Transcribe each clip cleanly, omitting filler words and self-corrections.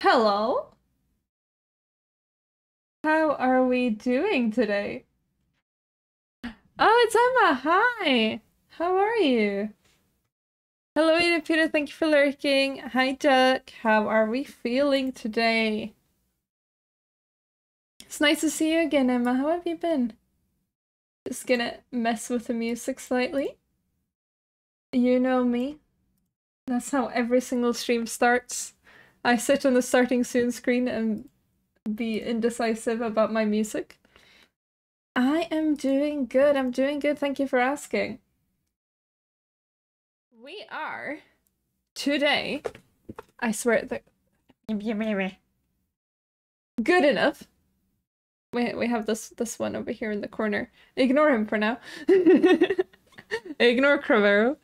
Hello, how are we doing today? Oh, it's Emma. Hi. How are you? Hello, Ida Peter. Thank you for lurking. Hi, Duck. How are we feeling today? It's nice to see you again, Emma. How have you been? Just gonna mess with the music slightly. You know me. That's how every single stream starts. I sit on the starting soon screen and be indecisive about my music. I am doing good. I'm doing good. Thank you for asking. We are today, I swear that good enough. We have this one over here in the corner. Ignore him for now. Ignore Crovero.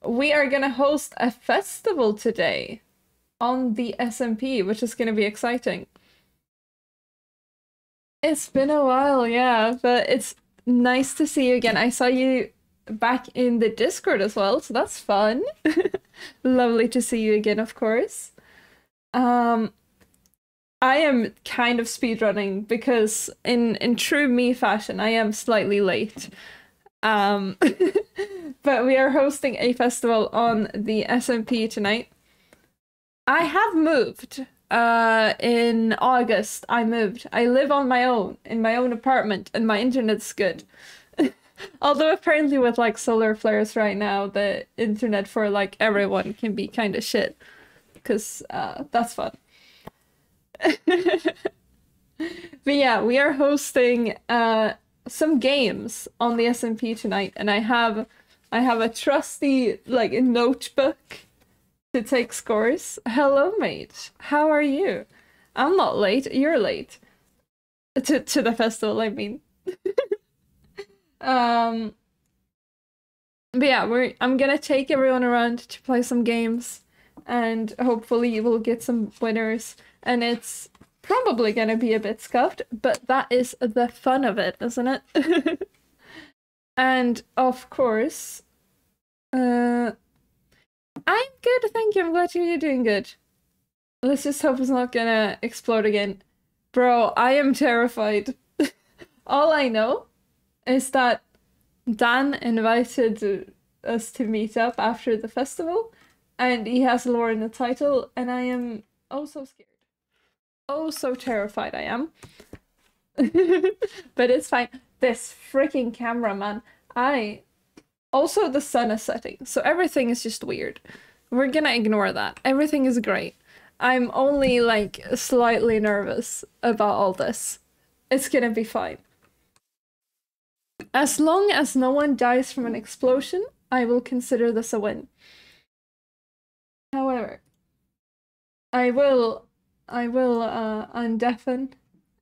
We are gonna host a festival today on the SMP, which is gonna be exciting. It's been a while, yeah, but it's nice to see you again. I saw you back in the Discord as well, so that's fun. Lovely to see you again, of course. I am kind of speedrunning because in true me fashion, I am slightly late. But we are hosting a festival on the SMP tonight. I have moved. In August, I moved. I live on my own, in my own apartment, and my internet's good. Although apparently with like solar flares right now, the internet for like everyone can be kind of shit. Because that's fun. But yeah, we are hosting some games on the SMP tonight, and I have a trusty like notebook to take scores. Hello, mate. How are you? I'm not late. You're late. To the festival, I mean. But yeah, I'm gonna take everyone around to play some games, and hopefully we'll get some winners. And it's probably gonna be a bit scuffed, but that is the fun of it, isn't it? And of course, I'm good, thank you. I'm glad you're doing good. Let's just hope it's not gonna explode again. Bro, I am terrified. All I know is that Dan invited us to meet up after the festival, and he has lore in the title, and I am oh so scared. Oh, so terrified I am. But it's fine. This freaking camera, man. Also, the sun is setting, so everything is just weird. We're gonna ignore that. Everything is great. I'm only, like, slightly nervous about all this. It's gonna be fine. As long as no one dies from an explosion, I will consider this a win. However, I will undeafen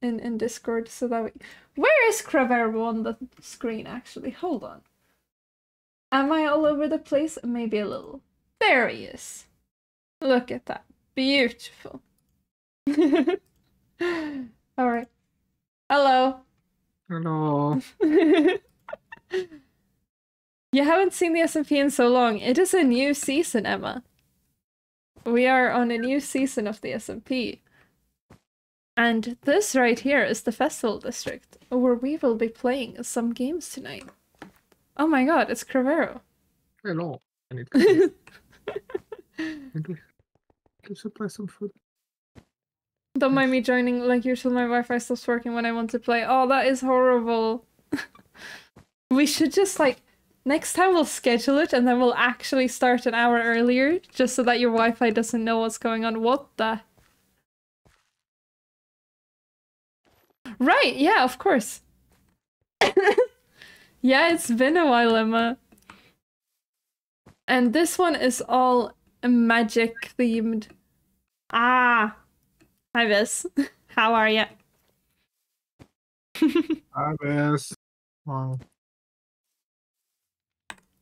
in Discord so that where is Cravero on the screen actually? Hold on. Am I all over the place? Maybe a little. There he is. Look at that. Beautiful. Alright. Hello. Hello. You haven't seen the SMP in so long. It is a new season, Emma. We are on a new season of the SMP. And this right here is the festival district, where we will be playing some games tonight. Oh my god, it's Cravero. Hello. I need to supply some food. Don't mind me joining like usual, my Wi-Fi stops working when I want to play. Oh, that is horrible. We should just like, next time we'll schedule it and then we'll actually start an hour earlier, just so that your Wi-Fi doesn't know what's going on. What the? Right, yeah, of course. Yeah, it's been a while, Emma. And this one is all magic themed. Ah! Hi, Viz. How are ya? Hi, Viz. Wow.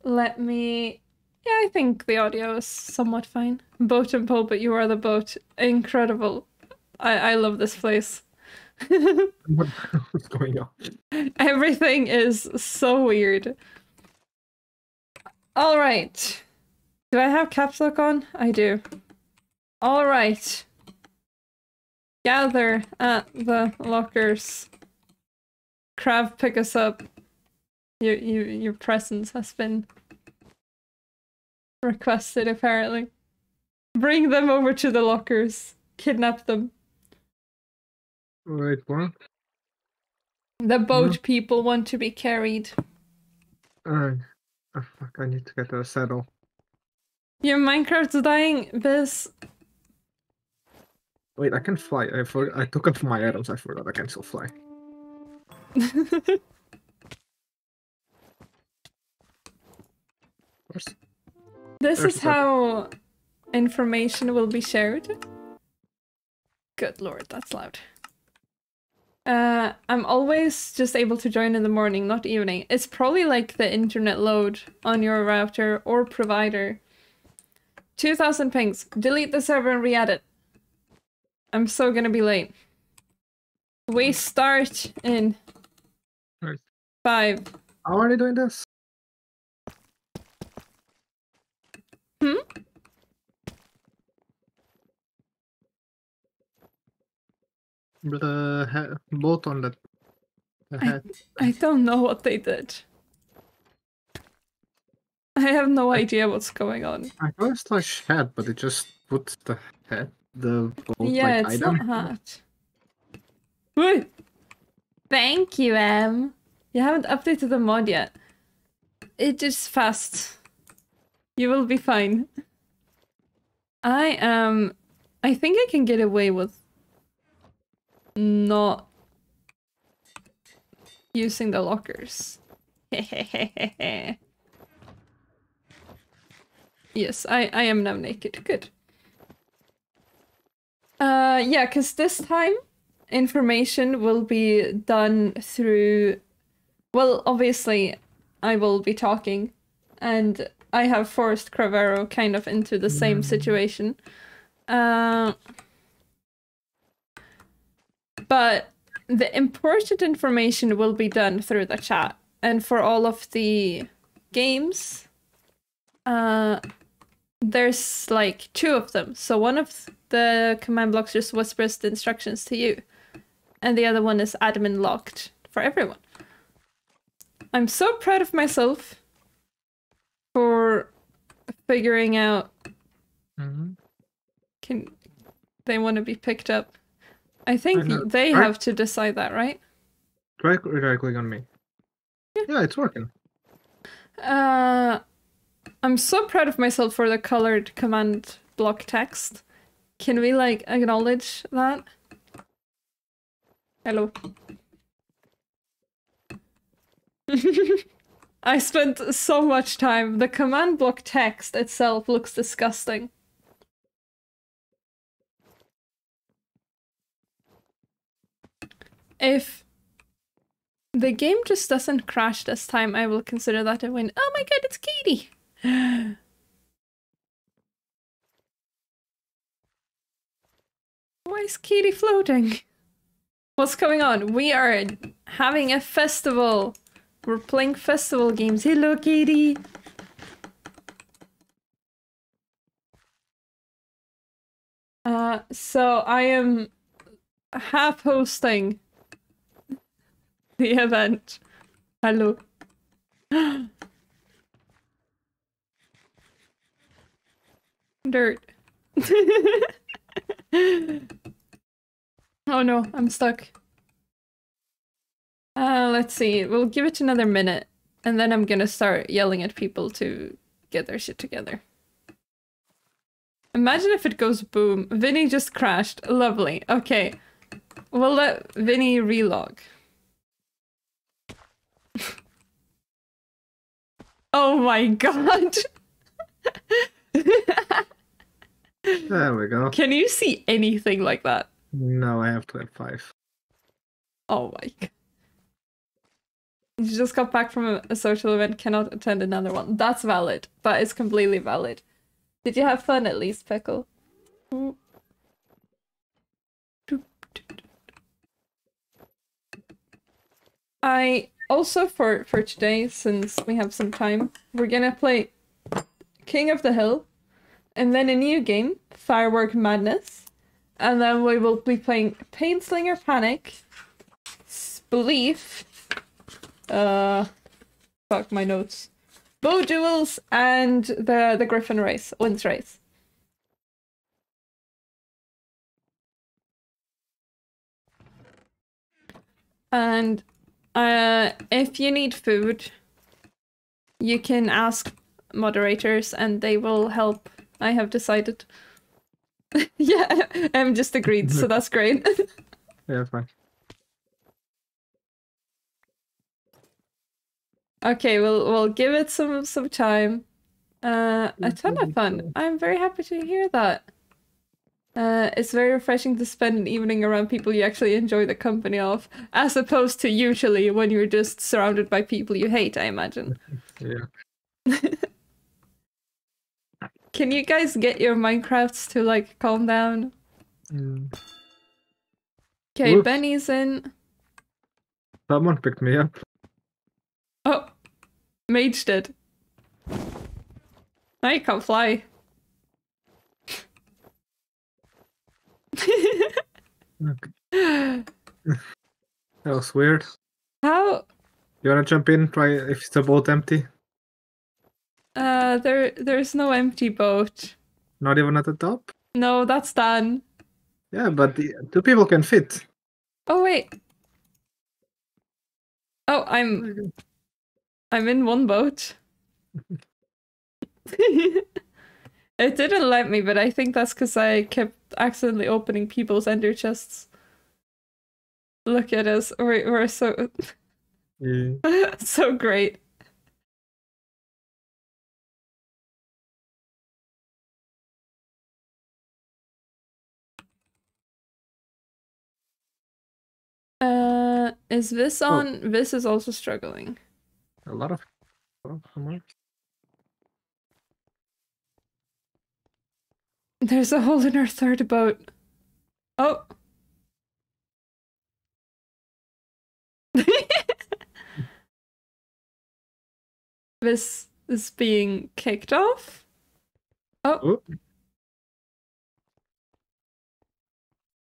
Let me... Yeah, I think the audio is somewhat fine. Boat and Poe, but you are the boat. Incredible. I love this place. What's going on? Everything is so weird. All right. Do I have caps lock on? I do. All right. Gather at the lockers. Crab, pick us up. Your presence has been requested, apparently. Bring them over to the lockers. Kidnap them. Wait, what? The boat people want to be carried. Oh, fuck, I need to get a saddle. Your Minecraft's dying, Biz. Wait, I can fly. I took up my items. I forgot I can still fly. This There's is the- how information will be shared. Good lord, that's loud. I'm always just able to join in the morning, not evening. It's probably like the internet load on your router or provider. 2000 pings. Delete the server and re-add it. I'm so gonna be late. We start in Right. 5. How are they doing this? Hmm? The boat on the head. I don't know what they did. I have no idea what's going on. I thought it's like head, but it just puts the boat Yeah, like it's item. not hat. Woo! Thank you, Em. You haven't updated the mod yet. It is fast. You will be fine. I think I can get away with not using the lockers. Yes, I am now naked. Good. Yeah, because this time information will be done through... Well, obviously, I will be talking, and I have forced Cravero kind of into the same situation. But the important information will be done through the chat. And for all of the games, there's like 2 of them. So one of the command blocks just whispers the instructions to you. And the other one is admin locked for everyone. I'm so proud of myself for figuring out... Can they want to be picked up? I think they have to decide that, right? Try click on me. Yeah, it's working. I'm so proud of myself for the colored command block text. Can we, like, acknowledge that? Hello. I spent so much time. The command block text itself looks disgusting. If the game just doesn't crash this time, I will consider that a win. Oh my god, it's Katie! Why is Katie floating? What's going on? We are having a festival. We're playing festival games. Hello, Katie! So I am half hosting the event. Hello. Dirt. Oh no, I'm stuck. Let's see. We'll give it another minute, and then I'm gonna start yelling at people to get their shit together. Imagine if it goes boom. Vinny just crashed. Lovely. Okay. We'll let Vinny relog. Oh my god! There we go. Can you see anything like that? No, I have to have 5. Oh my god. You just got back from a social event, cannot attend another one. That's valid. That is completely valid. Did you have fun at least, Pickle? I also, for today, since we have some time, we're gonna play King of the Hill. and then a new game, Firework Madness, and then we will be playing Painslinger Panic, Spleef, fuck my notes, Bow Duels, and the Griffin Race, Winds Race. And if you need food, you can ask moderators and they will help. I have decided. Yeah, I'm just agreed, so that's great. Yeah, fine. Okay, we'll give it some time. A ton of fun. I'm very happy to hear that. It's very refreshing to spend an evening around people you actually enjoy the company of, as opposed to usually when you're just surrounded by people you hate, I imagine. Yeah. Can you guys get your Minecrafts to like calm down? Okay, Oops. Benny's in. Someone picked me up. Oh, Mage did. Now you can't fly. Okay. That was weird. How? You wanna jump in? Try if it's a boat empty? There's no empty boat. Not even at the top? No, that's done. Yeah, but two people can fit. Oh wait. Oh, I'm in one boat. It didn't let me, but I think that's because I kept accidentally opening people's ender chests. Look at us. We're so Yeah. so great. Is this on? Oh. This is also struggling. A lot of There's a hole in our third boat. Oh. This is being kicked off. Oh.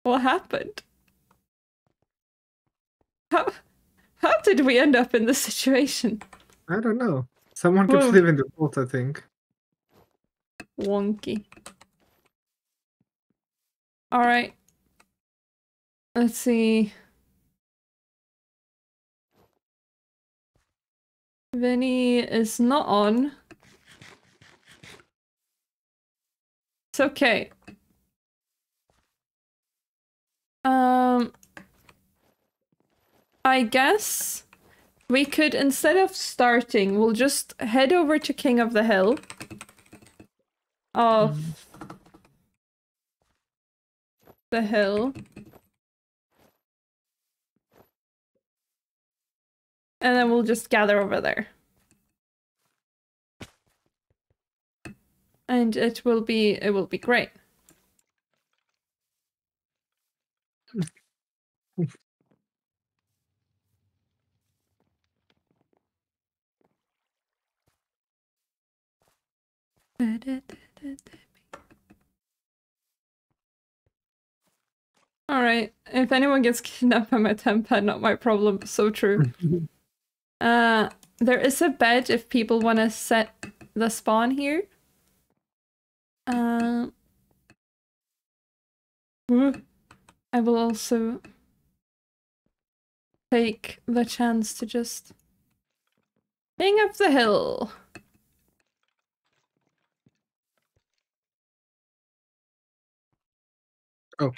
What happened? How did we end up in this situation? I don't know. Someone keeps leaving the boat, I think. Wonky. Alright. Let's see. Vinny is not on. It's okay. I guess we could, instead of starting, we'll just head over to King of the Hill. Of the hill. And then we'll just gather over there. And it will be great. Alright, if anyone gets kidnapped by my temp, not my problem. So true. There is a bed if people want to set the spawn here. I will also take the chance to just King up the hill. Oh,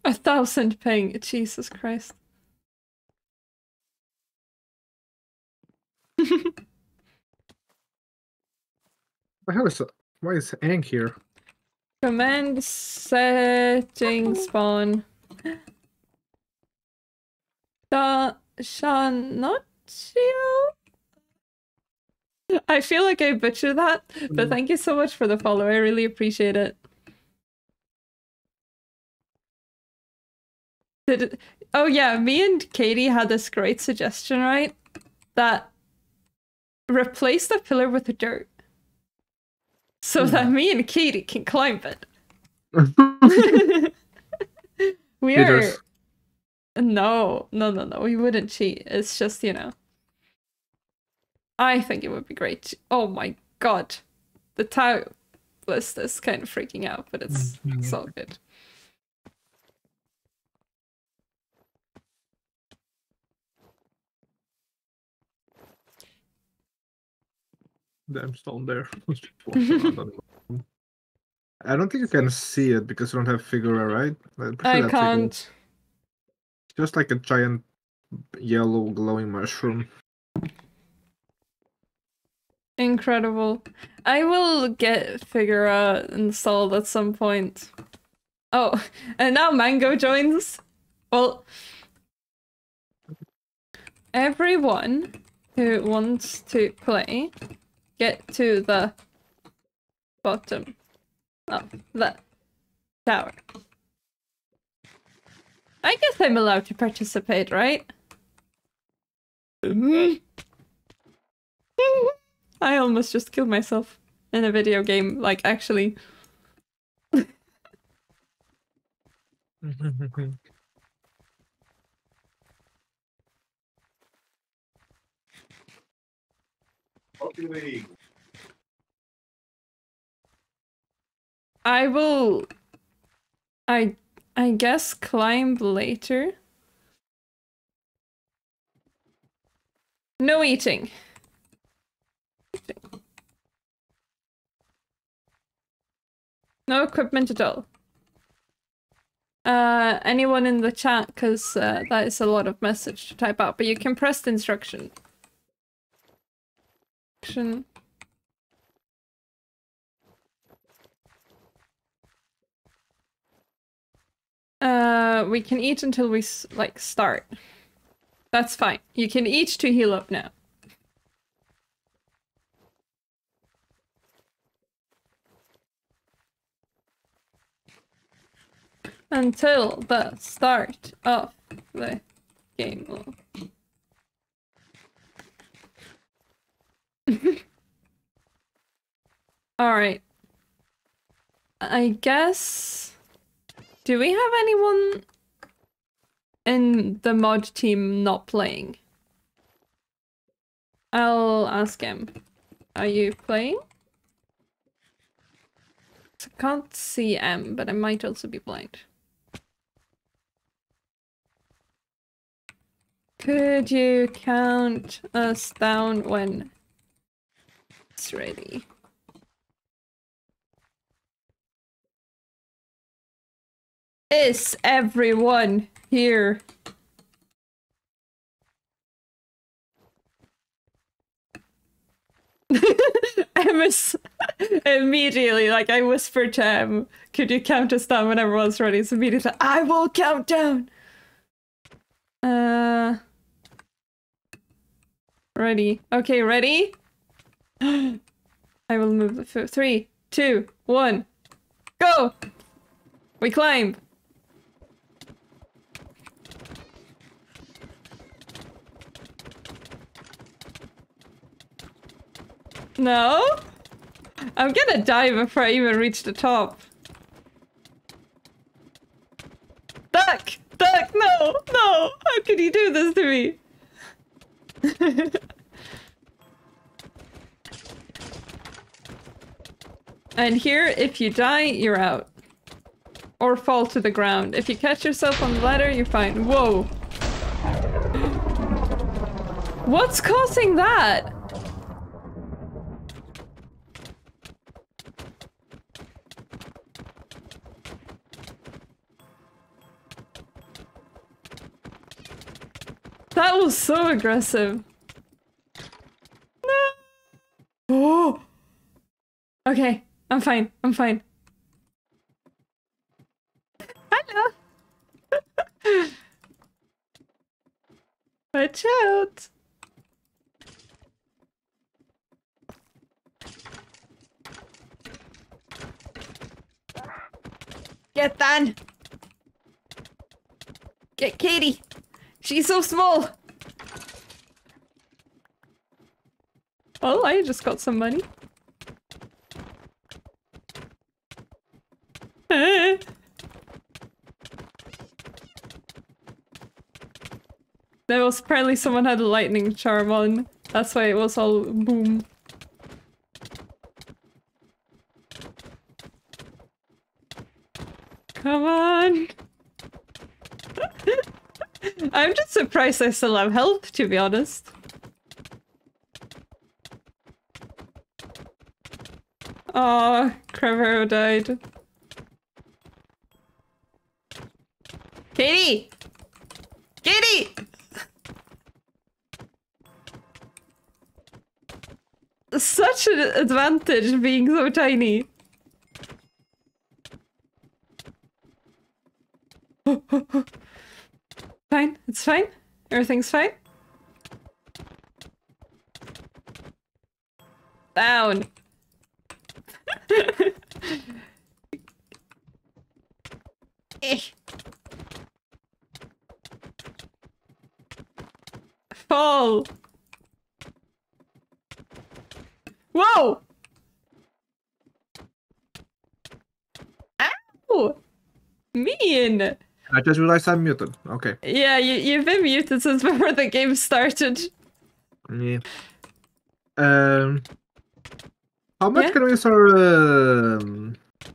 1,000 ping. Jesus Christ. Why is Ang here? Command setting spawn. Shanotio? I feel like I butchered that, but thank you so much for the follow. I really appreciate it. Oh yeah, me and Katie had this great suggestion, right? That replace the pillar with the dirt. So that me and Katie can climb it. We are... No. We wouldn't cheat. It's just, you know. I think it would be great. Oh my god. The tile list is kind of freaking out, but it's all good. Damn stone there. I don't think you can see it because you don't have figure, right? I can't. Just like a giant yellow glowing mushroom. Incredible. I will get Figura installed at some point. Oh, and now Mango joins. Well, everyone who wants to play, get to the bottom of the tower. I guess I'm allowed to participate, right? I almost just killed myself in a video game, like, actually. I will... I guess climb later. No eating. No equipment at all. Anyone in the chat, because that is a lot of message to type out, but you can press the instruction. We can eat until we, like, start. That's fine. You can eat to heal up now. Until the start of the game. Alright. I guess... Do we have anyone in the mod team not playing? I'll ask him. Are you playing? I can't see M, but I might also be blind. Could you count us down when it's ready? Is everyone here? Emma's immediately, like, I whispered to him, could you count us down when everyone's ready? So immediately, I will count down! Ready. Okay, ready? I will move the foot. 3, 2, 1, go! We climb! No? I'm gonna die before I even reach the top. Duck! Duck! No! No! How could you do this to me? And here, if you die, you're out. Or fall to the ground. If you catch yourself on the ladder, you're fine. Whoa! What's causing that? That was so aggressive. No. Oh. Okay, I'm fine. I'm fine. Hello. Watch out. Get Dan. Get Katie. She's so small! Well, I just got some money. There was apparently someone had a lightning charm on. That's why it was all boom. Come on! I'm just surprised I still have health, to be honest. Oh, Crevero died. Katie! Katie! Such an advantage being so tiny. Fine, it's fine. Everything's fine. Down. Eh. Fall. Whoa! Ow! Mean! I just realized I'm muted. Okay. Yeah, you've been muted since before the game started. Yeah. How much Yeah? can we use our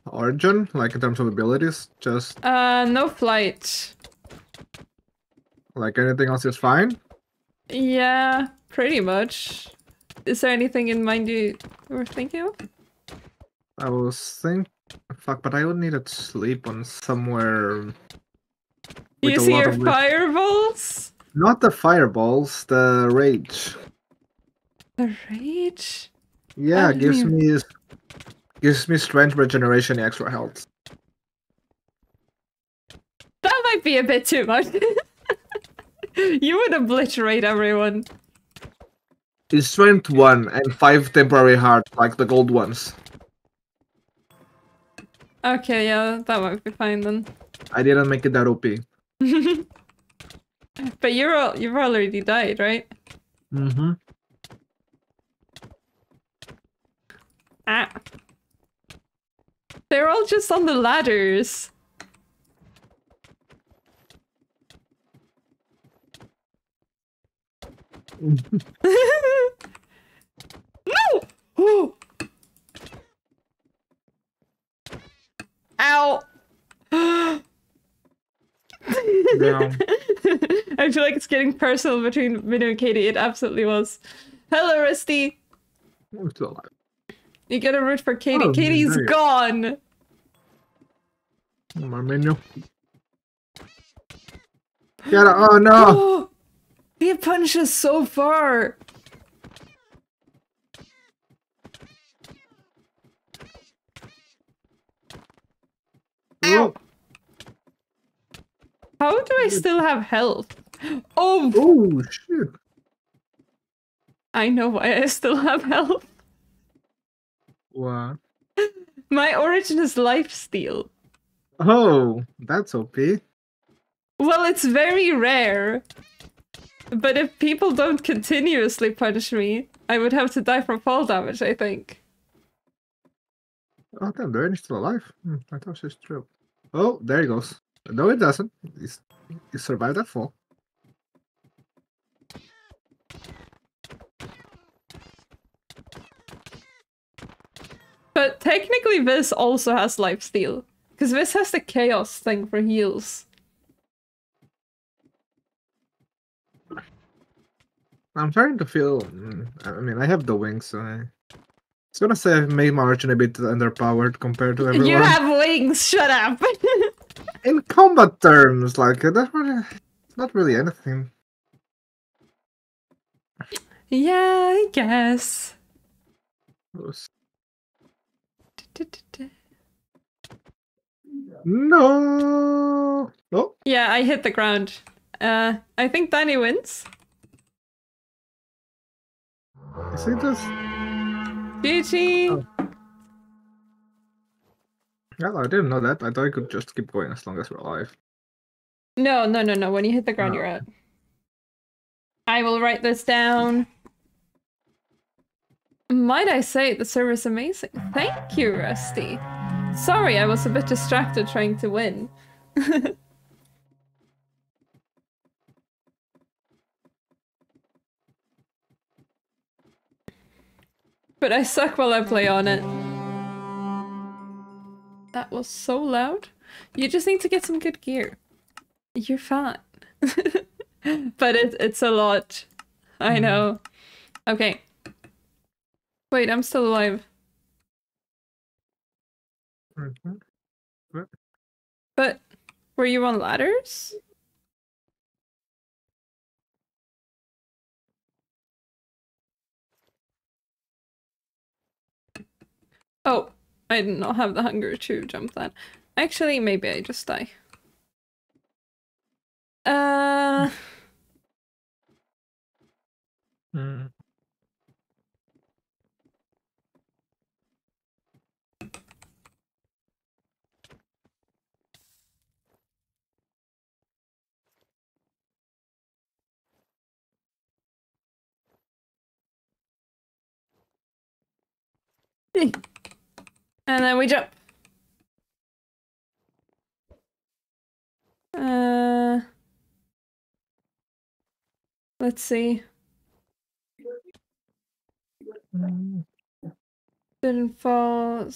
origin, like in terms of abilities? Just No flight. like anything else is fine? Yeah, pretty much. Is there anything in mind you were thinking of? I was thinking, fuck, but I would need to sleep on somewhere with a Using lot your of fireballs? not the fireballs, the rage. The rage? Yeah, I mean- gives me strength regeneration, extra health. That might be a bit too much. You would obliterate everyone. It's strength 1 and 5 temporary hearts, like the gold ones. Okay, yeah, that might be fine then. I didn't make it that OP. But you've already died, right? Mm-hmm. Ah. They're all just on the ladders. No! Ooh. Ow! Down. I feel like it's getting personal between Minu and Katie. It absolutely was. Hello, Rusty. I'm still alive. You gotta root for Katie. Oh, Katie's there you gone! My menu. Get it. Oh no! Oh, he punches so far! Ow! How do I still have health? Oh! Oh shit! I know why I still have health. What? My origin is lifesteal. Oh, that's OP. Well, it's very rare. But if people don't continuously punch me, I would have to die from fall damage, I think. Oh damn, the Rain is still alive. I thought she's true. Oh, there he goes. No, it doesn't. He survived that fall. But technically this also has lifesteal. Because this has the chaos thing for heals. I'm starting to feel. I mean, I have the wings, so I was gonna say I've made my origin a bit underpowered compared to everyone. You have wings, shut up! In combat terms, like that's really, it's not really anything. Yeah, I guess. No. Oh, Yeah, I hit the ground. I think Danny wins. is it just? GG! Oh. Well, I didn't know that. I thought I could just keep going as long as we're alive. No. When you hit the ground, No. you're out. I will write this down. Might I say, the server's amazing. Thank you, Rusty. Sorry, I was a bit distracted trying to win. But I suck while I play on it. That was so loud. You just need to get some good gear. You're fine. But it's a lot. I know. Okay. Wait, I'm still alive. But were you on ladders? Oh, I did not have the hunger to jump that. Actually, maybe I just die. And then we jump. Let's see. Didn't fall.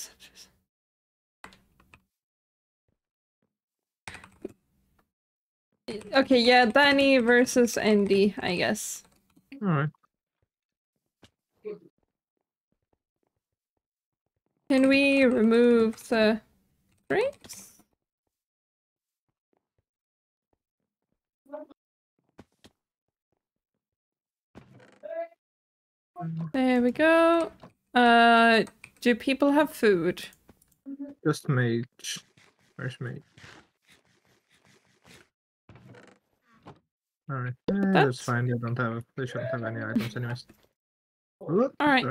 Okay, yeah, Danny versus Andy, I guess. Alright. Can we remove the grapes? There we go. Do people have food? Just mage. Where's mage? Alright. That's fine. They shouldn't have any items anyways. Alright.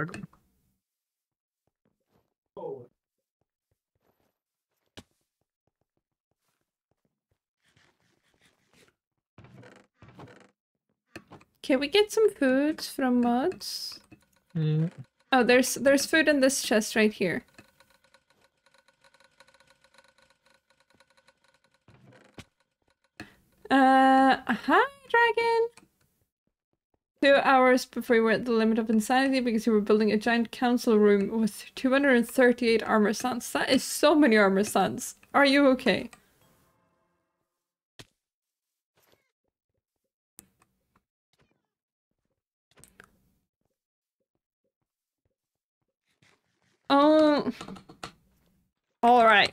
Can we get some food from mods? Yeah. Oh, there's food in this chest right here. Hi, dragon! 2 hours before we were at the limit of insanity because we were building a giant council room with 238 armor stands. That is so many armor stands. Are you okay? Oh. Alright.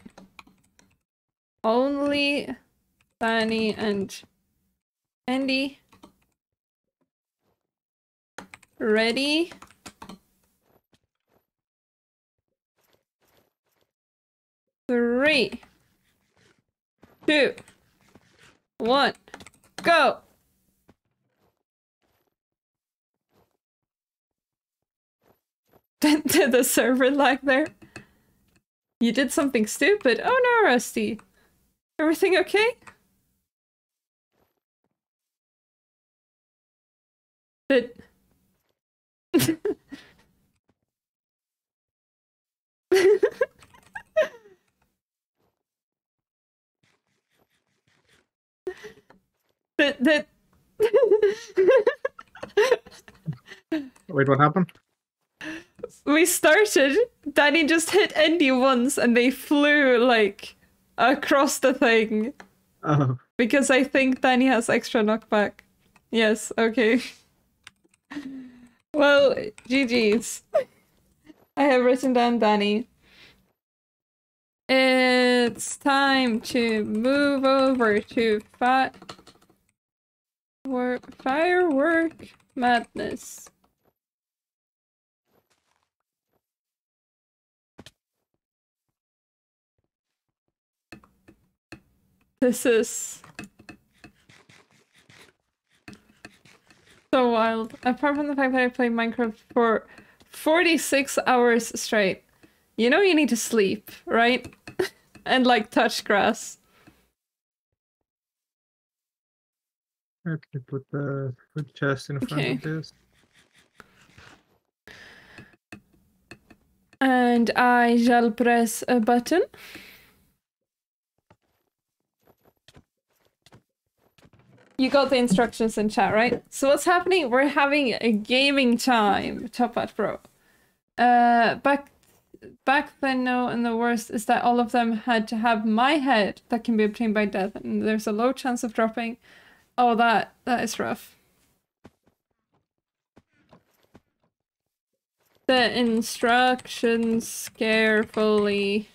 Only Fanny and Andy. Ready? Three, 2, 1, go! Did the server lag there? You did something stupid. Oh no, Rusty. Everything okay? Did... That Wait, what happened? we started, Danny just hit Andy once and they flew like across the thing. Oh. Because I think Danny has extra knockback. Yes, okay. Well, GG's. I have written down Danny. It's time to move over to firework madness. This is so wild. Apart from the fact that I played Minecraft for 46 hours straight. You know you need to sleep, right? And like touch grass. Let me put the food chest in front of this. And I shall press a button. You got the instructions in chat, right? So what's happening? We're having a gaming time, Top Hat Pro. Back then, no, and the worst is that all of them had to have my head that can be obtained by death, and there's a low chance of dropping. Oh, that is rough. The instructions carefully.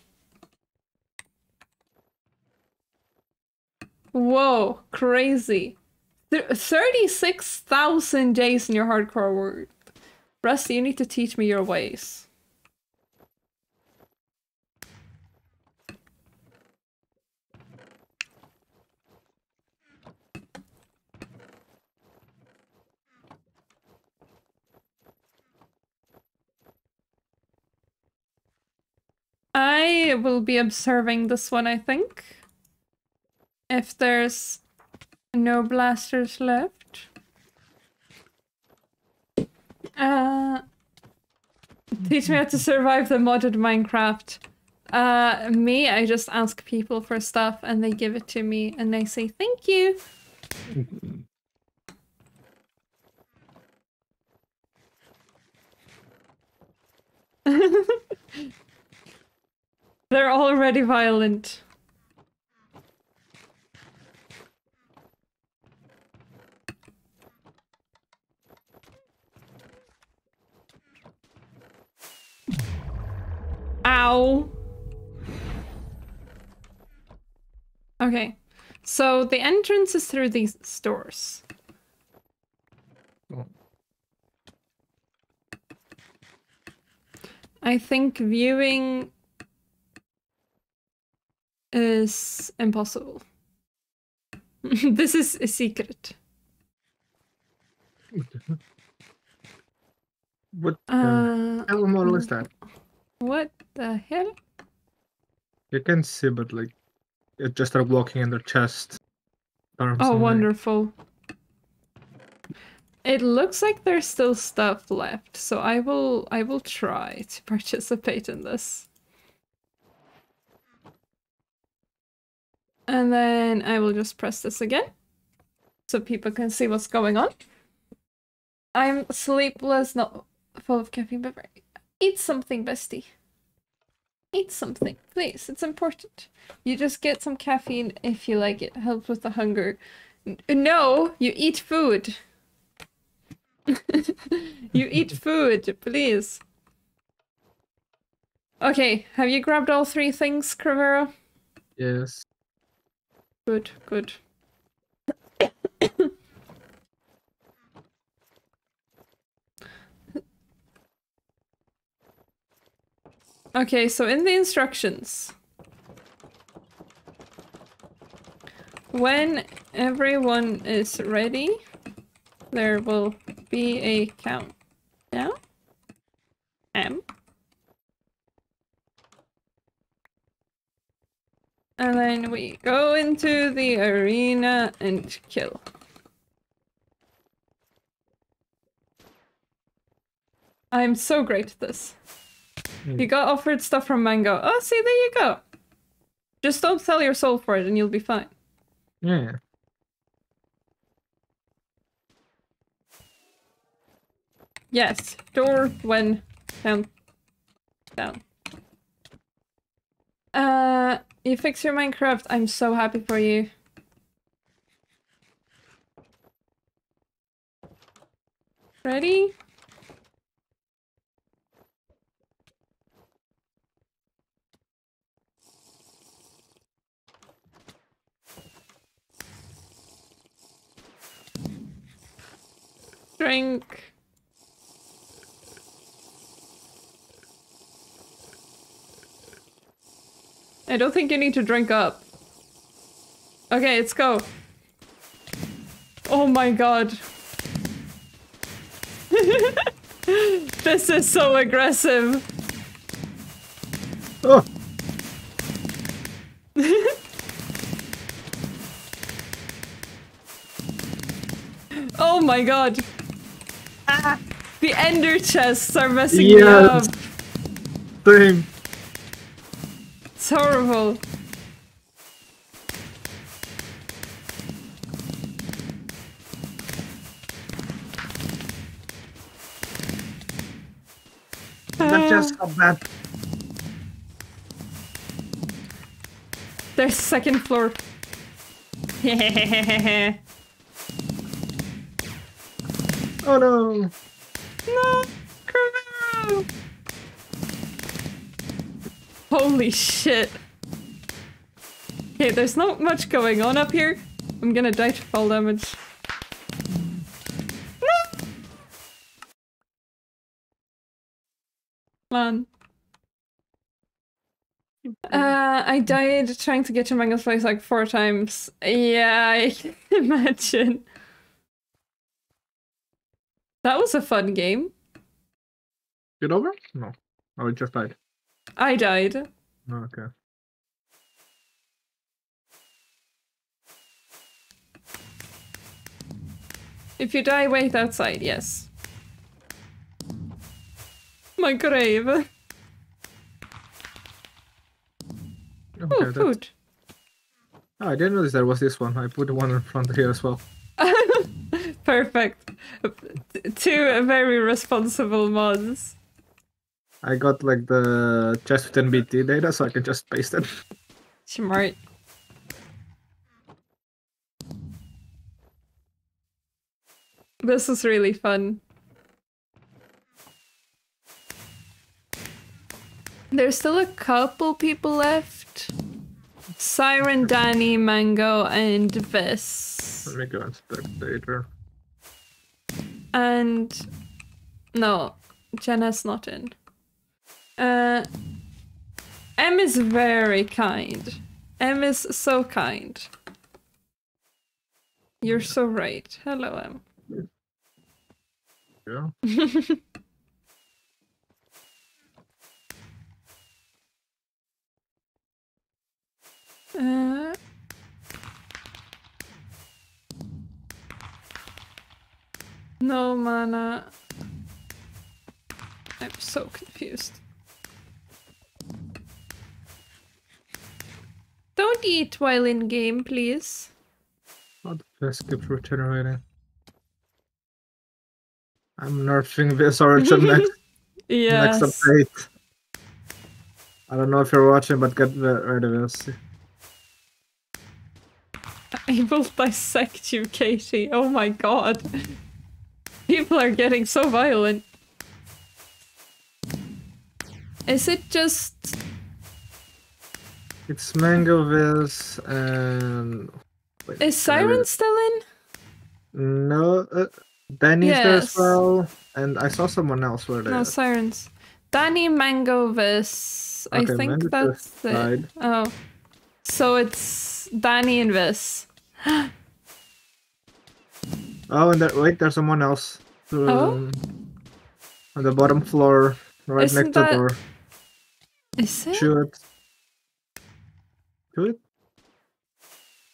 Whoa, crazy. 36,000 days in your hardcore world. Rusty, you need to teach me your ways. I will be observing this one, I think. If there's no blasters left. Teach me how to survive the modded Minecraft. Me, I just ask people for stuff and they give it to me and they say thank you. They're already violent. Ow. Okay, so the entrance is through these stores. Oh. I think viewing is impossible. This is a secret. What the hell model is that? What the hell? You can see, but like, it just started walking in their chest. Arms Oh, and wonderful. It looks like there's still stuff left, so I will try to participate in this. And then I will just press this again, so people can see what's going on. I'm sleepless, not full of caffeine, but eat something, bestie. Eat something, please. It's important. You just get some caffeine if you like it. Helps with the hunger. No, you eat food. You eat food, please. Okay, have you grabbed all 3 things, Crevera? Yes. Good, good. Okay, so in the instructions, when everyone is ready, there will be a countdown. And then we go into the arena and kill. I'm so great at this. You got offered stuff from Mango. Oh, see, there you go. Just don't sell your soul for it and you'll be fine. Yeah. Yes, door when down. You fix your Minecraft. I'm so happy for you. Ready? Drink. I don't think you need to drink up. Okay, let's go. Oh my god. This is so aggressive. Oh! Oh my god. Ah, the ender chests are messing me up. thing. It's horrible. That's just so bad. There's second floor. Oh no! No! Creo! Holy shit. Okay, there's not much going on up here. I'm gonna die to fall damage. No! Man. I died trying to get to Mango's place like 4 times. Yeah, I can imagine. That was a fun game. Get over? No. Oh, it just died. I died. Oh, okay. If you die, wait outside, yes. My grave. Okay, Ooh, food. Oh, I didn't notice there was this one. I put one in front here as well. Perfect. 2 very responsible mods. I got like the chest with NBT data, so I can just paste it. Smart. This is really fun. There's still a couple people left. Siren, Danny, Mango, and Vis. Let me go and spectator. And... no, Jenna's not in. M is very kind. M is so kind. You're so right. Hello, M. Yeah. No mana. I'm so confused. Don't eat while in game, please. Oh, the fest keeps regenerating. I'm nerfing this origin next Yes. next update. I don't know if you're watching, but get rid of this. I will dissect you, Katie. Oh my god. People are getting so violent. Is it just... It's Mangovis and... Wait, is Siren still in? No, Danny's there as Yes. well, and I saw someone else where they No, Sirens. Danny, Mango, Vis. I Okay, think Mango that's just it. died. Oh. So it's Danny and Vis. Oh, and wait, there's someone else. Oh? On the bottom floor, right Isn't next to the that- door. Is it? Shoot. Shoot.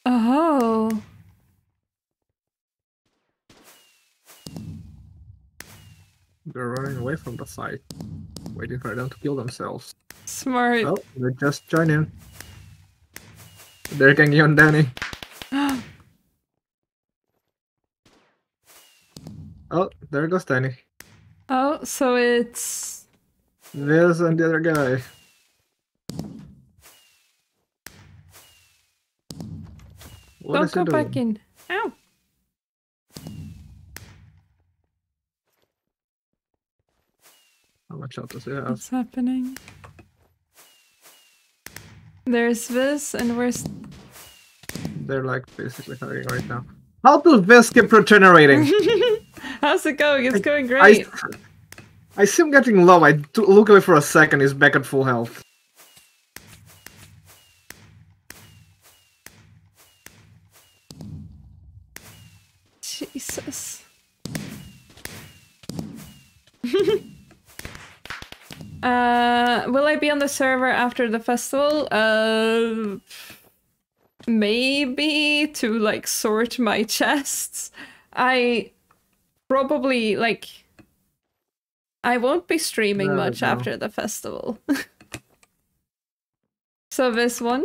Oh. They're running away from the fight, waiting for them to kill themselves. Smart. Oh, they just joined in. They're ganging on Danny. Oh, there goes Danny. Oh, so it's... This and the other guy. What don't is he go doing? back in. Ow. How much health does he have? What's happening? There's Vis and where's... They're like basically hugging right now. How does this keep regenerating? How's it going? It's going great. I see him getting low. I look away for a second. He's back at full health. Jesus. Will I be on the server after the festival? Maybe to like sort my chests. I probably like I won't be streaming There we much go. after the festival. So this one.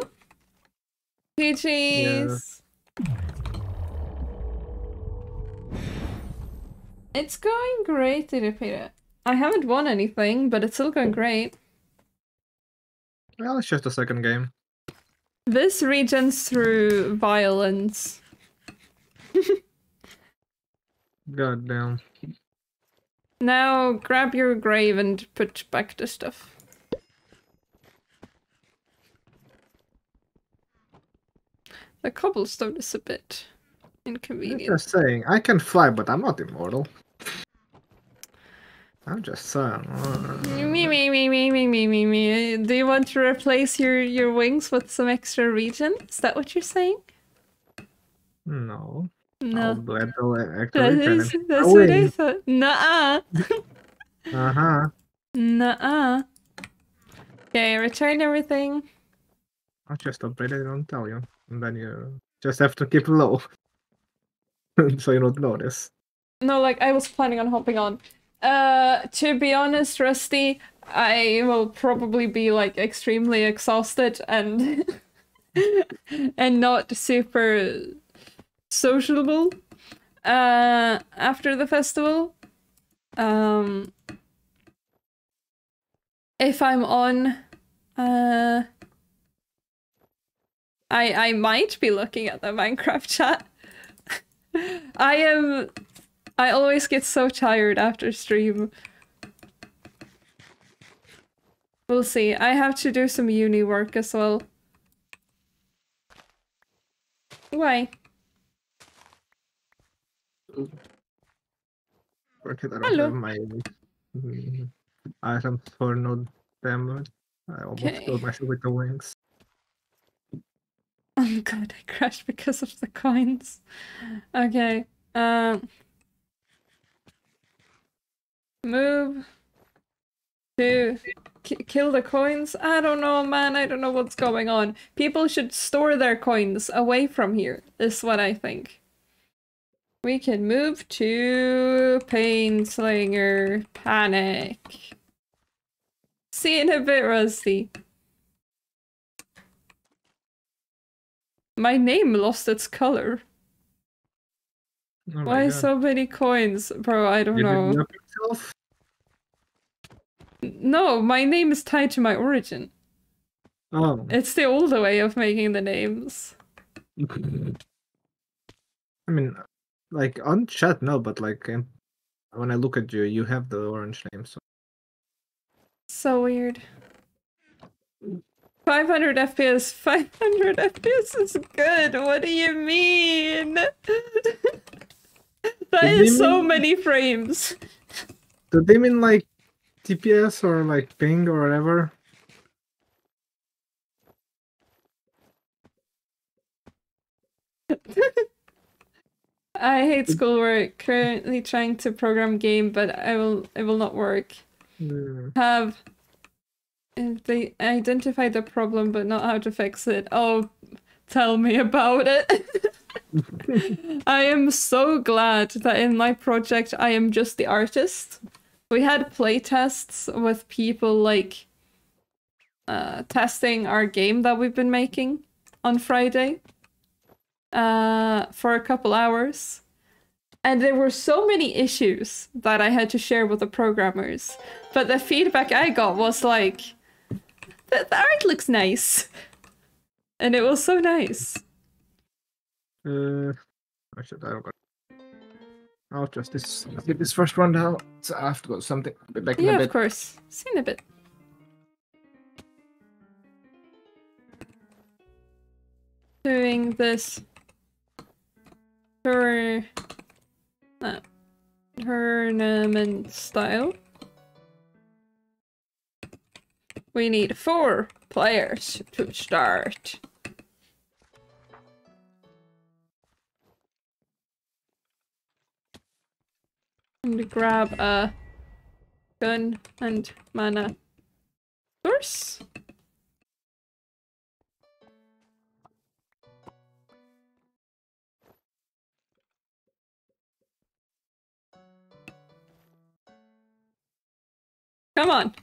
GG's. It's going great, Iripira. I haven't won anything, but it's still going great. Well, it's just a second game. This regens through violence. God damn. Now grab your grave and put back the stuff. The cobblestone is a bit I'm inconvenient. just saying, I can fly, but I'm not immortal. I'm just saying. Me. Do you want to replace your wings with some extra regen? Is that what you're saying? No. No. I'll gladly That's what I thought. Nuh-uh. Uh-huh. Nuh-uh. Okay, return everything. I'll just upgrade it and tell you. And then you just have to keep low. So you don't notice. No, like, I was planning on hopping on. To be honest, Rusty, I will probably be, like, extremely exhausted and... and not super sociable after the festival. If I'm on, I might be looking at the Minecraft chat. I always get so tired after stream. We'll see. I have to do some uni work as well. Why? Because I don't Hello. have my items for no damage. I almost killed myself with the wings. Oh god, I crashed because of the coins. Okay. Move to kill the coins? I don't know, man. I don't know what's going on. People should store their coins away from here, is what I think. We can move to Painslinger Panic. See you in a bit, Rusty. My name lost its color. Oh Why so many coins? Bro, I don't know. Did yourself? No, my name is tied to my origin. Oh. It's the older way of making the names. I mean, like, on chat, no, but like, when I look at you, you have the orange name, so... So weird. 500 FPS. 500 FPS is good. What do you mean? That is so many frames. Do they mean like TPS or like ping or whatever? I hate schoolwork. Currently trying to program game, but it will not work. If they identify the problem but not how to fix it. Oh, tell me about it. I am so glad that in my project I am just the artist. We had playtests with people like testing our game that we've been making on Friday for a couple hours. And there were so many issues that I had to share with the programmers. But the feedback I got was like, the art looks nice. And it was so nice. Actually, I don't got... I'll just get this first one down. So I have to go something. Be back in a bit. Yeah, of course. See you in a bit. Doing this tournament style. We need 4 players to start. And grab a gun and mana source. Come on.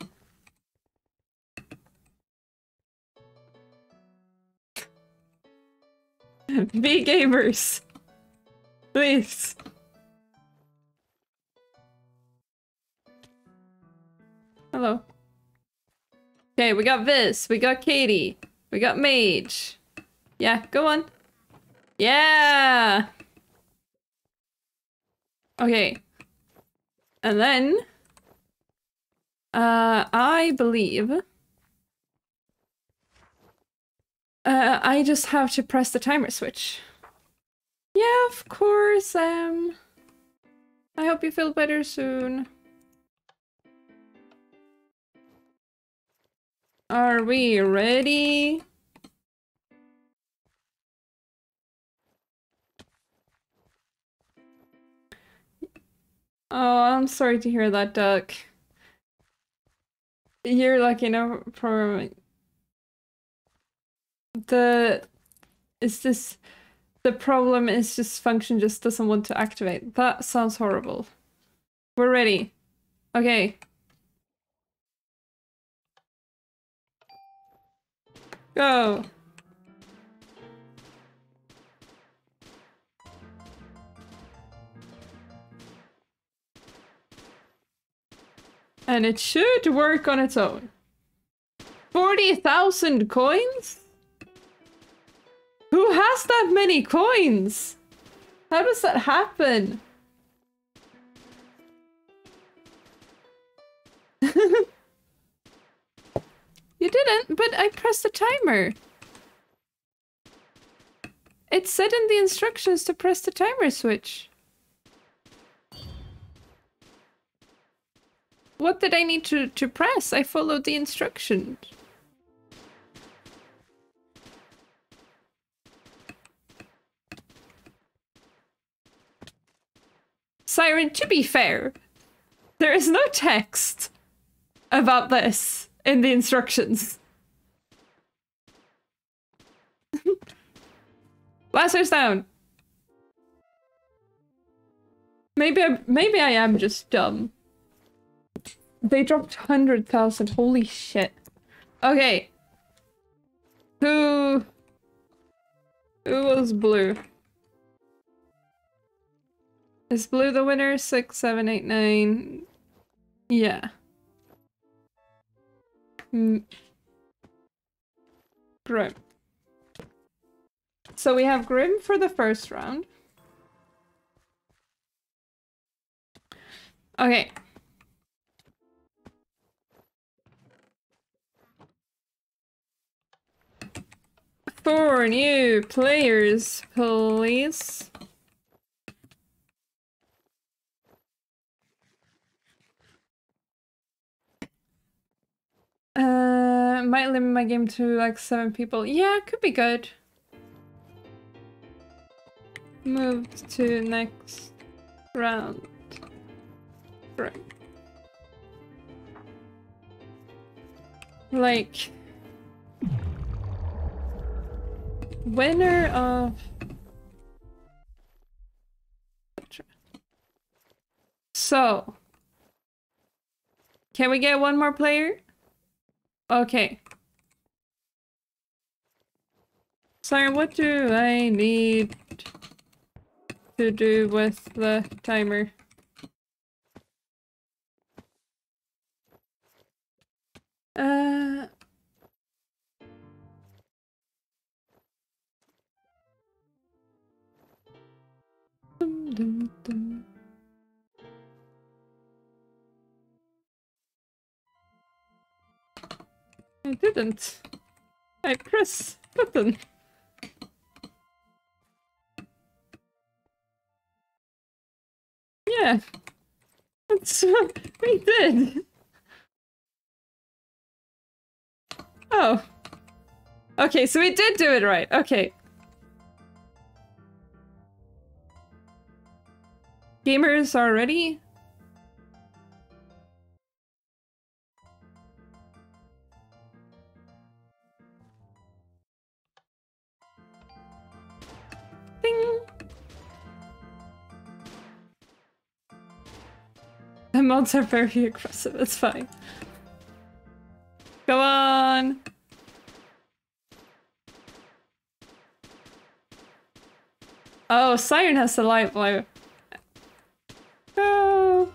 Be gamers. Please. Hello. Okay, we got Viz, we got Katie, we got Mage. Yeah, go on. Yeah! Okay. And then... I believe... I just have to press the timer switch. Yeah, of course, I hope you feel better soon. Are we ready? Oh, I'm sorry to hear that, Duck. You're lucky enough for... The problem is just function just doesn't want to activate. That sounds horrible. We're ready. Okay. Go. And it should work on its own. 40,000 coins? Who has that many coins? How does that happen? You didn't, but I pressed the timer. It said in the instructions to press the timer switch. What did I need to press? I followed the instructions. Siren, to be fair, there is no text about this in the instructions. Lasers down. Maybe I am just dumb. They dropped 100,000. Holy shit. Okay. Who was blue? Is blue the winner? 6, 7, 8, 9. Yeah. Grim. So we have Grim for the first round. Okay. For new players, please. Might limit my game to like 7 people. Yeah, could be good. Move to next round. Right. Like... winner of... So... can we get one more player? Okay. Sorry, what do I need to do with the timer? I didn't. I press button. Yeah. That's what we did. Oh. Okay, so we did do it right. Okay. Gamers are ready? Ding! The mods are very aggressive, it's fine. Come on! Oh, Siren has the light blue. Go!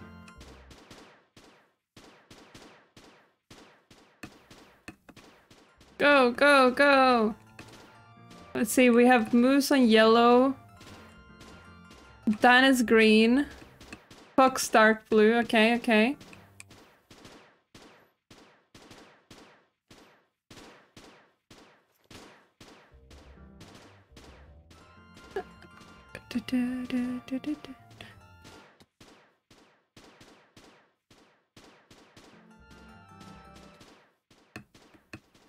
Go, go, go! Let's see, we have Moose on yellow. Dan is green. Fox dark blue, okay, okay.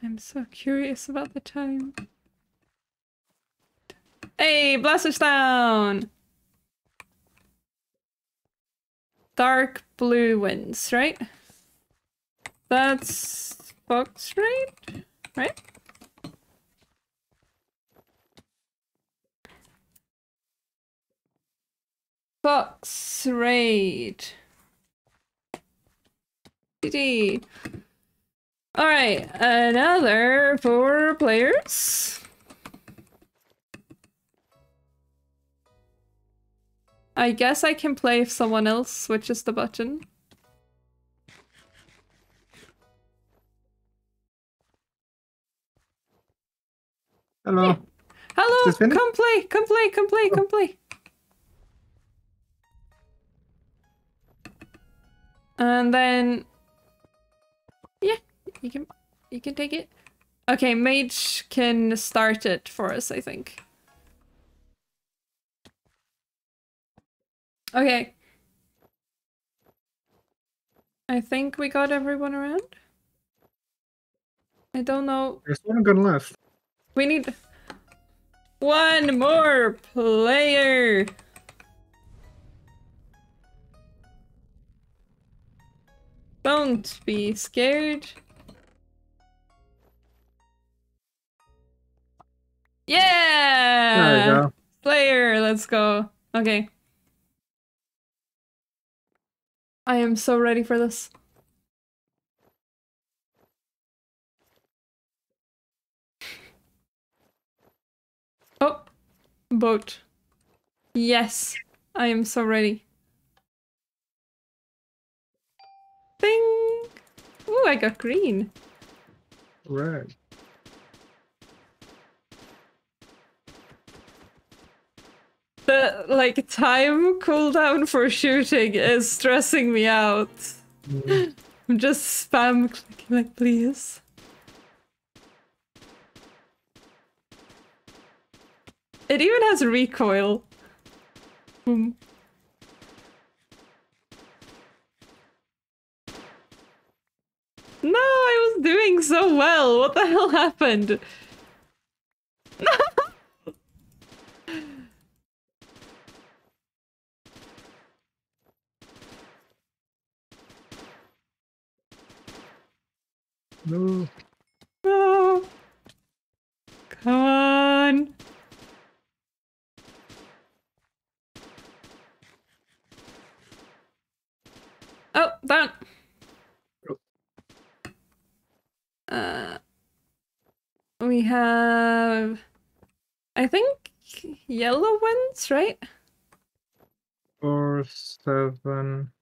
I'm so curious about the time. Hey, Blaster's down! Dark blue wins, right? That's Fox, right? Right? Fox raid. GG. Alright, another 4 players. I guess I can play if someone else switches the button. Hello. Yeah. Hello! Is this finished? Come play! Come play! Come play! Come play! And then... Yeah, you can take it. Okay, Mage can start it for us, I think. Okay. I think we got everyone around. I don't know. There's one gun left. We need one more player. Don't be scared. Yeah! There we go. Player, let's go. Okay. I am so ready for this. Oh, boat. Yes, I am so ready. Ding! Ooh, I got green. Red. The, like, time cooldown for shooting is stressing me out. I'm just spam clicking, like, please. It even has recoil. Boom. No, I was doing so well. What the hell happened? No. No. Come on. Oh, down. We have, I think, yellow wins, right? 4, 7.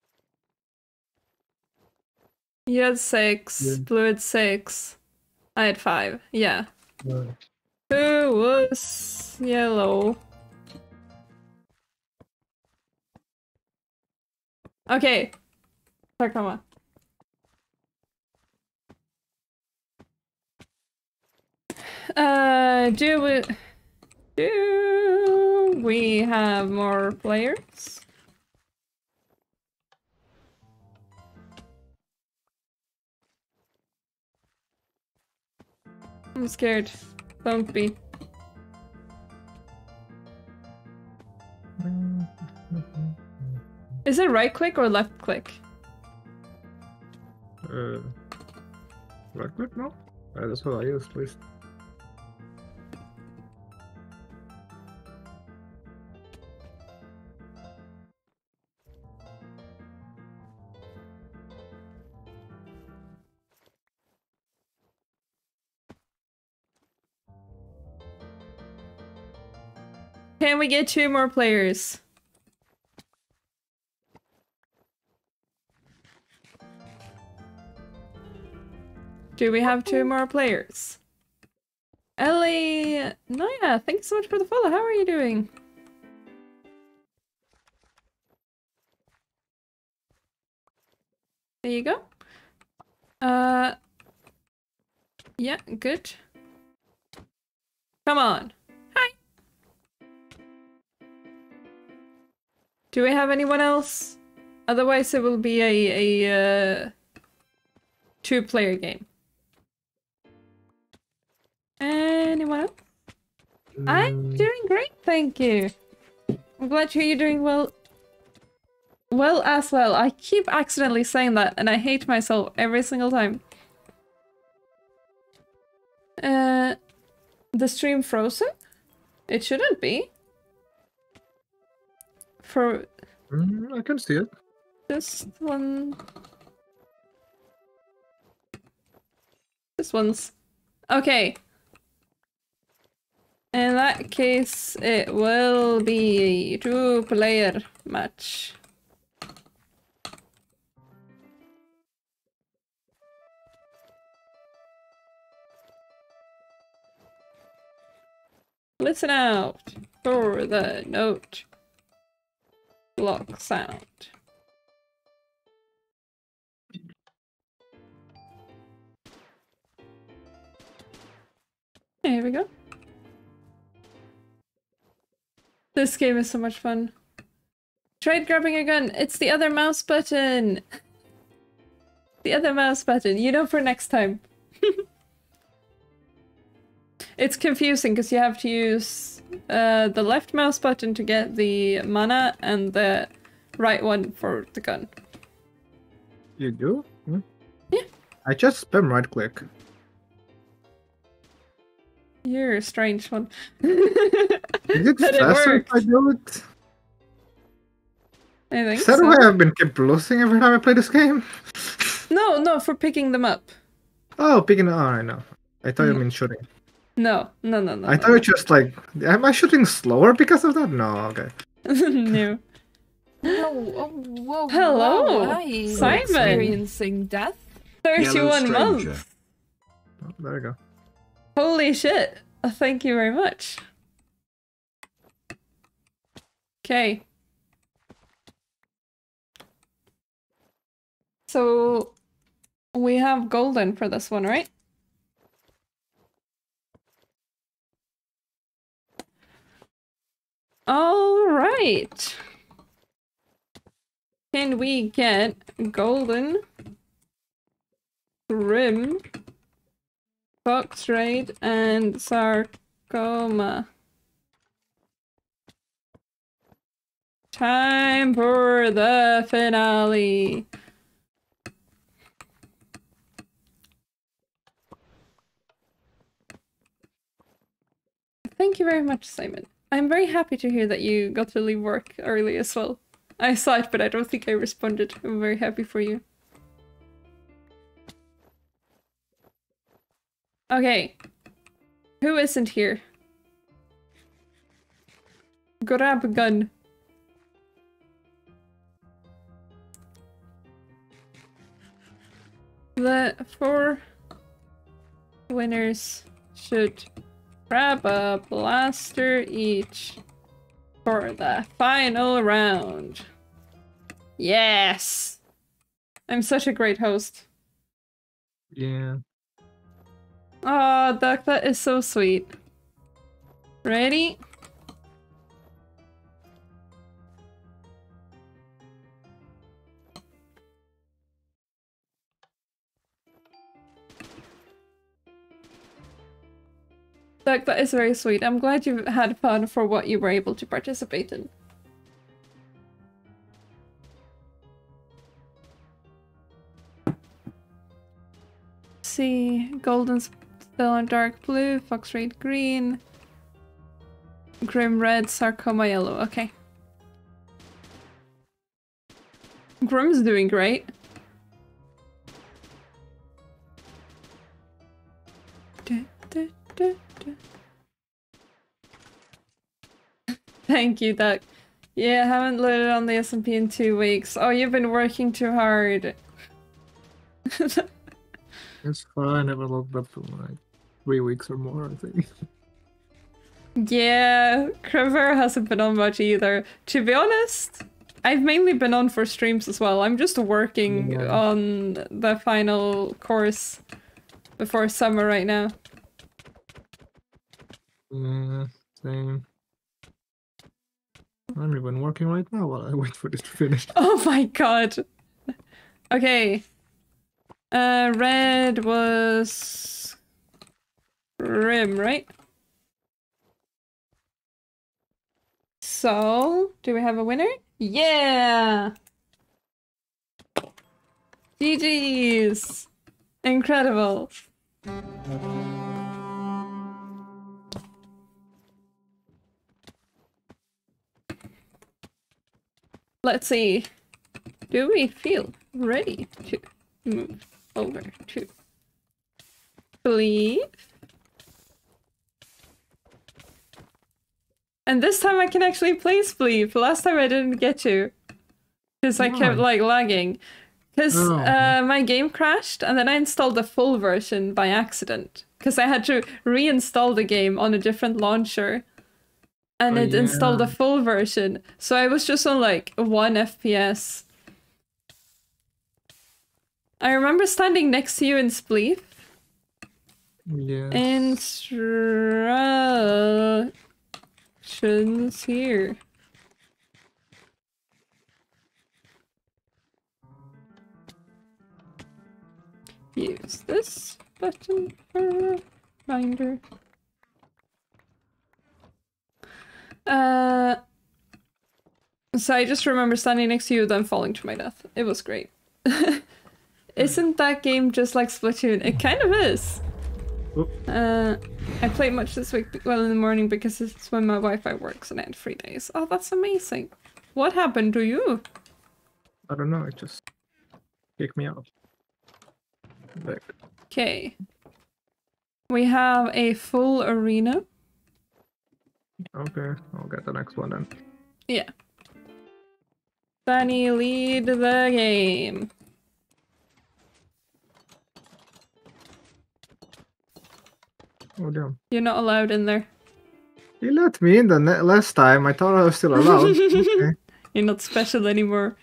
You had 6, Yeah. blue had 6. I had 5, yeah. No. Who was yellow? Okay. Takama. Do we have more players? I'm scared. Don't be. Is it right click or left click? Right click, no? That's what I use, please. Can we get 2 more players? Do we have 2 more players? Ellie, Naya, thanks so much for the follow. How are you doing? There you go. Yeah, good. Come on. Hi. Do we have anyone else? Otherwise it will be a 2-player game. Anyone else? I'm doing great, thank you. I'm glad to hear you're doing well. Well as well. I keep accidentally saying that and I hate myself every single time. The stream frozen? It shouldn't be. For I can see it. this one. This one's okay. In that case, it will be a 2-player match. Listen out for the note block sound. Here we go. This game is so much fun. Tried grabbing a gun. It's the other mouse button. The other mouse button. You know, for next time. It's confusing because you have to use the left mouse button to get the mana and the right one for the gun. You do? Yeah. I just spam right click. You're a strange one. Is it But it faster if worked. I do it? I think Is that so. why I've been keep losing every time I play this game? No, for picking them up. Oh, picking. Oh, I know. I thought you mean shooting. No. I thought it's just like, am I shooting slower because of that? No, okay. No. Whoa. Hello, Hi. Simon. Experiencing death? 31 months. Oh, there we go. Holy shit. Thank you very much. Okay. So we have golden for this one, right? All right. Can we get golden, grim, fox raid, and sarcoma? Time for the finale. Thank you very much, Simon. I'm very happy to hear that you got to leave work early as well. I saw it, but I don't think I responded. I'm very happy for you. Okay. Who isn't here? Grab a gun. The 4 winners should grab a blaster each for the final round. Yes! I'm such a great host. Yeah. Oh, Duck, that is so sweet. Ready? Duck, that is very sweet. I'm glad you had fun for what you were able to participate in. See, golden's still on dark blue, fox red green, grim red, sarcoma yellow. Okay. Grim's doing great. Thank you, Duck. Yeah, I haven't loaded on the SMP in 2 weeks. Oh, you've been working too hard. It's fine. I haven't looked up for like 3 weeks or more, I think. Yeah, Crever hasn't been on much either. To be honest, I've mainly been on for streams as well. I'm just working on the final course before summer right now. Yeah, same. I'm even working right now while I wait for this to finish. Oh my god. Okay. Red was Rim, right? So, do we have a winner? Yeah! GG's! Incredible. Let's see. Do we feel ready to move over to Believe? And this time I can actually play Spleef. Last time I didn't get to. Because I kept like lagging. Because my game crashed and then I installed the full version by accident. Because I had to reinstall the game on a different launcher. And it installed the full version. So I was just on like 1 FPS. I remember standing next to you in Spleef. Yes. Instructions here. Use this button for a reminder. So I just remember standing next to you, then falling to my death. It was great. Isn't that game just like Splatoon? It kind of is. I played much this week, well, in the morning because it's when my Wi-Fi works and I had 3 days. Oh, that's amazing. What happened to you? I don't know, it just kicked me out. Okay. We have a full arena. Okay, I'll get the next one then. Yeah. Danny, lead the game. Oh damn. You're not allowed in there. You let me in the last time. I thought I was still allowed. Okay. You're not special anymore.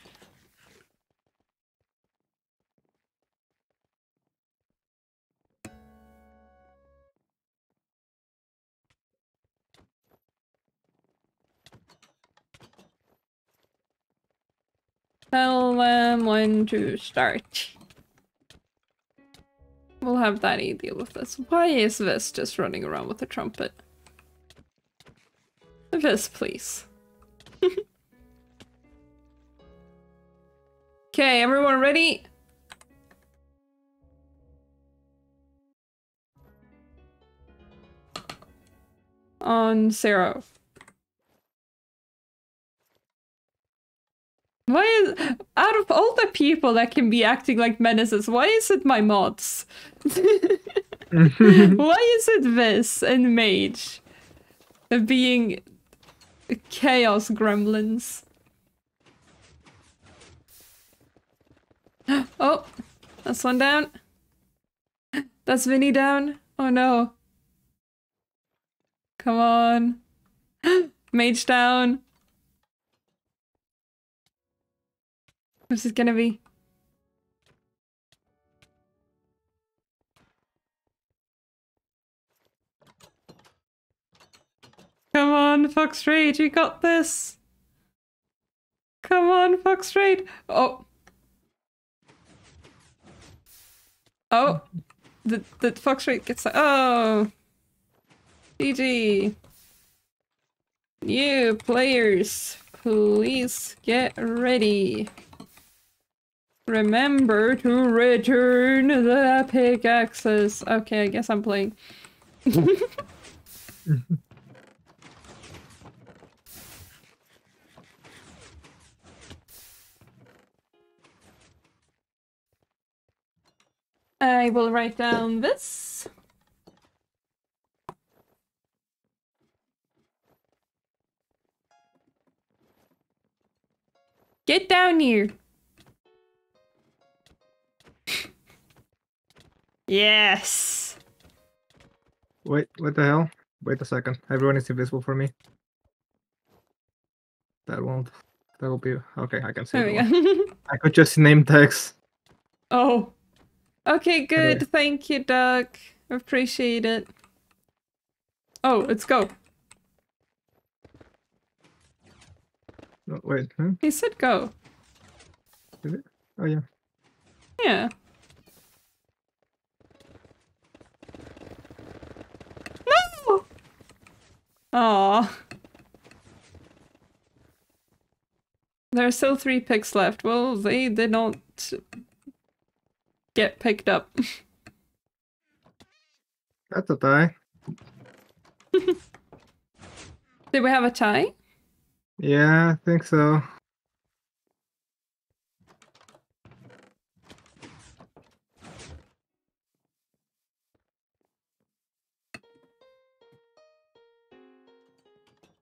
Tell them when to start. We'll have Danny deal with this. Why is Vis just running around with a trumpet? Vis, please. Okay, everyone ready? On 0. Why is, out of all the people that can be acting like menaces, why is it my mods? Why is it Vis and Mage being chaos gremlins? Oh, that's one down. That's Vinny down. Oh no. Come on. Mage down. What's it gonna be? Come on, Fox Rage, you got this. Come on, Fox Rage. Oh. Oh. The Fox Rage gets... Oh. GG. You players, please get ready. Remember to return the pickaxes. Okay, I guess I'm playing. I will write down this. Get down here. Yes. Wait, what the hell? Wait a second. Everyone is invisible for me. That won't. That will be okay. I can see There we everyone. go. I could just name tags. Oh. Okay, good. Anyway. Thank you, Doug. Appreciate it. Oh, let's go. No, wait. Huh? He said go. Is it? Oh yeah. Yeah. No! Aw. There are still 3 picks left. Well, they did not get picked up. That's a tie. Did we have a tie? Yeah, I think so.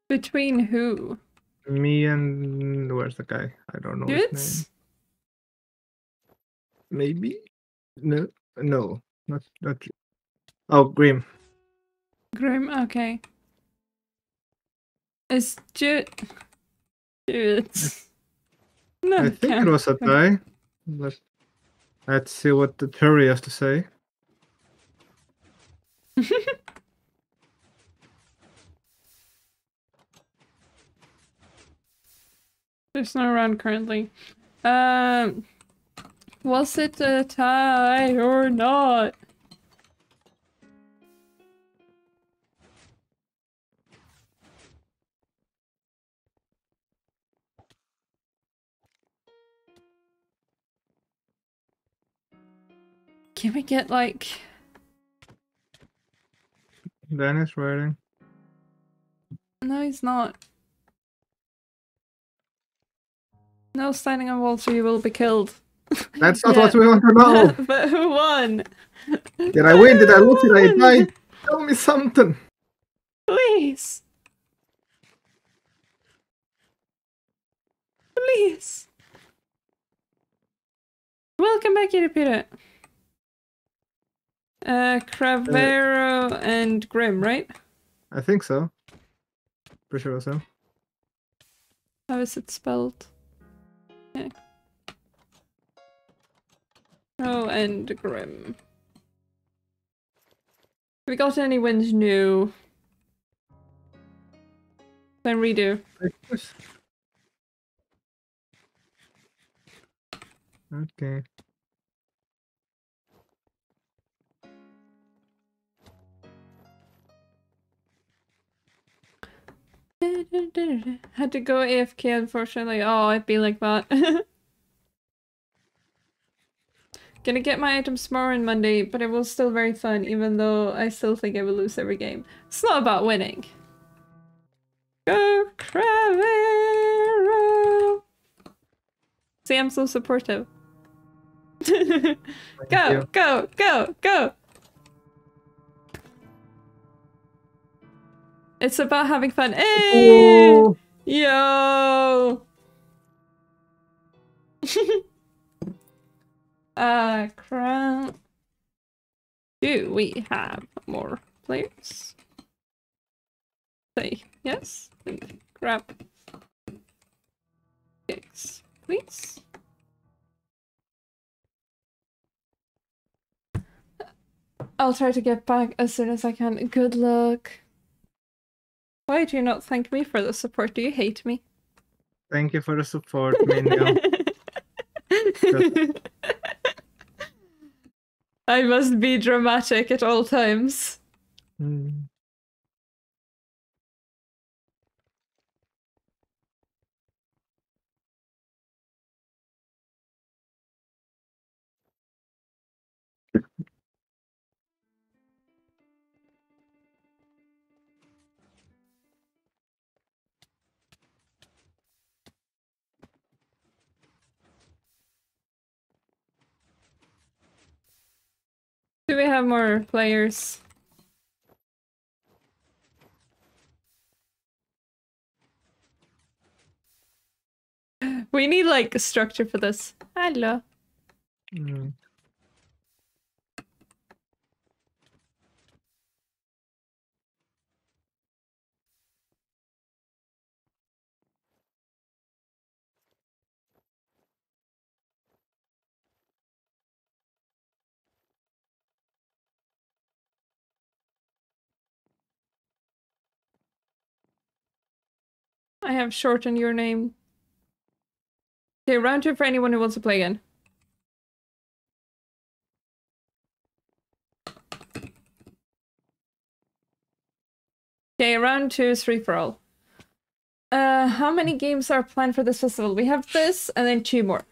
Between who? Me and where's the guy? I don't know his name. Dudes? Maybe? No, no, not. Oh, Grim. Grim, okay. Is Dudes. No, I think it was a tie. But let's see what the jury has to say. There's no round currently. Was it a tie or not? Can we get like... Dan is writing. No, he's not. No standing on walls or you will be killed. That's not Yeah. what we want to know. But who won? Did I win? Did I lose? Did I die? Tell me something. Please. Please. Welcome back, Peter. Cravero and Grim, right? I think so. Pretty sure so. How is it spelled? Yeah. Oh, and Grim. Have we got any wins? No. Then redo. Okay. Had to go AFK, unfortunately. Oh, I'd be like that. Gonna get my items tomorrow and Monday, but it was still very fun, even though I still think I will lose every game. It's not about winning. Go Cravero! See, I'm so supportive. Go, go, go, go! It's about having fun. Hey! Oh. Yo! Crap. Do we have more players? Say yes and grab picks, please. I'll try to get back as soon as I can. Good luck. Why do you not thank me for the support? Do you hate me? Thank you for the support, Minio. I must be dramatic at all times. Hmm. Do we have more players? We need like a structure for this. Hello. Mm. I have shortened your name. Okay, round 2 for anyone who wants to play again. Okay, round 2 is free for all. How many games are planned for this festival? We have this, and then 2 more.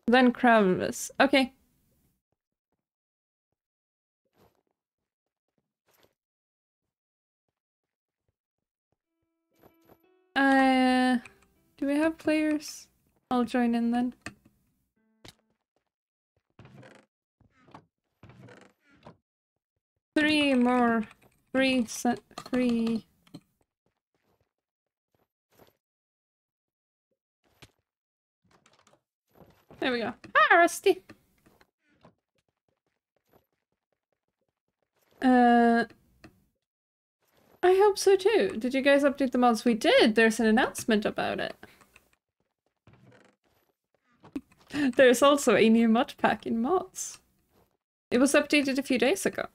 Then Kravis. Okay. Do we have players? I'll join in then. Three more. Three. There we go. Ah, Rusty. I hope so too. Did you guys update the mods? We did. There's an announcement about it. There's also a new mod pack in mods. It was updated a few days ago.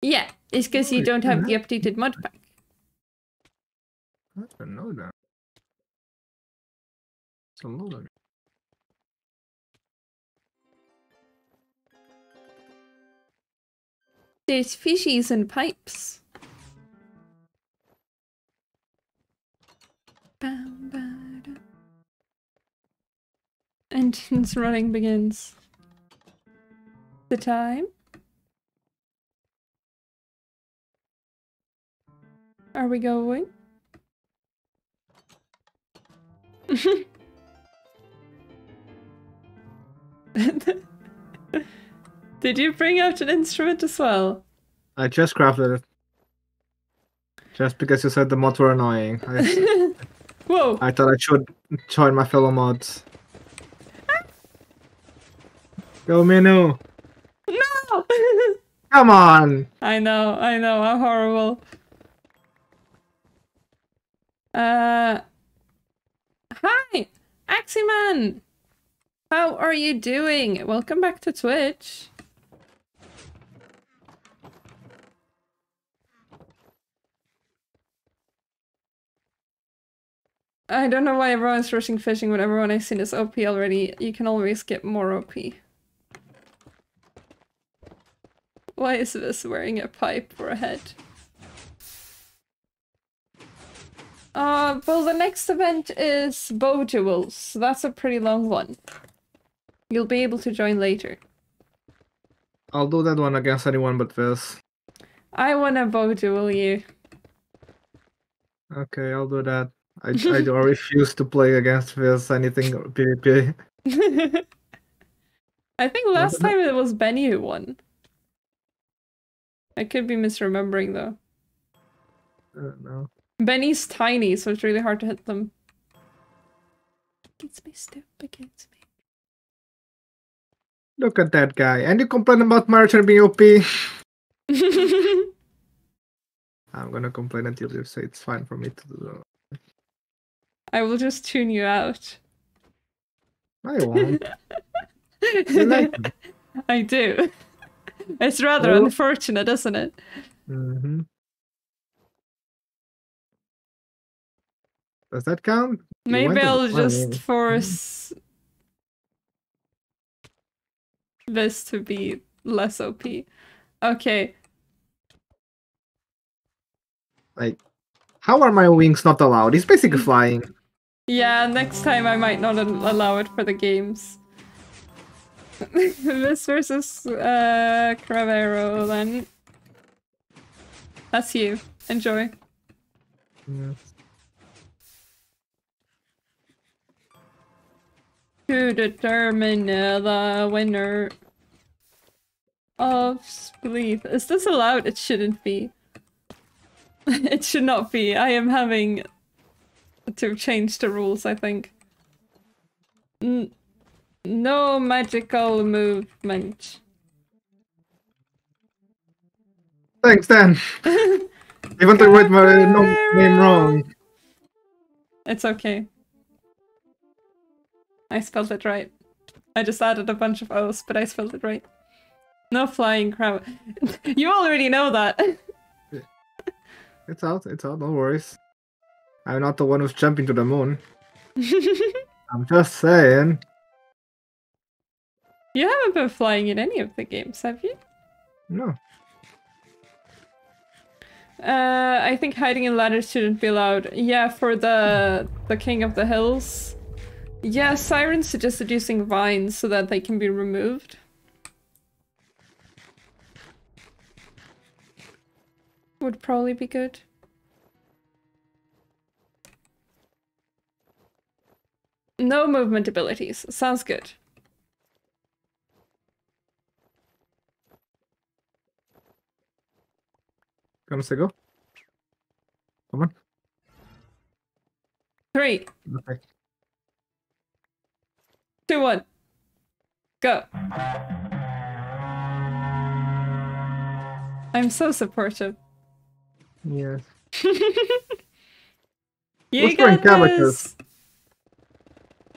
Yeah, it's because you don't have the updated mod pack. I don't know that. It's a load. There's fishies and pipes. Engine's running begins. The time? Are we going? Did you bring out an instrument as well? I just crafted it. Just because you said the mods were annoying. Whoa! I thought I should join my fellow mods. Go Minu! No! Come on! I know, I'm horrible. Hi! Aximan! How are you doing? Welcome back to Twitch. I don't know why everyone's rushing fishing when everyone I've seen is OP already. You can always get more OP. Why is this wearing a pipe for a head? Well, the next event is Bow Duels, so that's a pretty long one. You'll be able to join later. I'll do that one against anyone but this. I wanna Bow Duel you. Okay, I'll do that. I refuse to play against this anything PvP. I think last time it was Benny who won. I could be misremembering though. I don't know. Benny's tiny, so it's really hard to hit them. Against me, step against me. Look at that guy. And you complain about Marcher being OP. I'm gonna complain until you say it's fine for me to do. I will just tune you out. I won't. You like me. I do. It's rather unfortunate, isn't it? Mm-hmm. Does that count? Maybe I'll just force this to be less OP. Okay. Like, how are my wings not allowed? He's basically flying. Yeah, next time I might not allow it for the games. This versus Cravero then. That's you. Enjoy. Yeah. To determine the winner of Spleef. Is this allowed? It shouldn't be. It should not be. I am having to change the rules, I think. No magical movement. Thanks, Dan. Even though I read my name wrong. It's okay. I spelled it right. I just added a bunch of O's, but I spelled it right. No flying crab. You already know that. It's out, no worries. I'm not the one who's jumping to the moon. I'm just saying. You haven't been flying in any of the games, have you? No. I think hiding in ladders shouldn't be allowed. Yeah, for the King of the Hills. Yeah, Siren suggested using vines so that they can be removed. Would probably be good. No movement abilities. Sounds good. Gonna say go? Come on. 3, Okay. 2, 1. Go. I'm so supportive. Yes. You Who's throwing got cabbages?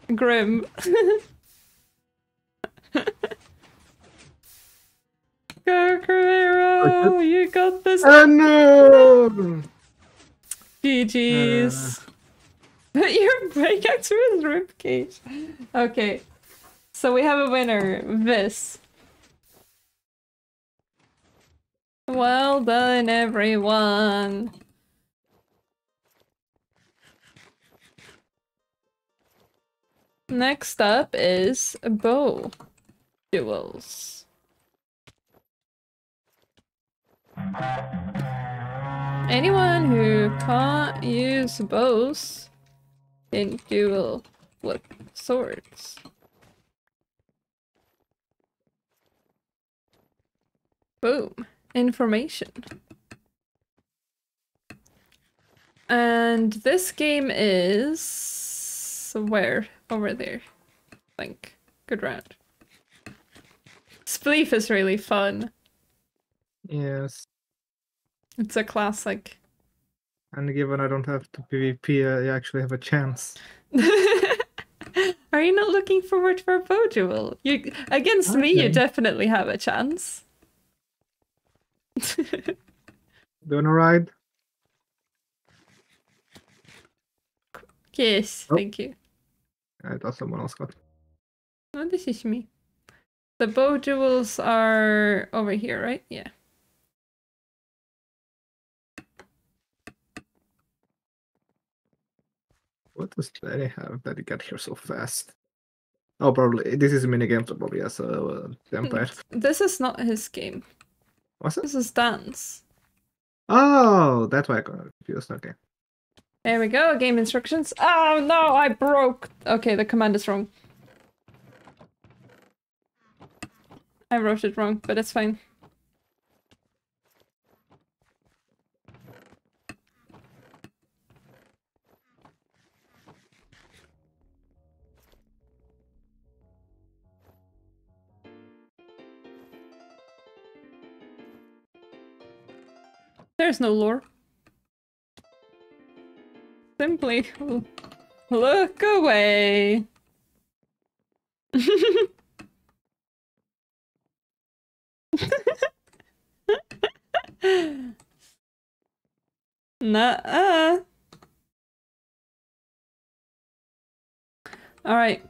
this! Grim. Go, Carrero! You got this! Oh no! GG's. Your breakout through his ribcage. Okay. So we have a winner. This. Well done, everyone. Next up is bow duels. Anyone who can't use bows can duel with swords. Boom. Information. And this game is where? Over there. I think. Good round. Spleef is really fun. Yes. It's a classic. And given I don't have to PvP, I actually have a chance. Are you not looking forward for a bow duel? You against me, you definitely have a chance. Doing a ride? Yes, Oh. thank you. I thought someone else got. Oh, this is me. The bow duels are over here, right? Yeah. What does Danny have that he got here so fast? Oh, probably. This is a minigame, so probably has a vampire. This is not his game. What's it? This is Dan's. Oh, that's why I got confused. Okay. There we go, game instructions. Oh no, I broke! Okay, the command is wrong. I wrote it wrong, but it's fine. There's no lore. Simply look away. Nuh-uh. Alright.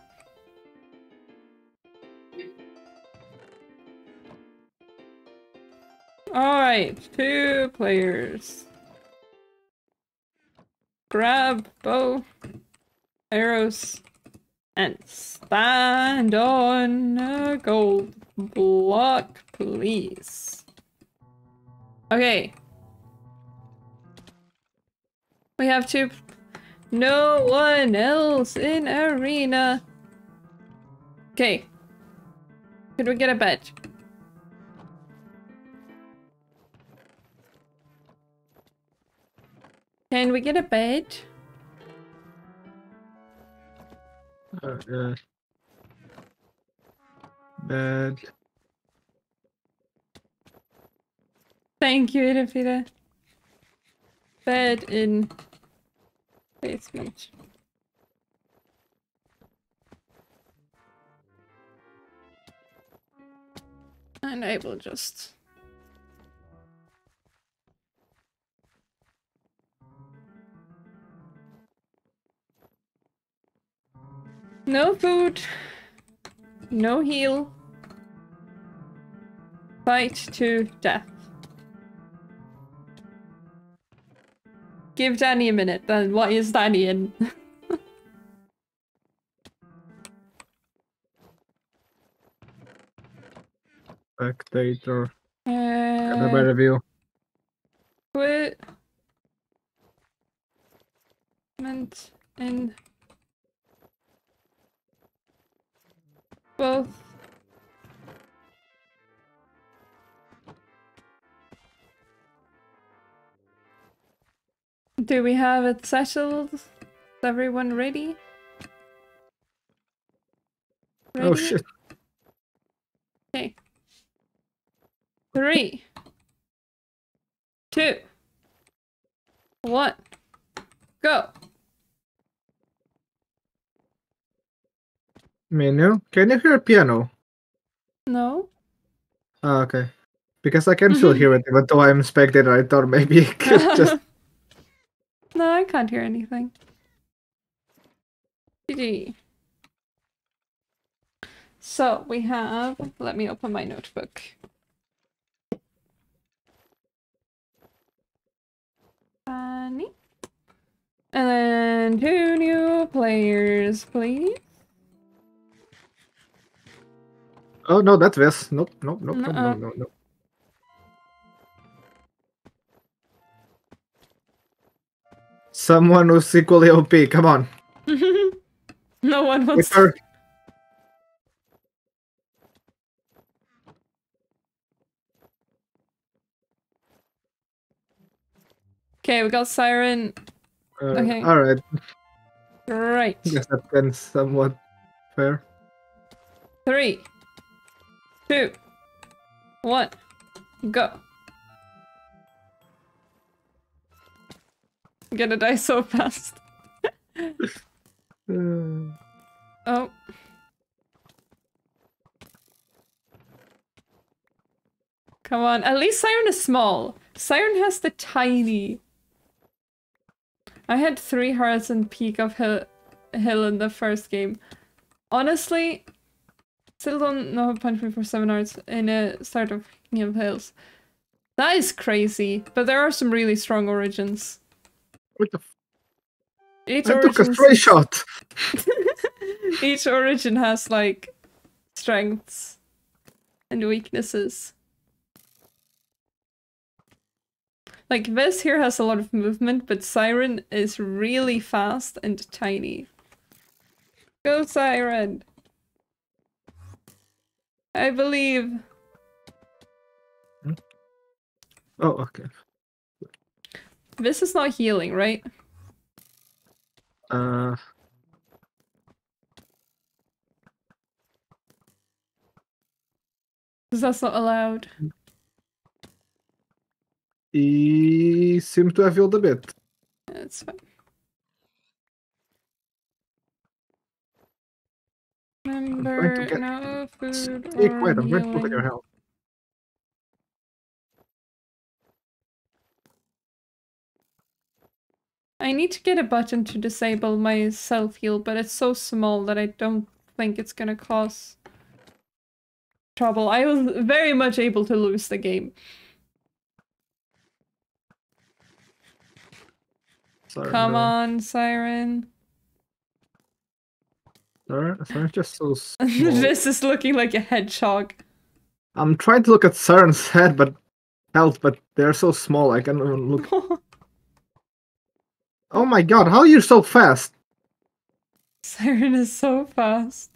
Alright, 2 players. Grab bow, arrows, and stand on a gold block, please. Okay. We have 2. No one else in arena. Okay. Could we get a bed? Can we get a bed? Bed. Thank you, Irafira. Bed in basement. And I will just... No food. No heal. Fight to death. Give Danny a minute, then why is Danny in? Spectator. Got a better view. Quit. In both. Do we have it settled? Is everyone ready? Oh shit. Okay. 3, 2, 1, go! Minu, can you hear a piano? No? Oh, okay. Because I can still hear it, even though I'm spectator, I thought maybe it could just... No, I can't hear anything. GG. So, we have... Let me open my notebook. Funny. And then 2 new players, please. Oh no, that's this. Nope, nope, nope, nope, nope, nope, nope. Someone who's equally OP, come on. No one wants to... Okay, we got Siren. Okay. Alright. Right. Guess that can somewhat fair. 3, 2, 1, go. I'm gonna die so fast. Oh. Come on, at least Siren is small. Siren has the tiny. I had 3 hearts and peak of hill in the first game. Honestly, still don't know how to punch me for 7 hearts in a start of King of Hills. That is crazy, but there are some really strong origins. What the f— Each I took a origin stray shot! Each origin has, like, strengths and weaknesses. Like, this here has a lot of movement, but Siren is really fast and tiny. Go, Siren! I believe. Oh, okay. This is not healing, right? Because that's not allowed. He seems to have healed a bit. That's fine. Remember, no food Stay or quiet, I'm trying to look at your healing. health. I need to get a button to disable my self-heal, but it's so small that I don't think it's gonna cause trouble. I was very much able to lose the game. Sorry, Come on, Siren. Siren's just so small. This is looking like a hedgehog. I'm trying to look at Siren's head, but they're so small I can't even look. Oh my god, how are you so fast? Siren is so fast.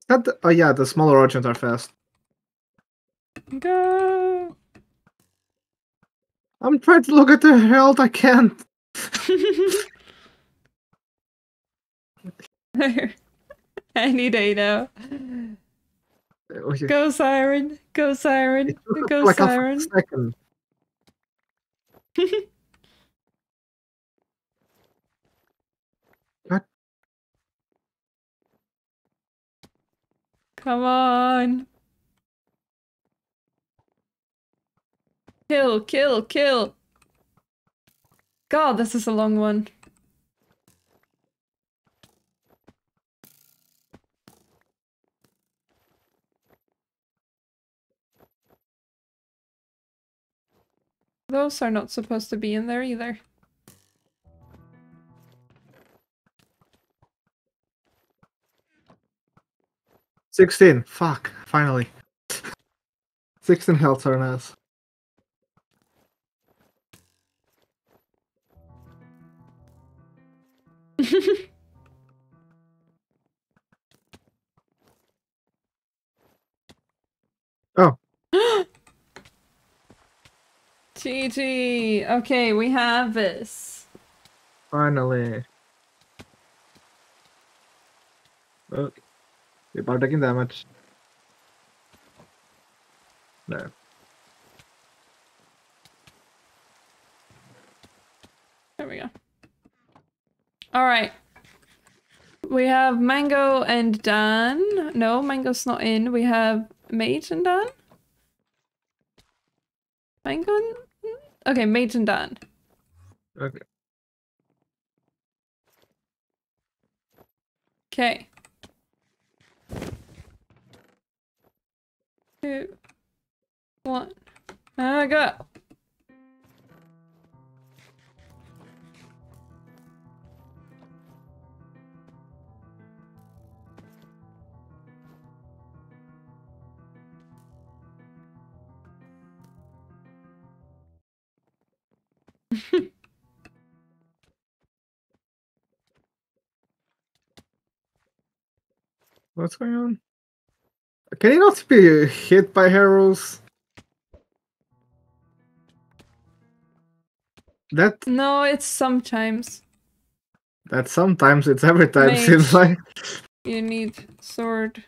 Oh yeah, the smaller origins are fast. Go! I'm trying to look at their health, I can't. Any day now. Okay. Go Siren. Go Siren. It took Go like a Siren. second. What? Come on. Kill, kill, kill. God, this is a long one. Those are not supposed to be in there either. $16. Fuck. Finally. 16 health are nice. Oh. GG. Okay, we have this. Finally. Oh. People are taking damage. No. There we go. Alright. We have Mango and Dan. No, Mango's not in. We have Mage and Dan? Mango and... Okay, Mage and Dan. Okay. Okay. 2, 1. Go. What's going on? Can he not be hit by arrows? No, it's sometimes. That sometimes, it's every time, Mage. seems like. You need sword.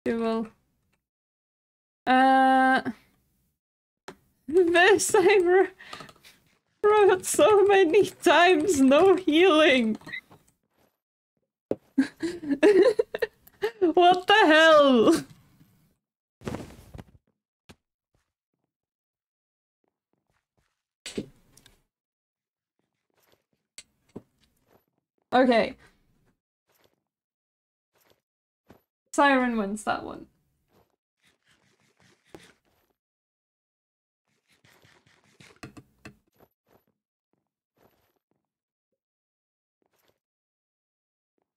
Duel. This I wrote so many times, no healing. What the hell? Okay. Siren wins that one.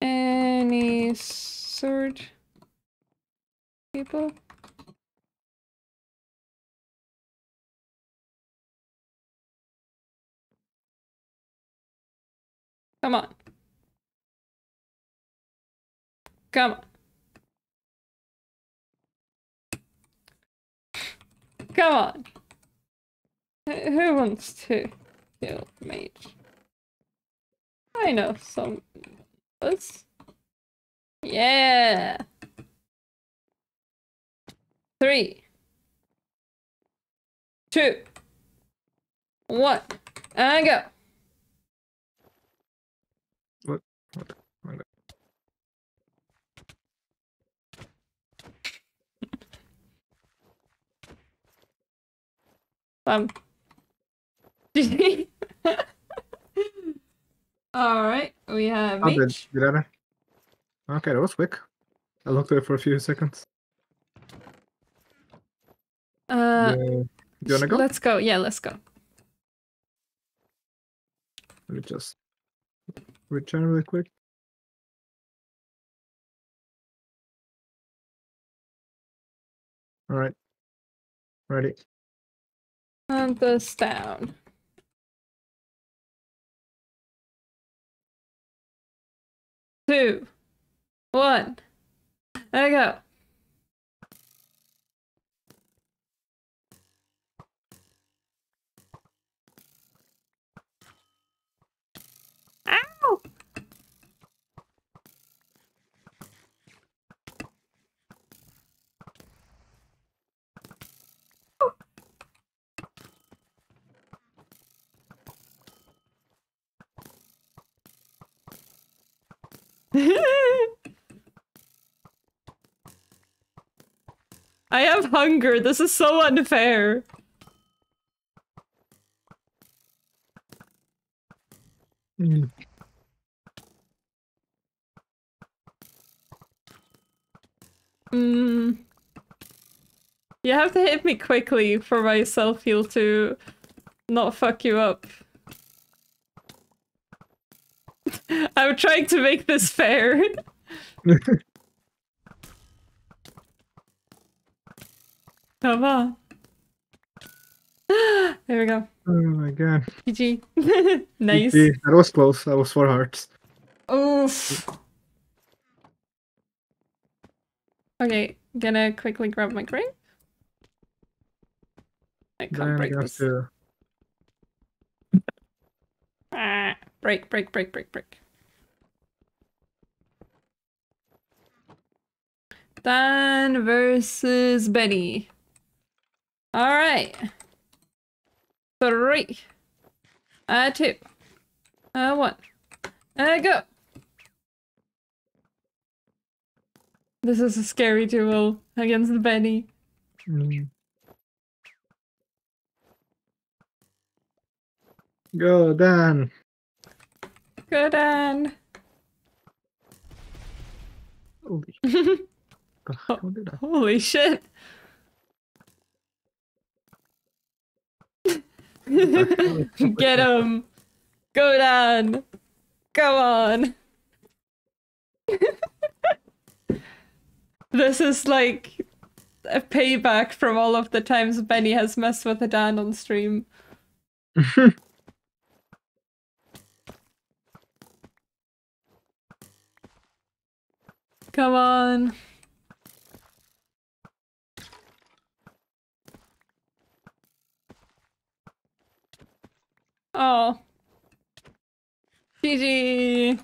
Any sword people? Come on. Come on. Come on. Who wants to kill mage? I know some. Us. Yeah. 3, 2, 1, and go. What? Okay. Alright, we have Oh, mage. did I? Okay, that was quick. I looked at it for a few seconds. Do you wanna go? Let's go. Yeah, let's go. Let me just return really quick. Alright. Ready. And this down. 2, 1. There you go. Ow! I have hunger. This is so unfair. Mm. Mm. You have to hit me quickly for my self-heal to not fuck you up. I'm trying to make this fair. Come on. There we go. Oh my god. GG. Nice. GG. That was close. That was 4 hearts. Oof. Okay, gonna quickly grab my crate. I can't Then I break have this. to... Ah, break. Dan versus Benny. Alright. 3. 2. 1. Go! This is a scary duel against Benny. Mm. Go, Dan! Go, Dan! Holy how did I... Holy shit! Get him! Go, Dan! Go on! This is like a payback from all of the times Benny has messed with a Dan on stream. Come on. Oh. GG.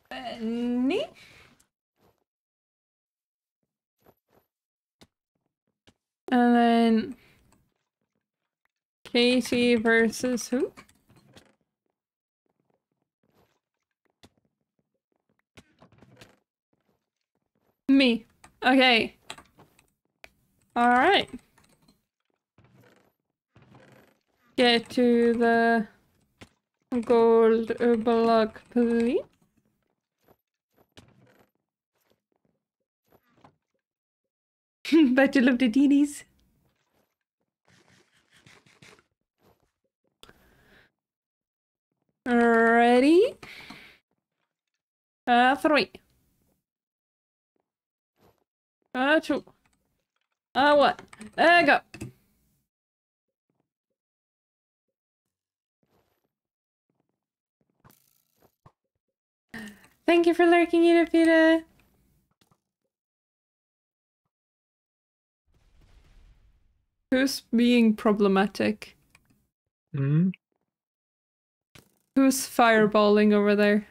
Benny? And then Katie versus who? Me. Okay. Alright. Get to the gold block, please. Battle of the Deenies. Ready? 3. 2. 1. Go. Thank you for lurking, Unipita. Who's being problematic? Hmm? Who's fireballing over there?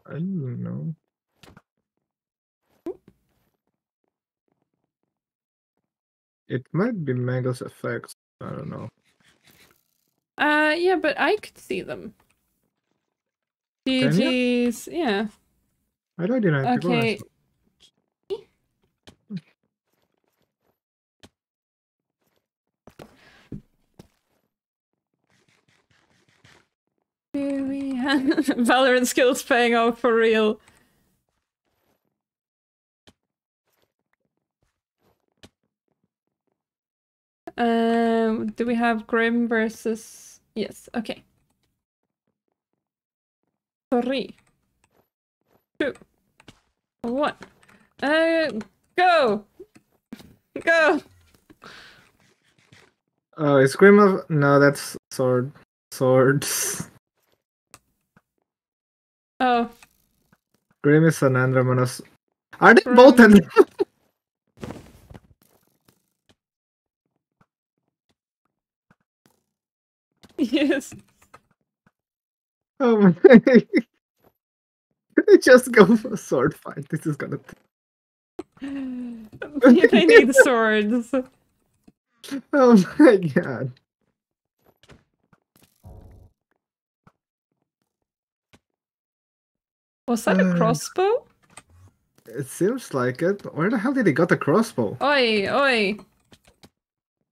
I don't know. It might be Mega's effects. I don't know. Yeah, but I could see them. Can you? GG's, yeah. I didn't have to go. Okay. Valorant skills paying off for real. Do we have Grim versus... Yes, okay. 3. 2. 1. Go! Go! Oh, is Grim of... No, that's sword. Swords. Oh. Grim is an Andromenos. Are they Grim. both Andromenos? Yes. Oh my... Just go for a sword fight. This is gonna... They need swords. Oh my god. Was that a crossbow? It seems like it. Where the hell did he got the crossbow? Oi, oi.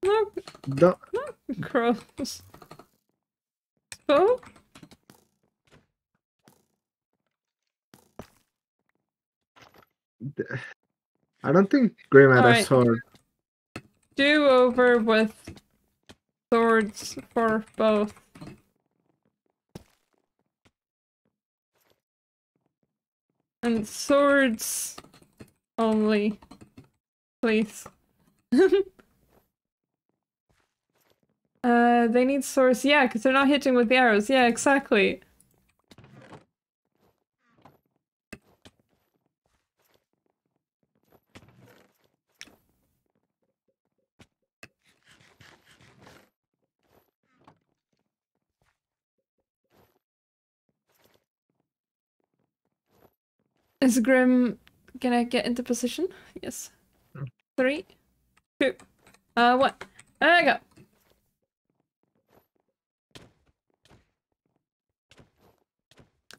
No, The... no crossbow. I don't think Grim had a Alright. sword. Do over with swords for both. And swords only, please. They need swords. Yeah, because they're not hitting with the arrows. Yeah, exactly. Is Grim gonna get into position? Yes. 3, 2, 1. There I go.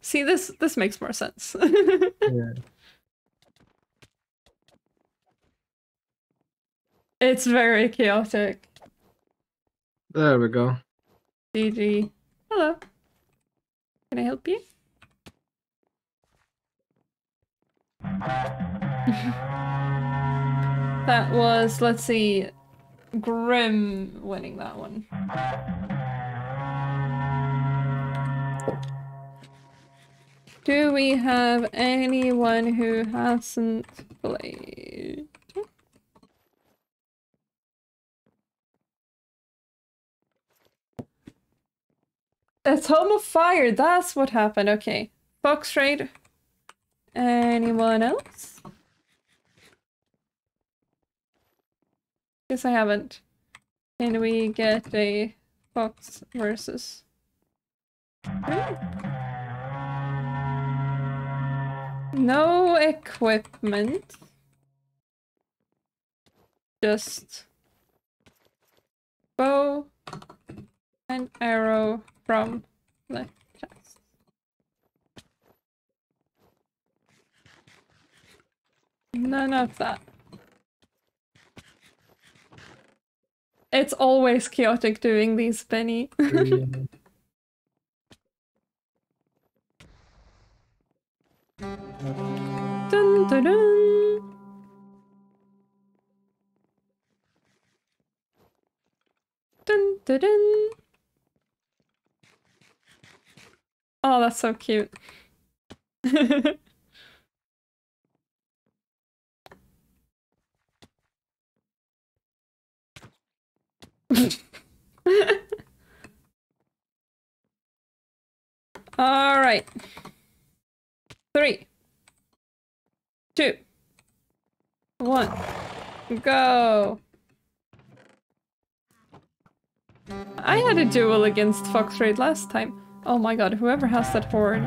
See, this makes more sense. Yeah. It's very chaotic. There we go. GG. Hello. Can I help you? That was, let's see, Grim winning that one. Do we have anyone who hasn't played? It's Home of Fire, that's what happened, okay. Fox Raid. Anyone else? Guess I haven't. Can we get a Fox versus? No equipment. Just bow and arrow from the chest. None of that. It's always chaotic doing these, Benny. Yeah. Dun, dun, dun. Dun, dun, dun. Oh, that's so cute. All right. 3, 2, 1, go. I had a duel against Fox Raid last time. Oh my god, whoever has that horde.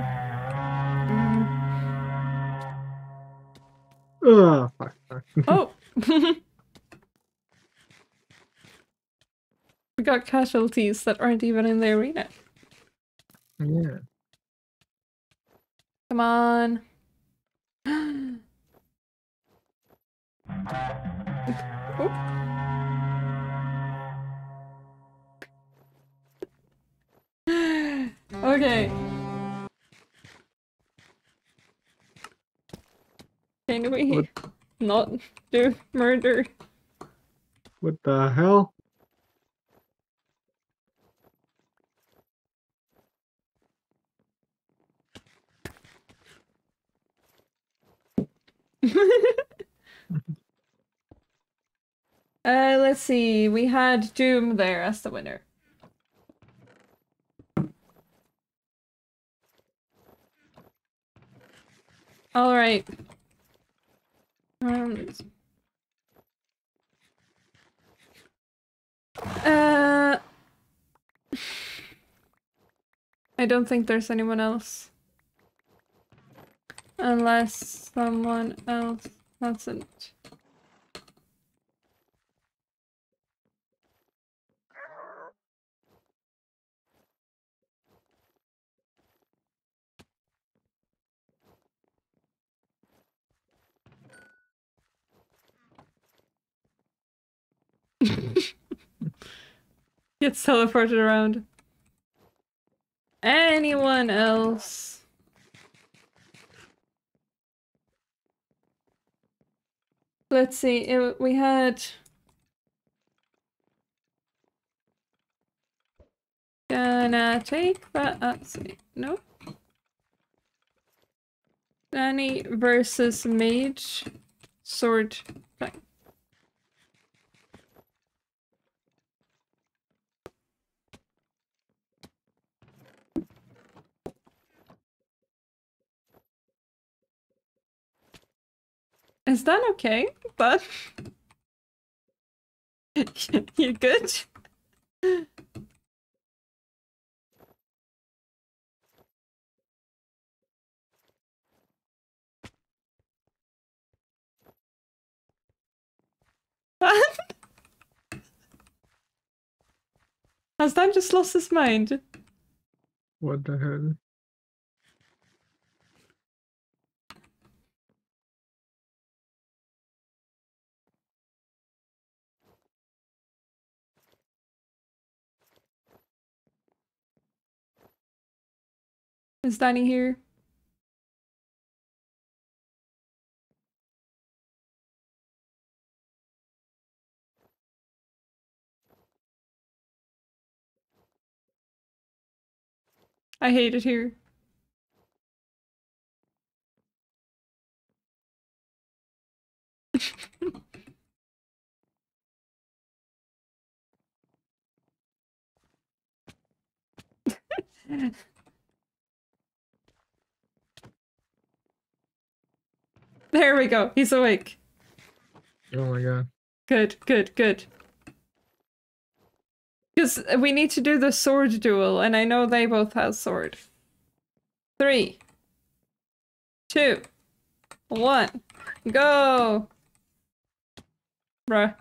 Oh, fuck. Oh! We got casualties that aren't even in the arena. Yeah. Come on. Oh. Okay. Can we not do murder? What the hell? Let's see. We had Doom there as the winner. All right. Uh, I don't think there's anyone else. Unless someone else hasn't. Gets teleported around. Anyone else? Let's see. We had. Gonna take that. Let's see. No. Danny versus Mage. Sword thing. Is that okay? But you good? Has Dan just lost his mind? What the hell? Is Danny here? I hate it here. There we go. He's awake. Oh my god. Good, good, good. Because we need to do the sword duel, and I know they both have sword. 3, 2, 1, go! Bruh.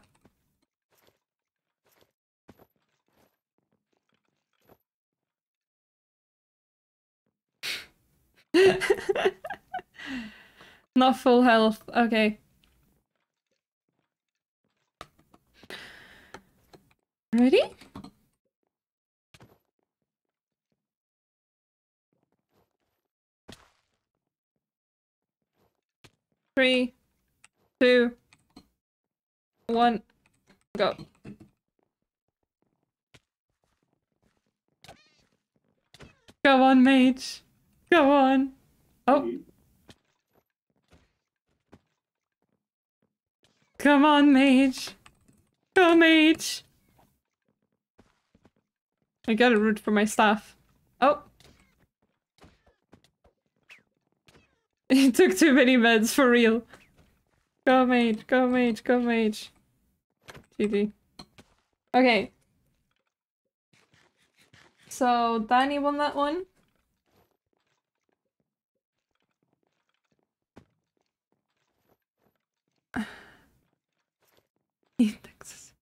Not full health. Okay. Ready? Three, 2, 1, go. Go on, mage. Go on. Oh. Come on, mage. Go, mage. I gotta root for my staff. Oh. He took too many meds for real. Go, mage. Go, mage. Go, mage. GG. Okay. So, Danny won that one. Indexes.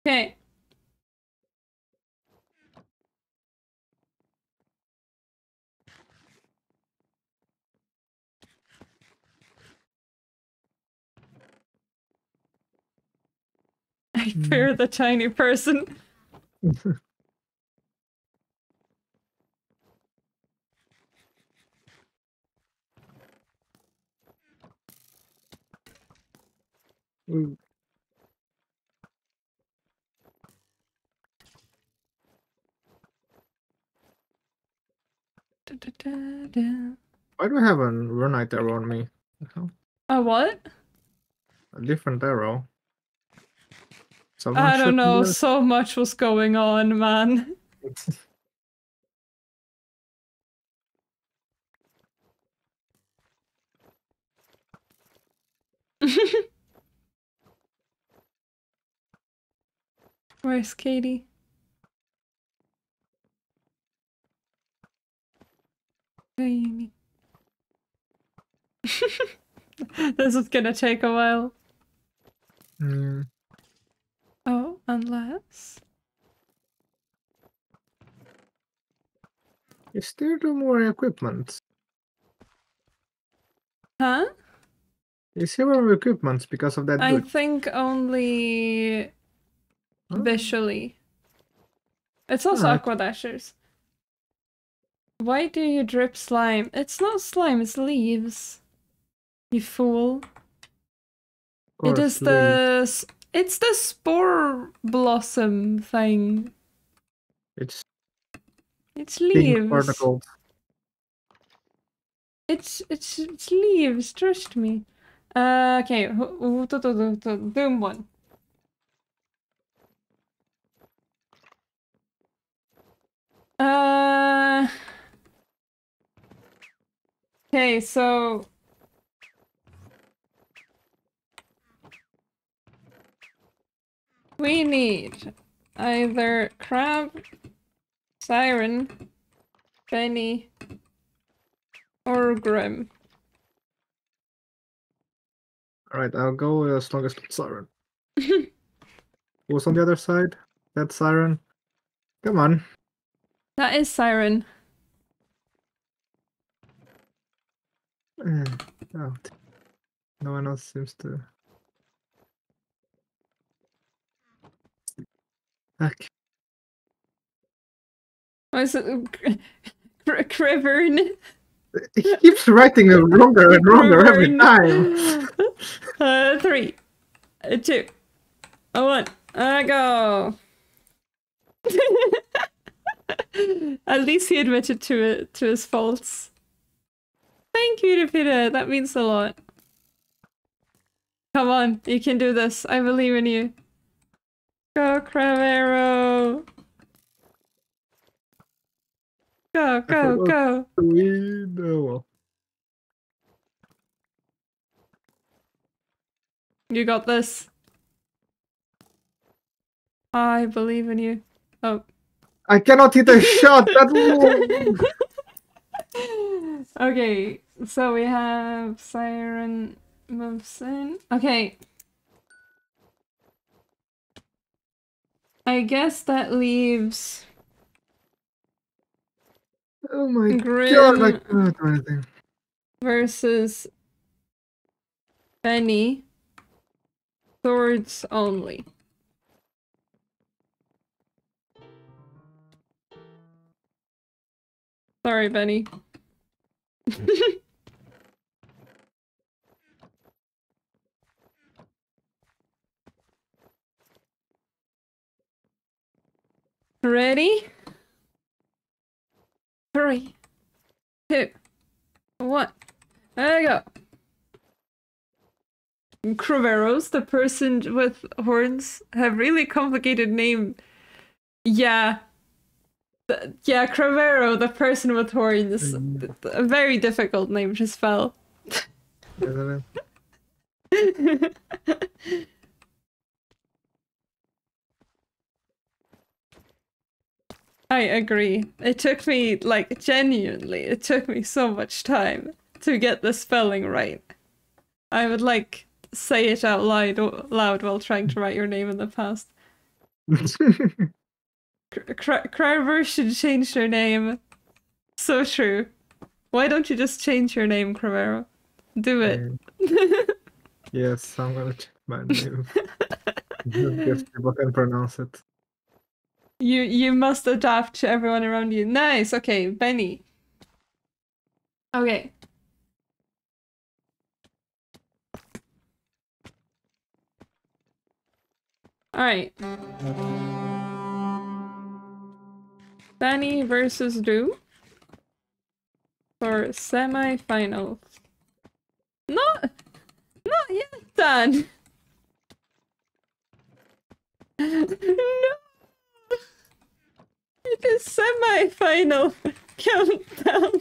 Okay. I fear the tiny person. Ooh. Da, da, da, da. Why do I have a runite arrow on me? The hell? A what? A different arrow. Someone I don't shooting know, this? so much was going on, man. Where's Katie? This is gonna take a while. Mm. Oh, unless... Is there no more equipment? Huh? Is there more equipment because of that I dude? think only Oh, visually. It's also alright. aqua dashers. Why do you drip slime? It's not slime, it's leaves. You fool. Of It course, is leaves. it's the spore blossom thing. It's It's pink leaves. particles. It's leaves, trust me. Okay, Doom one. Uh, okay, so we need either Crab, Siren, Benny, or Grim. Alright, I'll go as long as it's Siren. Who's on the other side? That Siren. Come on. That is Siren. Oh, no one else seems to. Okay. Was it Crivern? He keeps writing it wronger and wronger every time. 3, 2, 1, go. At least he admitted to his faults. Thank you, Peter. That means a lot. Come on, you can do this. I believe in you. Go, Cravero. Go, go, go. We know. You got this. I believe in you. Oh. I cannot hit a shot. That Okay, so we have Siren moves in. Okay. I guess that leaves Oh my god! I Grim cannot do anything. versus Benny. Swords only. Sorry, Benny. Ready? 3, 2, 1. There you go. Croveros, the person with horns, have really complicated name. Yeah. Yeah, Crovero, the person with horns. A very difficult name to spell. I agree. It took me, like, genuinely, it took me so much time to get the spelling right. I would, like, say it out loud while trying to write your name in the past. Carver should change their name. So true. Why don't you just change your name, Cravero? Do it. Yes, I'm gonna check my name. Guess people can pronounce it. You must adapt to everyone around you. Nice. Okay, Benny. Okay. All right. Benny versus Drew for semi-finals. Not yet done. No. It is semi-final countdown.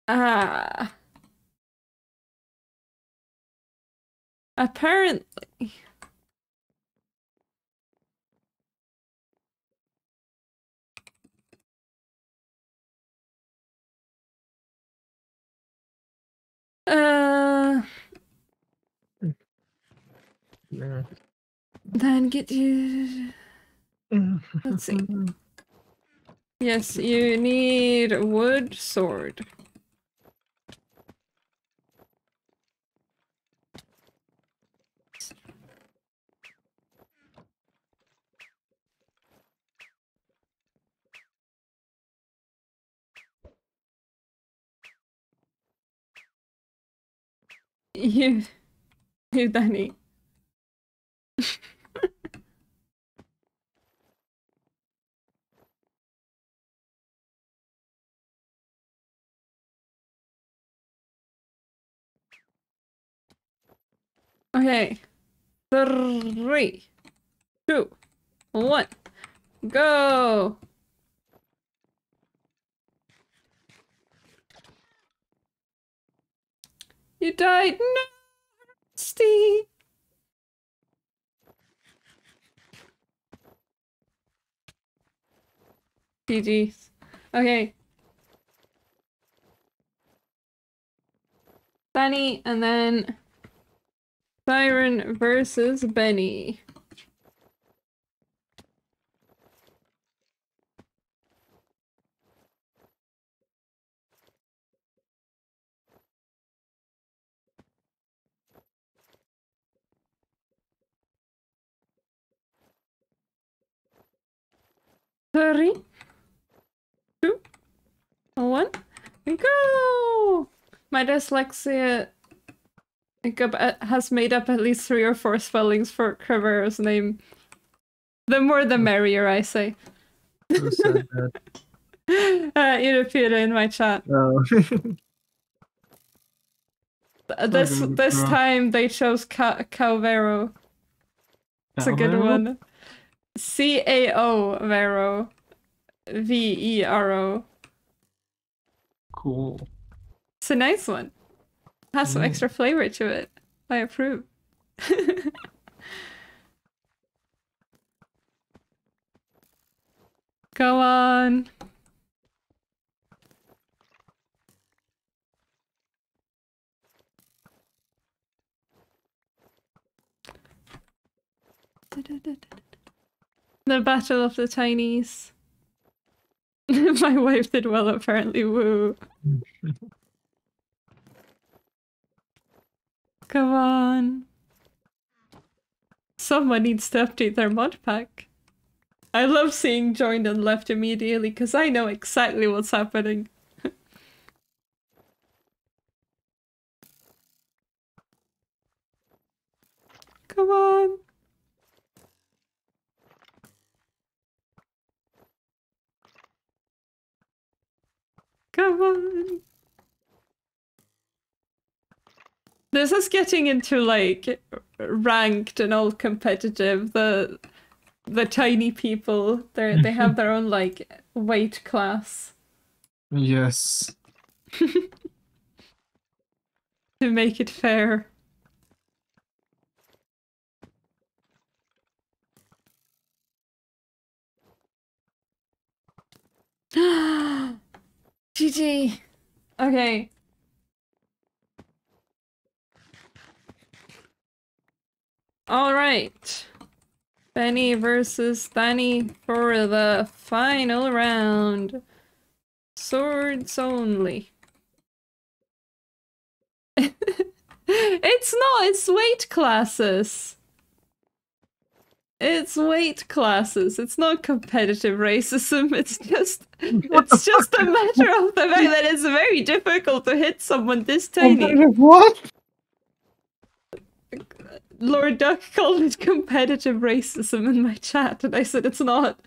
Ah. Apparently. Yeah. Then get you... Let's see. Yes, you need a wood sword. You, Danny. Okay. 3, 2, 1, go! You died! No! Steve! GG's. Okay. Danny, and then Siren versus Benny. Three, 2, 1, and go! My dyslexia has made up at least 3 or 4 spellings for Crevero's name. The more the merrier, I say. Who said that? It appeared in my chat. Oh. This time they chose Calvero. It's a good one. CAO Vero. VERO. Cool. It's a nice one. Has some extra flavor to it. I approve. Go on. The Battle of the Tinies. My wife did well, apparently. Woo. Come on. Someone needs to update their mod pack. I love seeing joined and left immediately because I know exactly what's happening. Come on. Come on. This is getting into like ranked and all competitive. The tiny people, they have their own like weight class. Yes. To make it fair. GG. Okay. All right. Benny versus Danny for the final round. Swords only. It's not, it's weight classes. It's weight classes. It's not competitive racism. It's just a matter of the fact that it's very difficult to hit someone this tiny. What? Lord Duck called it competitive racism in my chat, and I said it's not.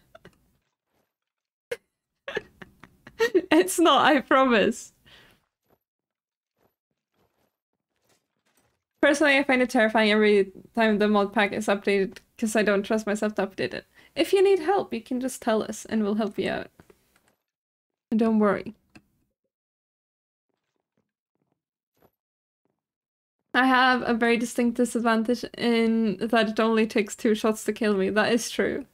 It's not, I promise. Personally, I find it terrifying every time the mod pack is updated because I don't trust myself to update it. If you need help, you can just tell us and we'll help you out. And don't worry. I have a very distinct disadvantage in that it only takes 2 shots to kill me. That is true.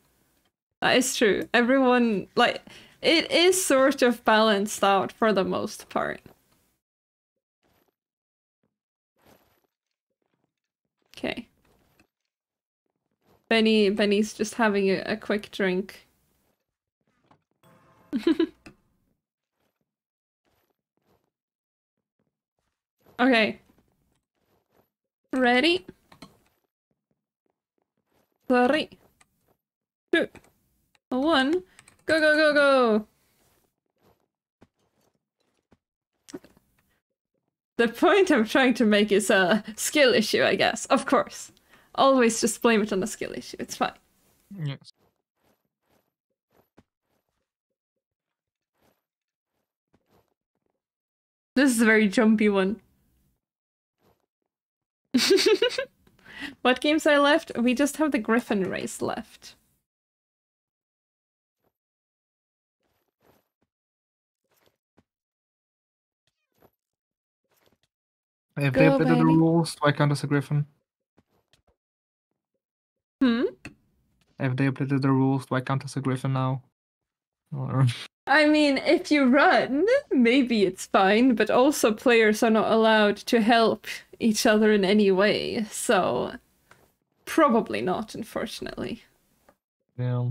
That is true. Everyone, like, it is sort of balanced out for the most part. Okay. Benny's just having a quick drink. Okay. Ready? 3, 2, 1. Go, go, go, go! The point I'm trying to make is a skill issue, I guess. Of course. Always just blame it on a skill issue. It's fine. Yes. This is a very jumpy one. What games are left? We just have the Griffin race left. If they Go, updated the Benny. rules, do I count as a griffin? Hmm? If they updated the rules, do I count as a griffin now? Or... I mean, if you run, maybe it's fine, but also players are not allowed to help each other in any way, so probably not, unfortunately. Yeah.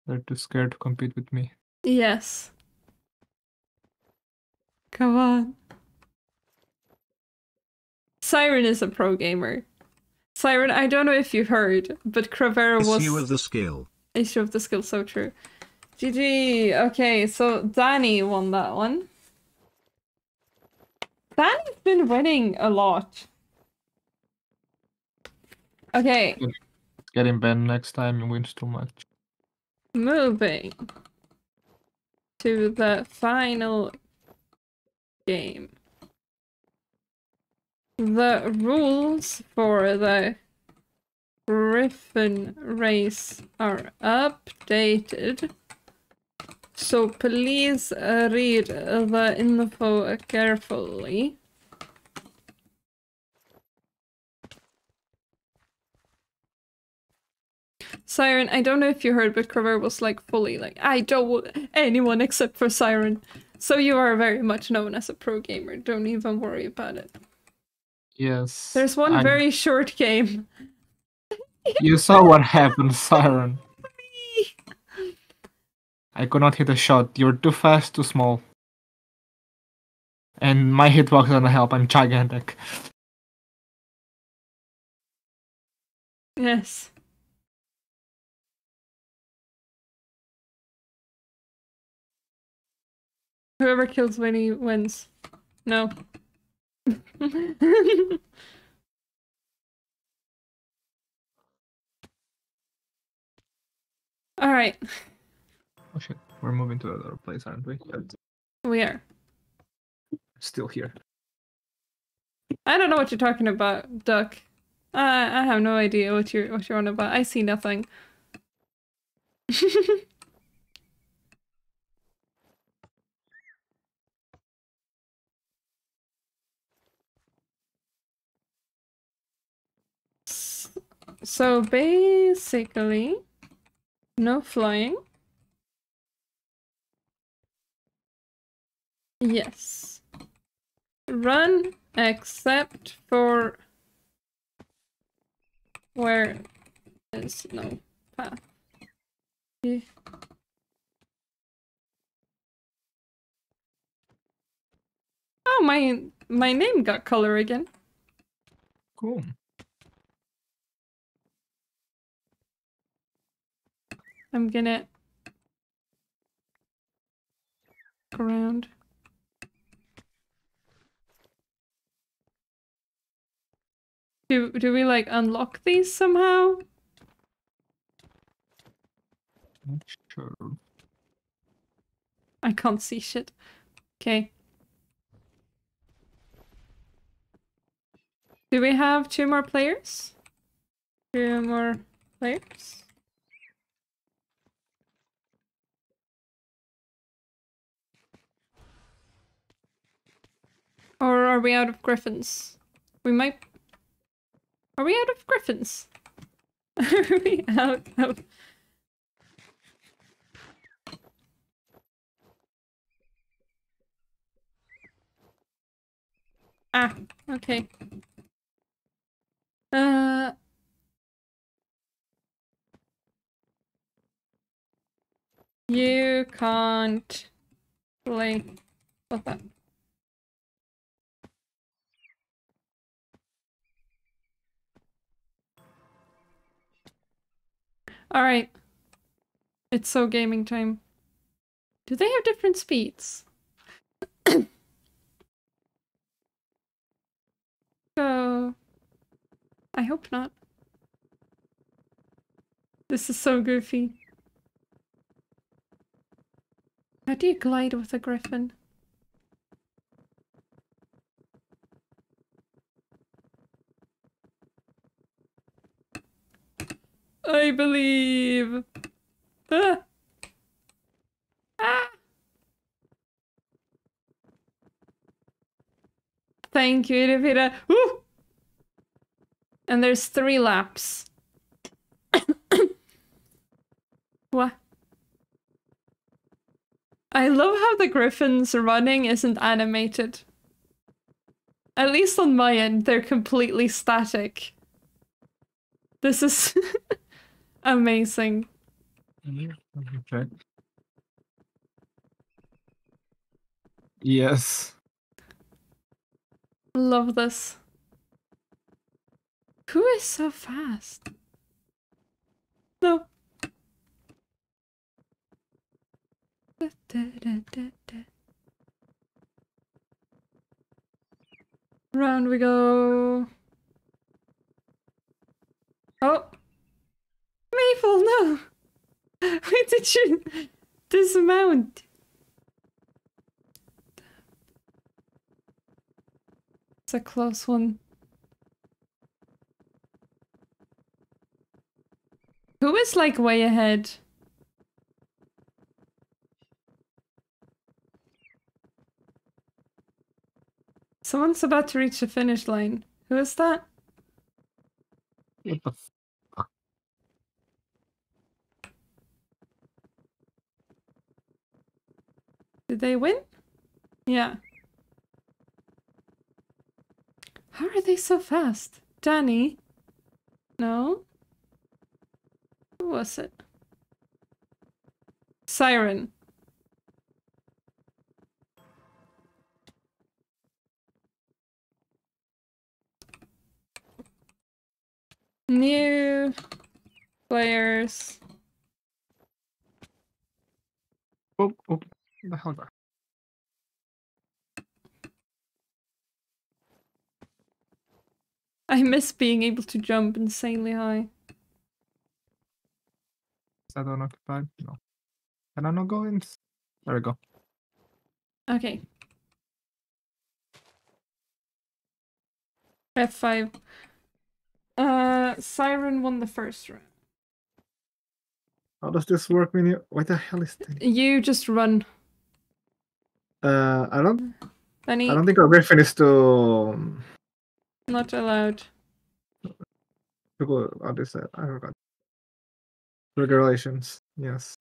They're too scared to compete with me. Yes. Come on. Siren is a pro gamer. Siren, I don't know if you heard, but Cravera was... Issue of the skill. Issue of the skill, so true. GG. Okay, so Danny won that one. Danny's been winning a lot. Okay. Getting Ben next time, he wins too much. Moving to the final game. The rules for the Griffin race are updated. So please read the info carefully. Siren, I don't know if you heard, but Craver was like fully like, I don't want anyone except for Siren. So you are very much known as a pro gamer. Don't even worry about it. Yes. There's one very short game. You saw what happened, Siren. I could not hit a shot. You're too fast, too small. And my hitbox doesn't help. I'm gigantic. Yes. Whoever kills Winnie wins. No. Alright. Oh shit, we're moving to another place, aren't we? We are. Still here. I don't know what you're talking about, Duck. I have no idea what you're on about. I see nothing. So basically, no flying. Yes. Run except for where there's no path. Yeah. Oh, my name got color again. Cool. I'm gonna go around. Do we like unlock these somehow? Not sure. I can't see shit. Okay. Do we have 2 more players? 2 more players? Or are we out of griffins? We might... Are we out of griffins? Are we out of... Ah, okay. You can't play with that. Alright. It's so gaming time. Do they have different speeds? Go. I hope not. This is so goofy. How do you glide with a griffin? I believe. Ah. Ah. Thank you, Irivira. Woo! And there's 3 laps. What? I love how the griffin's running isn't animated. At least on my end, they're completely static. This is amazing. Okay. Yes. Love this. Who is so fast? No. Round we go. Oh. Maple, no! Why did you dismount? It's a close one. Who is like way ahead? Someone's about to reach the finish line. Who is that? What the fuck? Did they win? Yeah. How are they so fast? Danny? No? Who was it? Siren. New players. Oh, what the hell? I miss being able to jump insanely high. Is that unoccupied? No. Can I not go in? There we go. Okay. F5. Siren won the first round. How does this work when you... What the hell is this? You just run. I don't Danny, think our griffin is to not allowed. go on this I forgot. Regulations. Yes.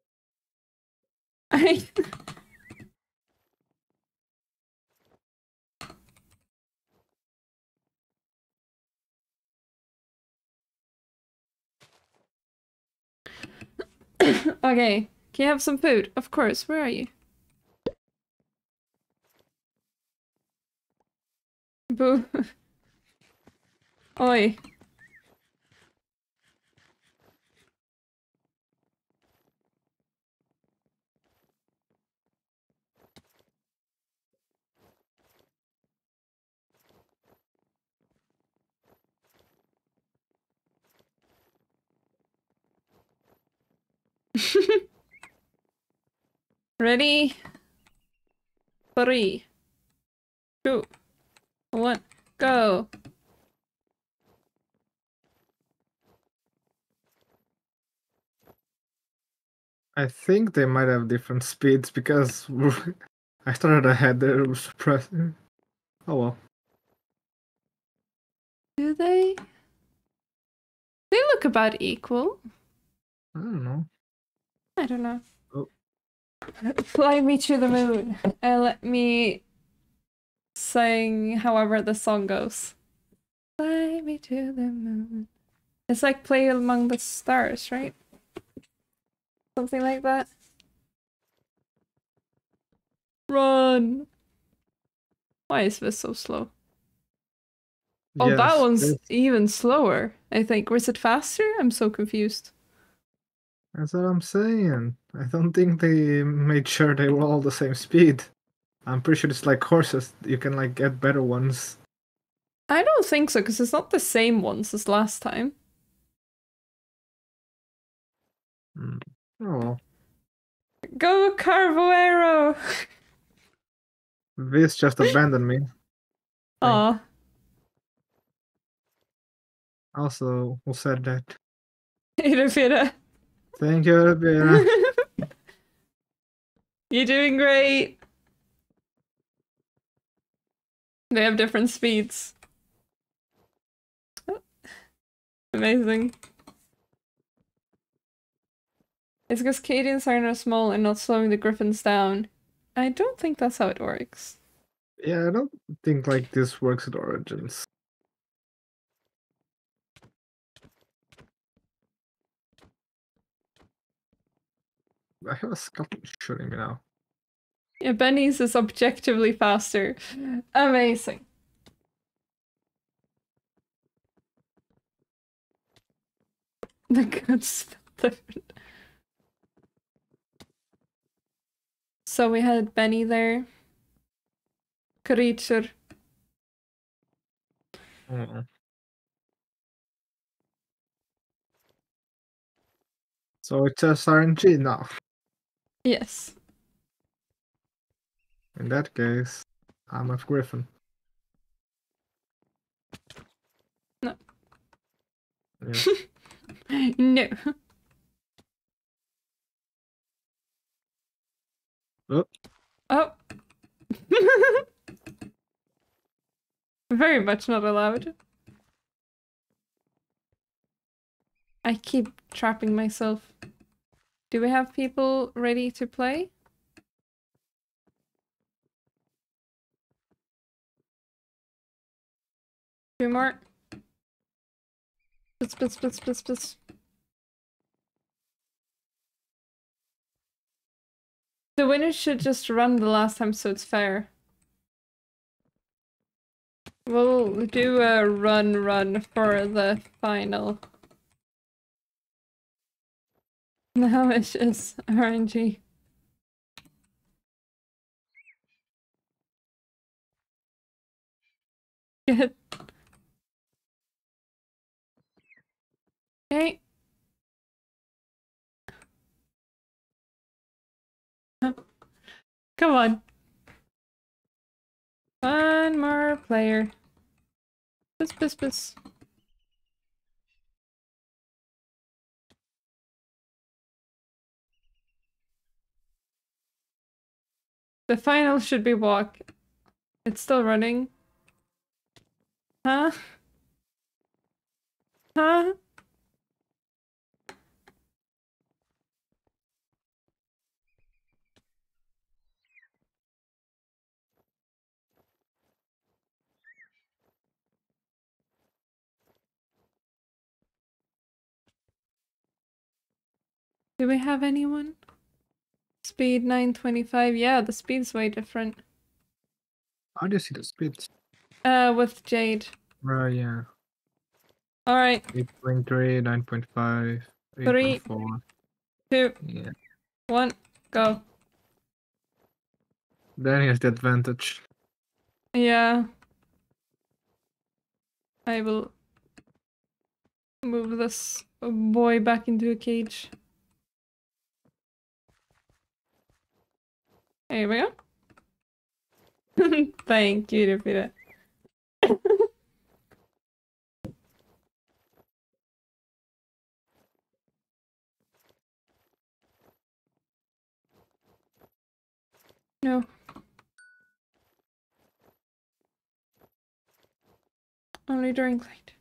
Okay. Can you have some food? Of course. Where are you? Boo. Oi. Ready? 3, 2, 1, go. I think they might have different speeds because I started ahead. They were surprising. Oh well. Do they? They look about equal. I don't know. I don't know. Oh. Fly me to the moon and let me sing however the song goes. Fly me way to the moon. It's like Play Among the Stars, right? Something like that. Run! Why is this so slow? Oh, that Yes, one's even slower, I think. Was it faster? I'm so confused. that's what I'm saying. I don't think they made sure they were all the same speed. I'm pretty sure it's like horses. You can like get better ones. I don't think so, because it's not the same ones as last time. Mm. Oh well. Go Carvoero! This just abandoned me. Aw. Also, who said that? Irefira. Thank you, Vera. You're doing great. They have different speeds. Amazing. It's because Cadians are not small and not slowing the Griffins down. I don't think that's how it works. Yeah, I don't think like this works at Origins. I have a scuttle shooting me now. Yeah, Benny's is objectively faster. Amazing. The good spell. So we had Benny there. Creature. Oh. So it's just RNG now. Yes. In that case, I'm a Griffin. No. Yes. No. Oh. Oh. Very much not allowed. I keep trapping myself. Do we have people ready to play? Two more. Spits. The winner should just run the last time so it's fair. We'll do a run for the final. Now it's just RNG. Good. Okay. Come on. One more player. Piss. The final should be walk. It's still running. Huh? Huh? Do we have anyone? Speed 925. Yeah, the speed's way different. How do you see the speeds? With Jade. Right, yeah. Alright. 8.3, 9.5, 3, 8.4. 2, Yeah. 1, go. Then he has the advantage. Yeah. I will move this boy back into a cage. There we go. Thank you, Rafira. No. Only during light.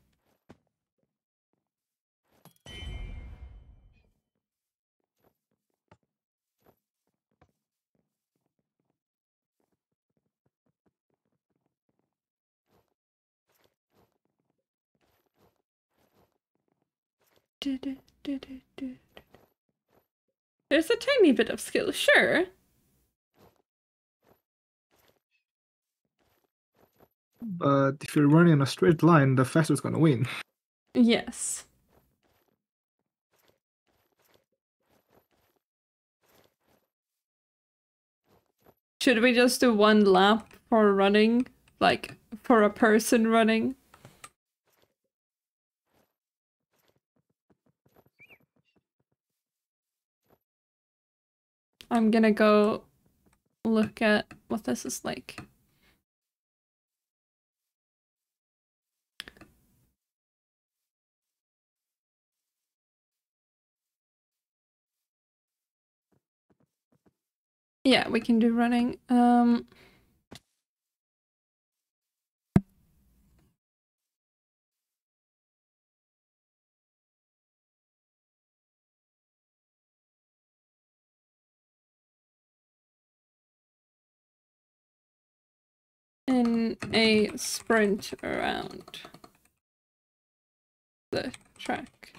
There's a tiny bit of skill, sure. But if you're running in a straight line, the fastest gonna win. Yes. Should we just do 1 lap for running? Like, for a person running? I'm gonna go look at what this is like. Yeah, we can do running. In a sprint around the track.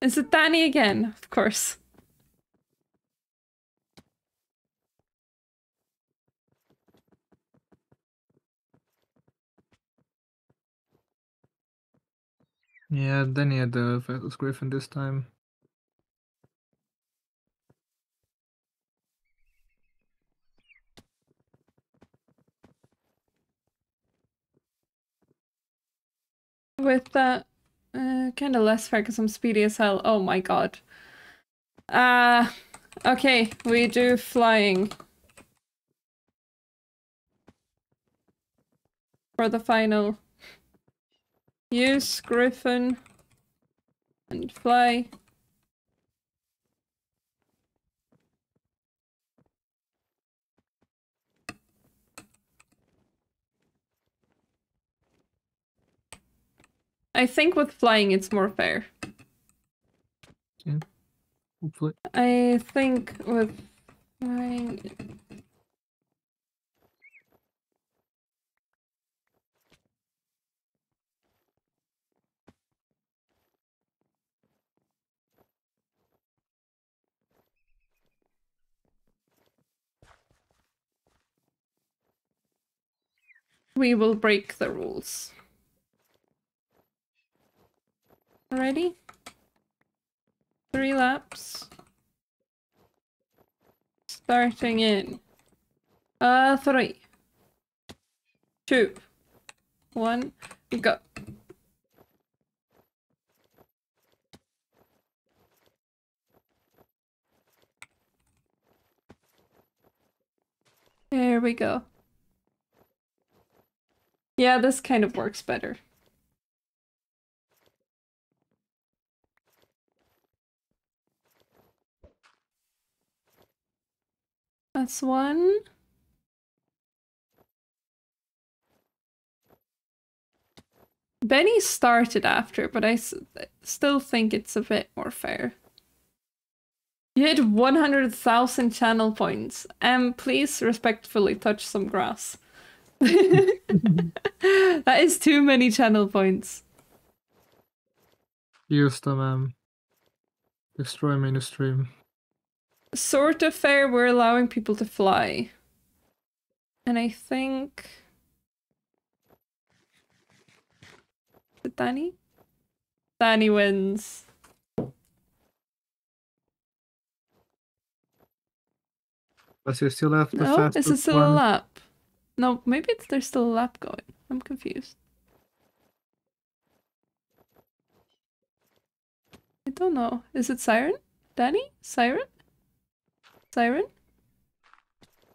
Is it Danny again? Of course. Yeah, Danny had the fastest Griffin this time. With that, kind of less fair because I'm speedy as hell. Oh my god. Okay, we do flying. For the final. Use Griffin and fly. I think with flying it's more fair. Yeah, hopefully. I think with flying... we will break the rules. Ready? 3 laps. Starting in 3, 2, 1, go. There we go. Yeah, this kind of works better. That's 1. Benny started after, but I still think it's a bit more fair. You hit 100,000 channel points. Please respectfully touch some grass. That is too many channel points. Use them, destroy menu stream. Sort of fair, we're allowing people to fly. And I think... Is it Danny? Danny wins. But you still have the No? fastest Is it still one. a lap? No, maybe there's still a lap going. I'm confused. I don't know. Is it Siren? Danny? Siren? Siren?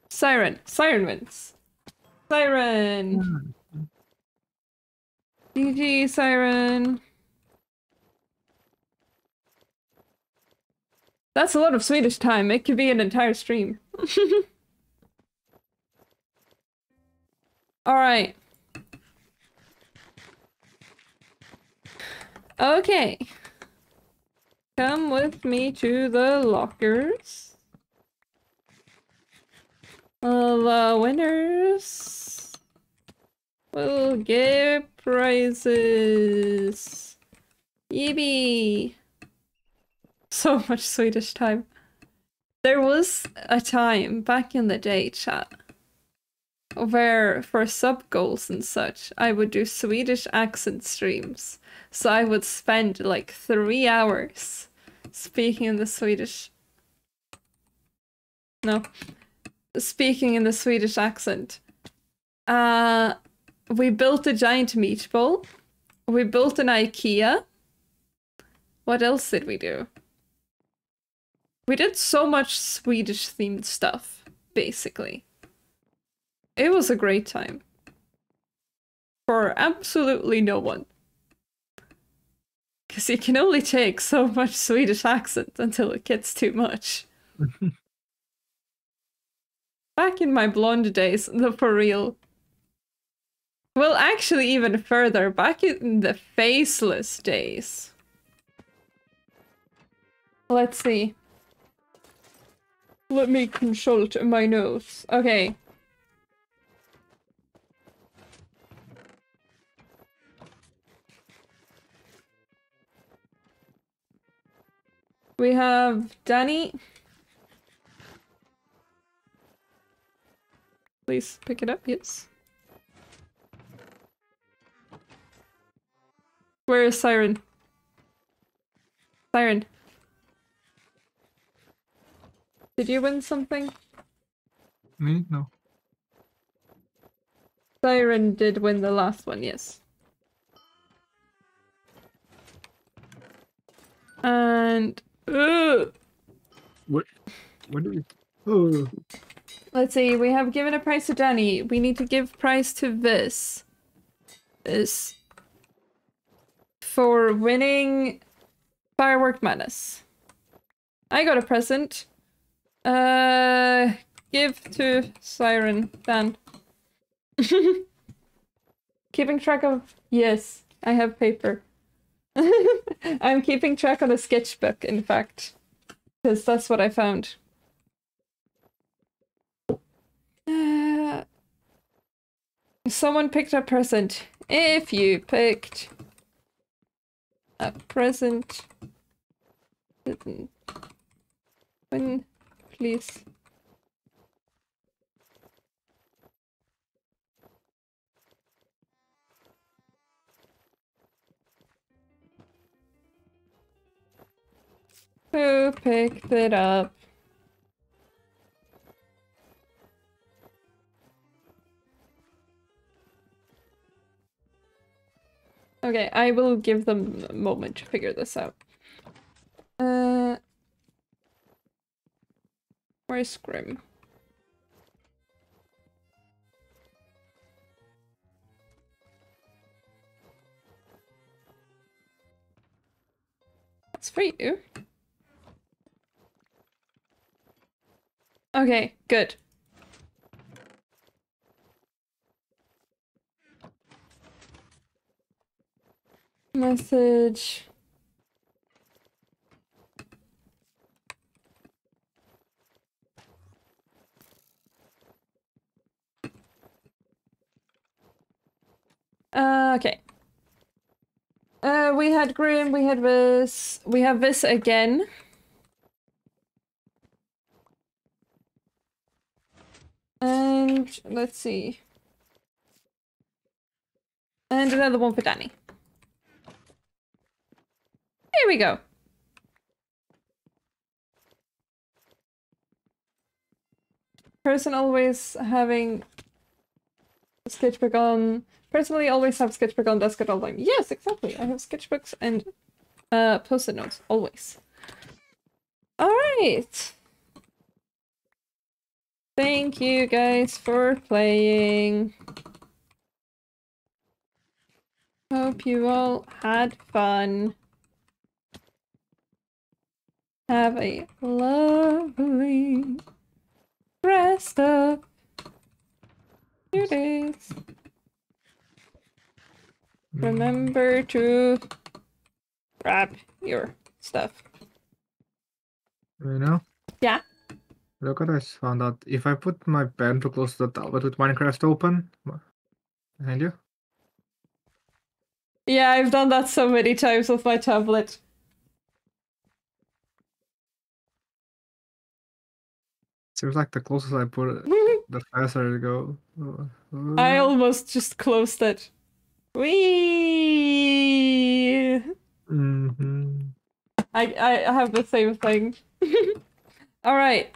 Siren. Siren wins. Siren! GG, Siren. That's a lot of Swedish time. It could be an entire stream. Alright. Okay. Come with me to the lockers. The winners We'll give prizes. Yippee! So much Swedish time. There was a time back in the day, chat, where for sub goals and such, I would do Swedish accent streams. So I would spend like 3 hours speaking in the Swedish. No. Speaking in the Swedish accent. We built a giant meatball. We built an IKEA. What else did we do? We did so much Swedish themed stuff, basically. It was a great time. For absolutely no one. Because you can only take so much Swedish accent until it gets too much. Back in my blonde days, for real. Well, actually even further, back in the faceless days. Let's see. Let me consult my notes. Okay. We have Danny. Please pick it up, yes. Where is Siren? Siren. Did you win something? Me? No. Siren did win the last one, yes. And... What do we... Oh. Let's see, we have given a prize to Danny. We need to give prize to this. This. For winning Firework Madness. I got a present. Give to Siren, Dan. Keeping track of... Yes, I have paper. I'm keeping track on a sketchbook, in fact. Because that's what I found. Someone picked a present. If you picked a present, win, please. Who picked it up? Okay, I will give them a moment to figure this out. Where's Grim? That's for you. Okay, good. Message. Okay. We had Grim, we had this. We have this again. And let's see. And another one for Danny. Here we go. Person always having sketchbook on. Personally, always have sketchbook on desk at all time. Yes, exactly. I have sketchbooks and post-it notes always. All right. Thank you guys for playing. Hope you all had fun. Have a lovely rest of your days. Remember to grab your stuff. You know? Yeah? Look what I just found out. If I put my pen too close to the tablet with Minecraft open, And you? Yeah, I've done that so many times with my tablet. Seems like the closest I put it, the faster it goes. I almost just closed it. Whee! Mm-hmm. I have the same thing. All right.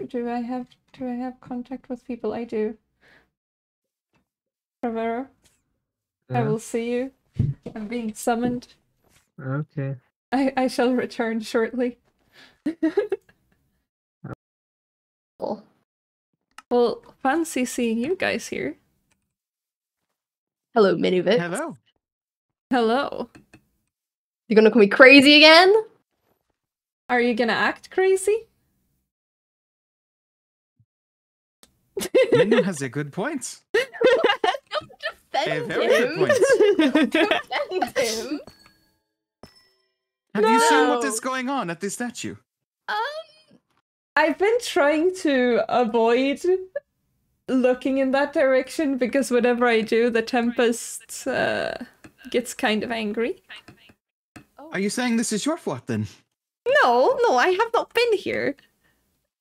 Do I have contact with people? I do. Rivera, I Yeah. will see you. I'm being summoned. Okay. I shall return shortly. Well, fancy seeing you guys here. Hello, Minuvix. Hello. Hello. You gonna call me crazy again? Are you gonna act crazy? Minu has a good point. Don't A defend very good him. point. Don't defend him. Have you seen what No. is going on at the statue? I've been trying to avoid looking in that direction because whenever I do, the Tempest gets kind of angry. Are you saying this is your fault then? No, I have not been here.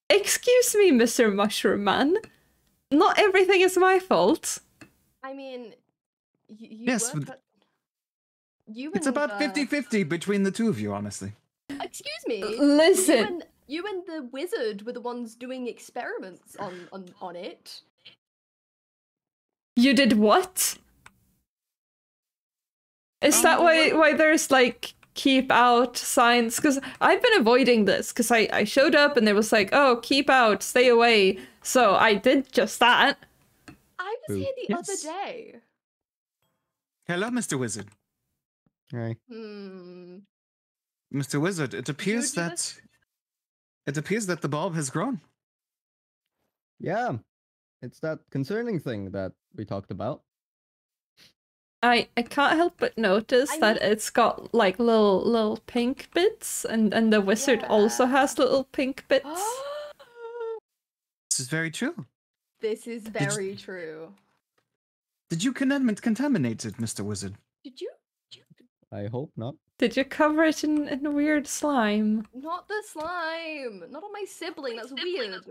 Excuse me, Mr. Mushroom Man. Not everything is my fault. I mean, you Yes, were but you it's and, about 50-50 between the two of you, honestly. Excuse me. Listen. You and the wizard were the ones doing experiments on it. You did what? Is that why there's like keep out signs? Because I've been avoiding this because I showed up and there was like, oh, keep out, stay away. So I did just that. I was here the Yes. other day. Hello, Mr. Wizard. Hi. Mr. Wizard, it appears do that the bulb has grown. Yeah, it's that concerning thing that we talked about. I can't help but notice that it's got like little pink bits, and the wizard also has little pink bits. This is very true. This is very true. Did you contaminate it, Mr. Wizard? Did you? I hope not. Did you cover it in weird slime? Not the slime. Not on my sibling. That's weird.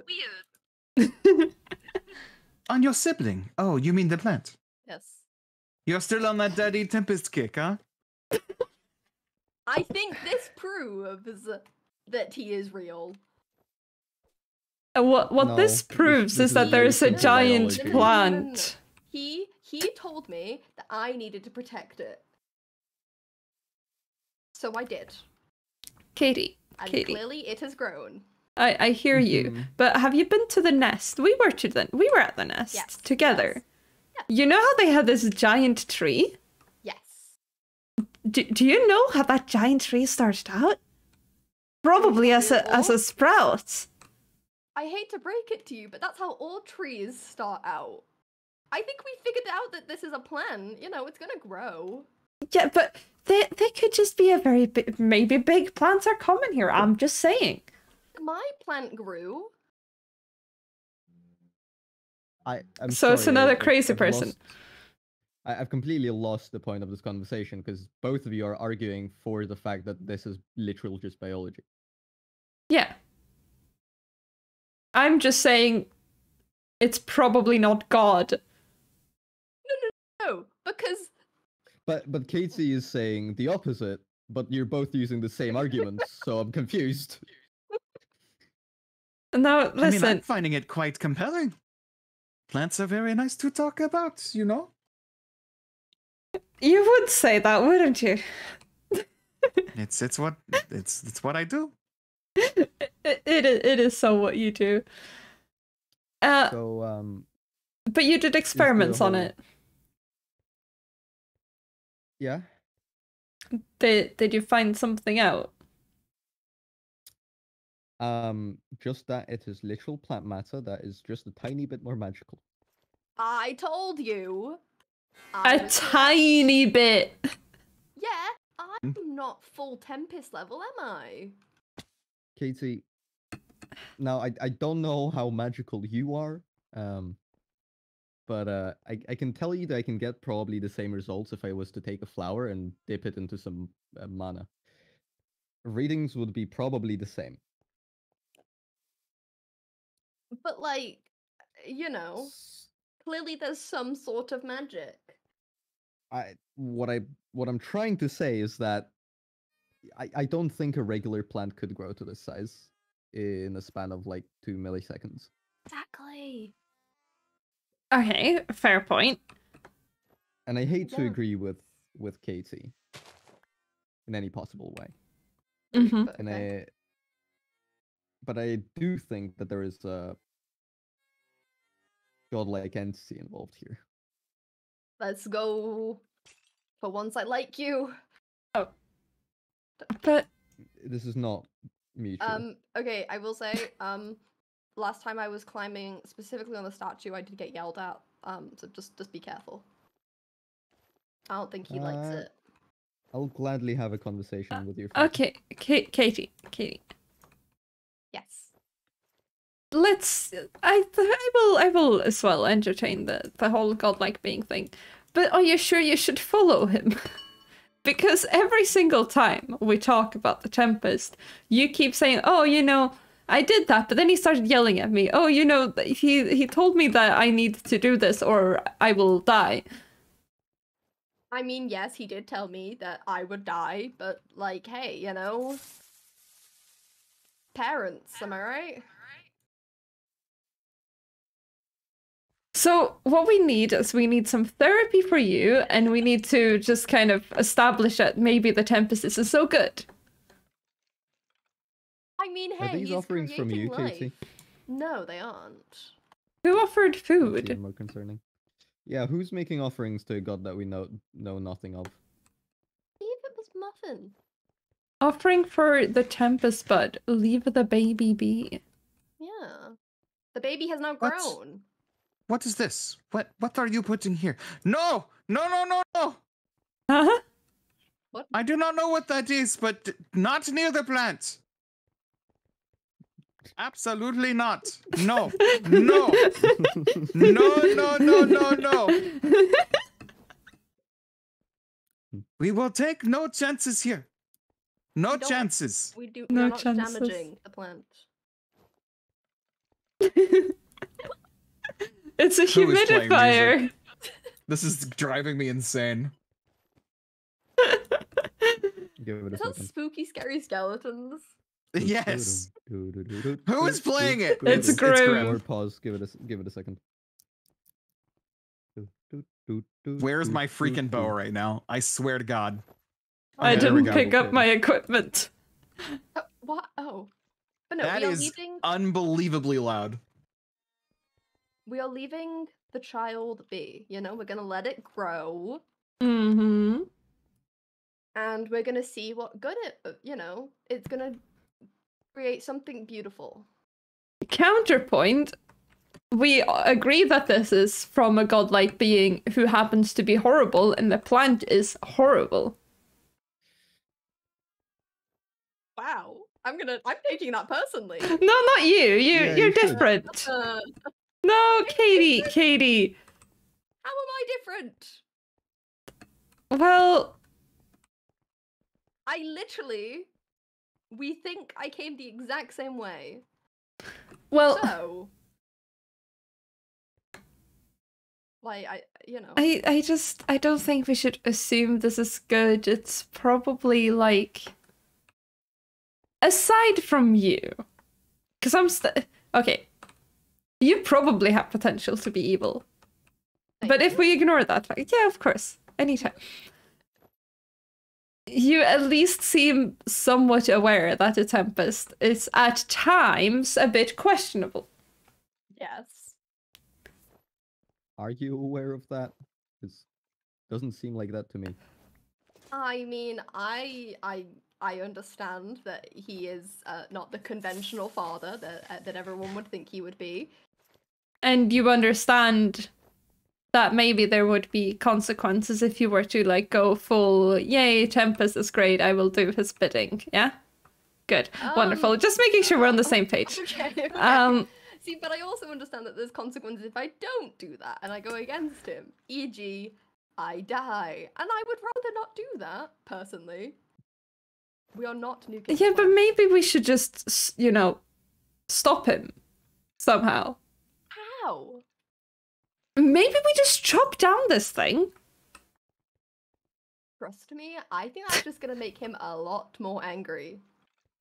On your sibling? Oh, you mean the plant? Yes. You're still on that Daddy Tempest kick, huh? I think this proves that he is real. What No, this proves this is that is there's a basic giant biology. plant. He told me that I needed to protect it. So I did. Katie, And Katie, clearly it has grown. I hear you, but have you been to the nest? We were at the nest Yes, together. yes. You know how they had this giant tree? Yes. Do you know how that giant tree started out? Probably as a sprout. I hate to break it to you, but that's how all trees start out. I think we figured out that this is a plant. You know, it's gonna grow. Yeah, but they could just be a very big, maybe big plants are common here. I'm just saying. My plant grew. I'm So it's sorry, another I've crazy person. I've completely lost the point of this conversation because both of you are arguing for the fact that this is literal just biology. Yeah. I'm just saying it's probably not God. No, because But Katie is saying the opposite, but you're both using the same arguments, so I'm confused. Now, I mean, I'm listen. finding it quite compelling. Plants are very nice to talk about, you know? You would say that, wouldn't you? It's what I do. It is so what you do. So, But you did experiments on whole- it. yeah. Did you find something out? Just that it is literal plant matter that is just a tiny bit more magical. I told you. A tiny bit. Yeah, I'm not full Tempest level, am I? Katie, Now, I don't know how magical you are, but I can tell you that I can get probably the same results if I was to take a flower and dip it into some mana. Readings would be probably the same. But like, you know, clearly there's some sort of magic. What I'm trying to say is that I don't think a regular plant could grow to this size in a span of like 2 milliseconds. Exactly. Okay, fair point. And I hate to Yeah. agree with Katie in any possible way. Mm-hmm. But, And okay. but I do think that there is a godlike entity involved here. Let's go. For once, I like you. But This is not mutual. Okay, I will say, last time I was climbing specifically on the statue, I did get yelled at. So just be careful. I don't think he likes Uh, it. I'll gladly have a conversation with your friend. okay, Katie. Yes. Let's. I will as well entertain the whole godlike being thing. But are you sure you should follow him? Because every single time we talk about the Tempest, you keep saying, "Oh, you know, I did that," but then he started yelling at me. "Oh, you know, he told me that I need to do this or I will die." I mean, yes, he did tell me that I would die, but like, hey, you know, parents, am I right? So what we need is we need some therapy for you, and we need to just kind of establish that maybe the Tempest isn't so good. I mean, Are hey, these he's offerings from you, creating life. Katie? No, they aren't. Who offered That's food? even more concerning. Yeah, who's making offerings to a god that we know nothing of? See if it was Muffin. Offering for the Tempest Bud. Leave the baby be. Yeah. The baby has now What? grown. What is this? What are you putting here? No! No, no, no, no! Huh? I do not know what that is, but not near the plant. Absolutely not. No. No. No, no, no, no, no. We will take no chances here. No We don't- chances. We do. No You're not chances. damaging the plant. It's a Who is playing humidifier. This is driving me insane. Give it a Is that second. spooky, scary skeletons? Yes. Who Who is playing it? It's Grim. Or pause. Give it a second. Where's my freaking bow right now? I swear to God. I Okay, there we didn't go. pick up my equipment. What? Oh. But no, That we are is leaving. unbelievably loud. We are leaving the child be. You know, we're gonna let it grow, Mm-hmm. and we're gonna see what good it. You know, it's gonna create something beautiful. Counterpoint. We agree that this is from a godlike being who happens to be horrible, and the plant is horrible. Wow. I'm taking that personally. No, not you. Yeah, You're you should. different. Uh, No, Katie. how am I different? Well, I literally. We think I came the exact same way. well, So. Like, I don't think we should assume this is good. It's probably like, aside from you, because okay. You probably have potential to be evil, but thank if you. we ignore that fact, yeah, of course, anytime. You at least seem somewhat aware that the Tempest is at times a bit questionable. Yes. Are you aware of that? It doesn't seem like that to me. I mean, I understand that he is not the conventional father that everyone would think he would be. And you understand that maybe there would be consequences if you were to like go full, yay, Tempest is great, I will do his bidding, yeah? Good. Wonderful. Just making sure we're on the same page. Okay. See, but I also understand that there's consequences if I don't do that and I go against him. E.g., I die. And I would rather not do that, personally. We are not nuclear. Yeah, but maybe we should just, you know, stop him somehow. How? Maybe we just chop down this thing. Trust me, I think that's just gonna make him a lot more angry.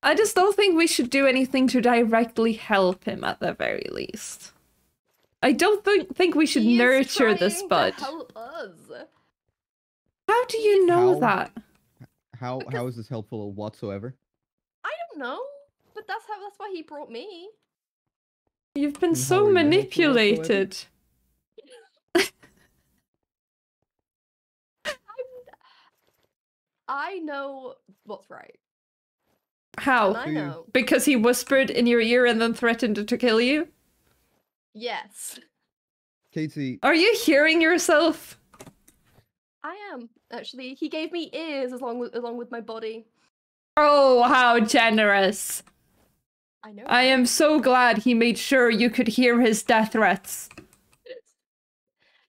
I just don't think we should do anything to directly help him at the very least. I don't think we should He is nurture this trying bud. to help us. How do you know How? that? How is this helpful whatsoever? I don't know, but that's why he brought me. You've been And how so are you helpful manipulated. I know what's right. And How? I Do you? know. Because he whispered in your ear and then threatened to kill you? Yes. Katie, Are you hearing yourself? I am. Actually, he gave me ears along with my body. Oh, how generous. I know. I am so glad he made sure you could hear his death threats.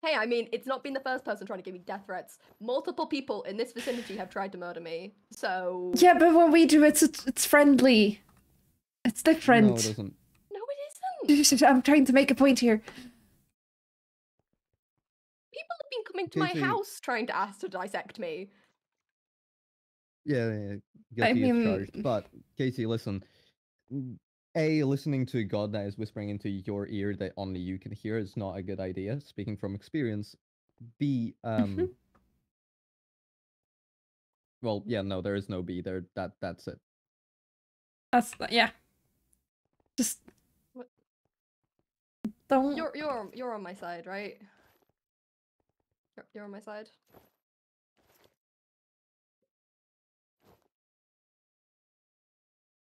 Hey, I mean, it's not been the first person trying to give me death threats. Multiple people in this vicinity have tried to murder me. So Yeah, but when we do it, it's friendly. It's no, different. it doesn't. no, it isn't. I'm trying to make a point here. People have been coming to my Katie. house trying to ask to dissect me. Yeah, I guilty as mean- charged. But Casey, listen. A, listening to God that is whispering into your ear that only you can hear is not a good idea. Speaking from experience. B, well, yeah, no, there is no B there. That's it. Yeah. Just What? don't. You're on my side, right? You're on my side.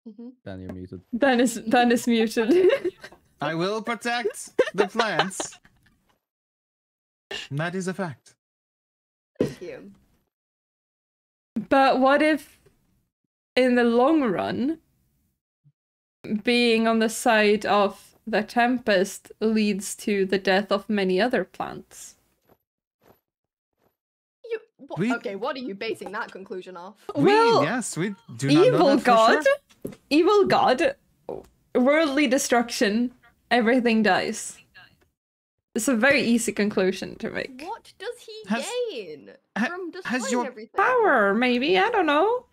Mm-hmm. Dan, you're muted. Dan is muted. I will protect the plants. That is a fact. Thank you. But what if, in the long run, being on the side of the Tempest leads to the death of many other plants? Okay, what are you basing that conclusion off? Well, Yes, we do not know evil that for god, sure. evil god, worldly destruction, everything dies. It's a very easy conclusion to make. What does he Has- gain ha- from has destroying your everything? Power, maybe, I don't know.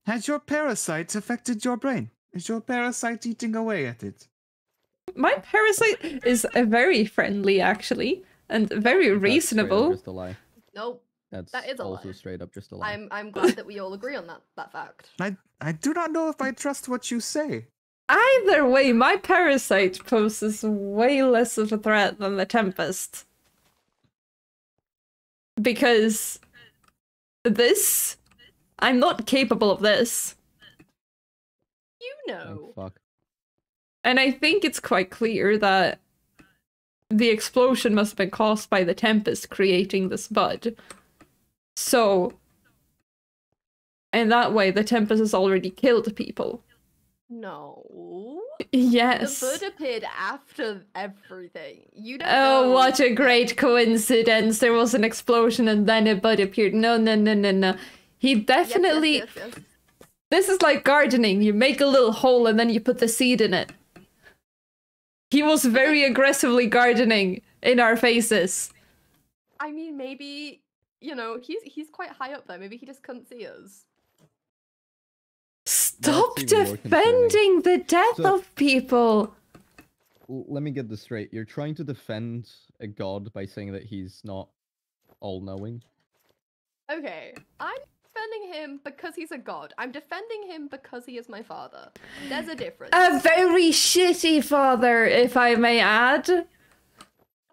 Has your parasite affected your brain? Is your parasite eating away at it? My parasite is very friendly, actually, and very That's straight up reasonable. just a lie. Nope. That's That is a also lie. straight up just a lie. I'm glad that we all agree on that fact. I do not know if I trust what you say. Either way, my parasite poses way less of a threat than the Tempest. Because this, I'm not capable of this. You Oh, know. fuck. And I think it's quite clear that the explosion must have been caused by the Tempest creating this bud. So, in that way, the Tempest has already killed people. No. Yes. The bud appeared after everything. You don't Oh, know. what a great coincidence. There was an explosion and then a bud appeared. No. He Yes, definitely... yes. This is like gardening. You make a little hole and then you put the seed in it. He was very aggressively gardening in our faces. I mean, maybe, you know, he's quite high up there. Maybe he just couldn't see us. Stop That's even more defending the death So- of people. Let me get this straight. You're trying to defend a god by saying that he's not all-knowing? Okay, I'm defending him because he's a god. I'm defending him because he is my father. There's a difference. A very shitty father, if I may add.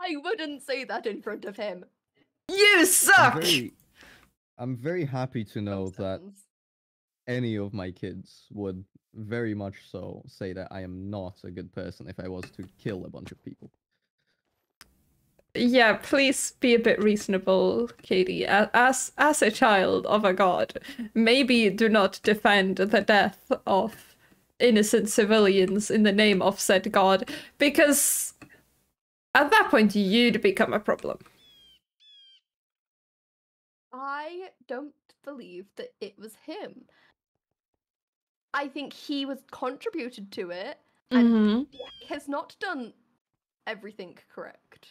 I wouldn't say that in front of him. You suck! I'm very happy to know that Nonsense. any of my kids would very much so say that I am not a good person if I was to kill a bunch of people. Yeah, please be a bit reasonable, Katie. As a child of a god, maybe do not defend the death of innocent civilians in the name of said god, because at that point you'd become a problem. I don't believe that it was him. I think he was contributed to it, and he has not done everything correct.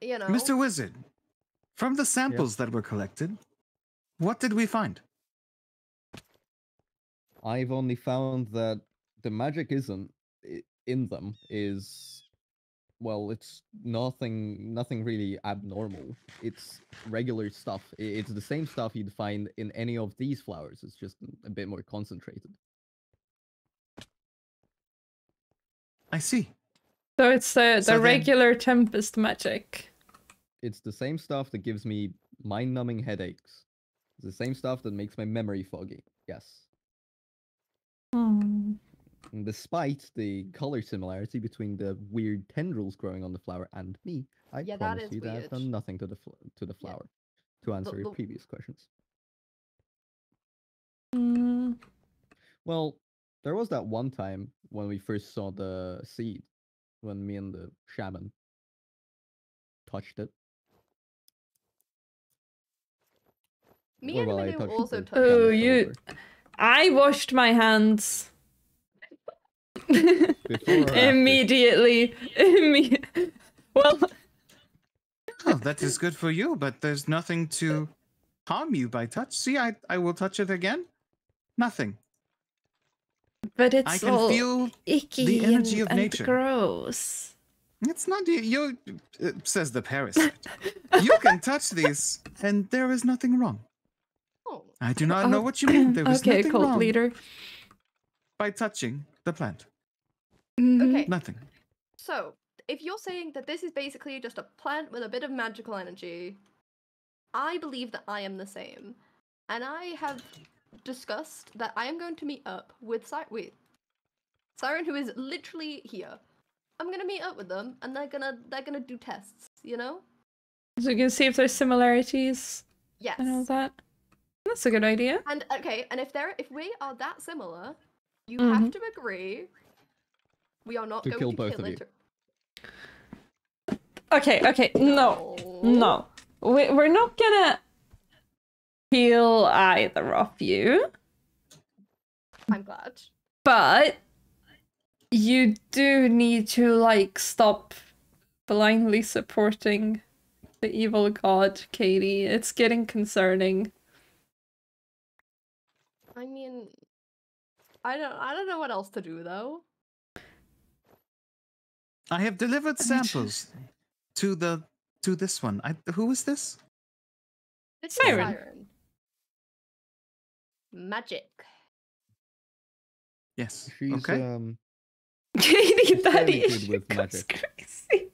You know? Mr. Wizard, from the samples that were collected, what did we find? I've only found that the magic isn't in them is, well, it's nothing really abnormal. It's regular stuff. It's the same stuff you'd find in any of these flowers. It's just a bit more concentrated. I see. So it's the So then- regular Tempest magic. It's the same stuff that gives me mind-numbing headaches. It's the same stuff that makes my memory foggy. Yes. Hmm. And despite the color similarity between the weird tendrils growing on the flower and me, I Yeah, that promise is you that I've weird. done nothing to the flower. To answer your the- previous questions. Mm. Well, there was that one time when we first saw the seed, when me and the shaman touched it. Me Or, and well, I Manu touched also the touched Oh, shaman's it. you- shoulder. I washed my hands. Before or after? Immediately. Well, Oh, that is good for you, but there's nothing to harm you by touch. See, I will touch it again. Nothing. but it's I can all feel icky the energy and, of nature. gross. It's not you, says the parasite. You can touch these, and there is nothing wrong. Oh, I do not know what you mean. There is Okay, nothing cult wrong leader. by touching the plant. Mhm. okay. Nothing. So, if you're saying that this is basically just a plant with a bit of magical energy, I believe that I am the same. And I have discussed that I am going to meet up with Siren, who is literally here. I'm gonna meet up with them, and they're gonna do tests. You know? So you can see if there's similarities Yes. and all that. That's a good idea. And okay, and if we are that similar, you Mhm. have to agree we are not To going kill to both kill of you. it. Okay, no. We're not gonna kill either of you, I'm glad. but you do need to, like, stop blindly supporting the evil god, Katie. It's getting concerning. I mean, I don't know what else to do though. I have delivered samples to this one. Who is this? This Siren. is Siren. Magic. Yes. She's Okay. Katie, that fairly good issue with goes magic. crazy.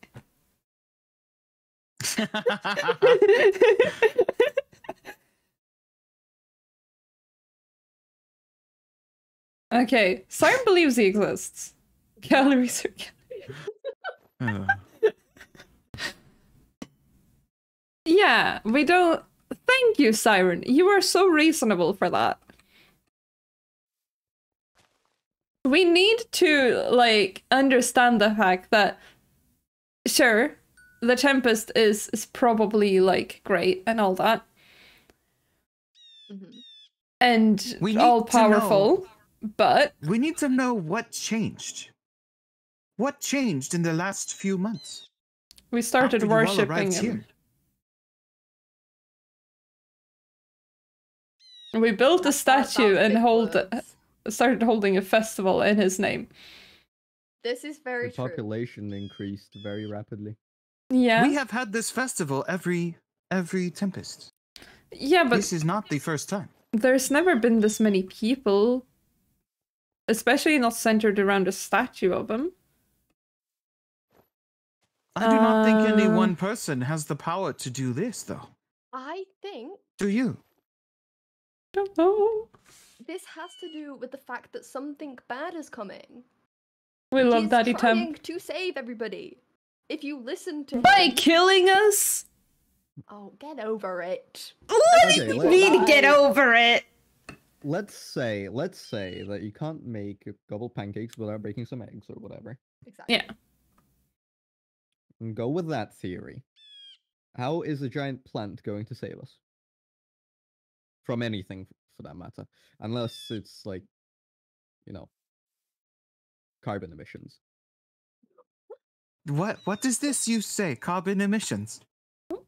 Okay, Siren believes he exists. Calories are Uh, Yeah, we don't. Thank you, Siren. You are so reasonable for that. We need to, like, understand the fact that, sure, the Tempest is probably, like, great and all that, Mhm. and We need all to powerful, but we need to know what changed. What changed in the last few months? we started after you all worshipping arrived him. here? We built a That statue was and big words. started holding a festival in his name. This is very The true. population increased very rapidly. Yeah, We have had this festival every Tempest. yeah, but This is not the first time. there's never been this many people, especially not centered around a statue of him. I do not think any Uh, one person has the power to do this, though. I think Do you? Don't know. this has to do with the fact that something bad is coming. We love He's Daddy trying Temp. to save everybody. If you listen to By him, killing us? oh, get over it. What Okay, do you let's- mean get over it? let's say that you can't make a couple pancakes without breaking some eggs or whatever. Exactly. Yeah. And go with that theory. How is a giant plant going to save us? From anything, for that matter. Unless it's like, you know, carbon emissions. What is this you say? Carbon emissions?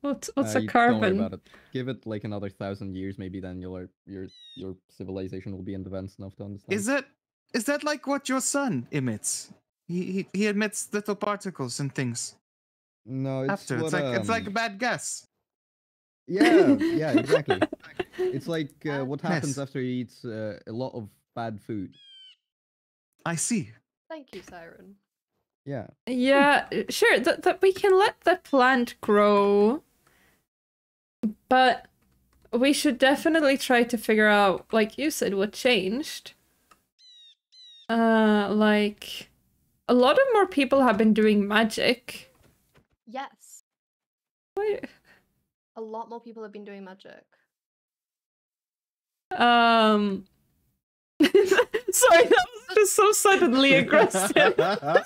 What's a Don't worry carbon? about it. Give it like another 1,000 years, maybe then your civilization will be advanced enough to understand. Is that like what your sun emits? He emits little particles and things. No, it's After what, it's like a bad gas. yeah, exactly. It's like what Yes. happens after he eats a lot of bad food. I see. Thank you, Siren. Yeah. Yeah, sure. That we can let the plant grow, but we should definitely try to figure out, like you said, what changed. Like a lot of more people have been doing magic. Yes. Wait. A lot more people have been doing magic. Sorry, that was just so suddenly aggressive. I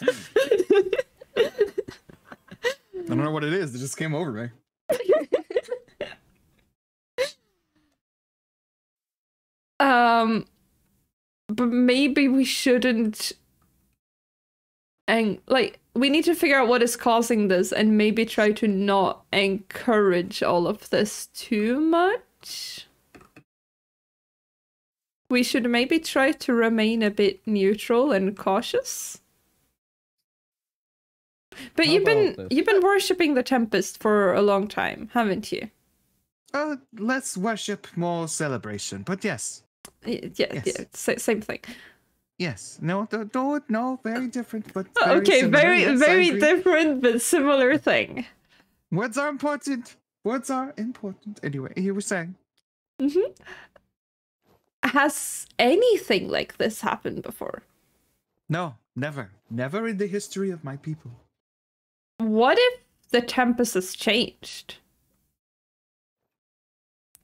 don't know what it is. It just came over me. But maybe we shouldn't. And like, we need to figure out what is causing this, and maybe try to not encourage all of this too much. We should maybe try to remain a bit neutral and cautious. But How you've about this? been worshipping the Tempest for a long time, haven't you? Let's worship more celebration. But yes. Yeah, Yes. same thing. Yes. No, no, very different, but Okay, similar. very Yes, I very agree. different but similar thing. Words are important. Words are important. Anyway, you were saying. Mm-hmm. Has anything like this happened before? No, never. Never in the history of my people. What if the Tempest has changed?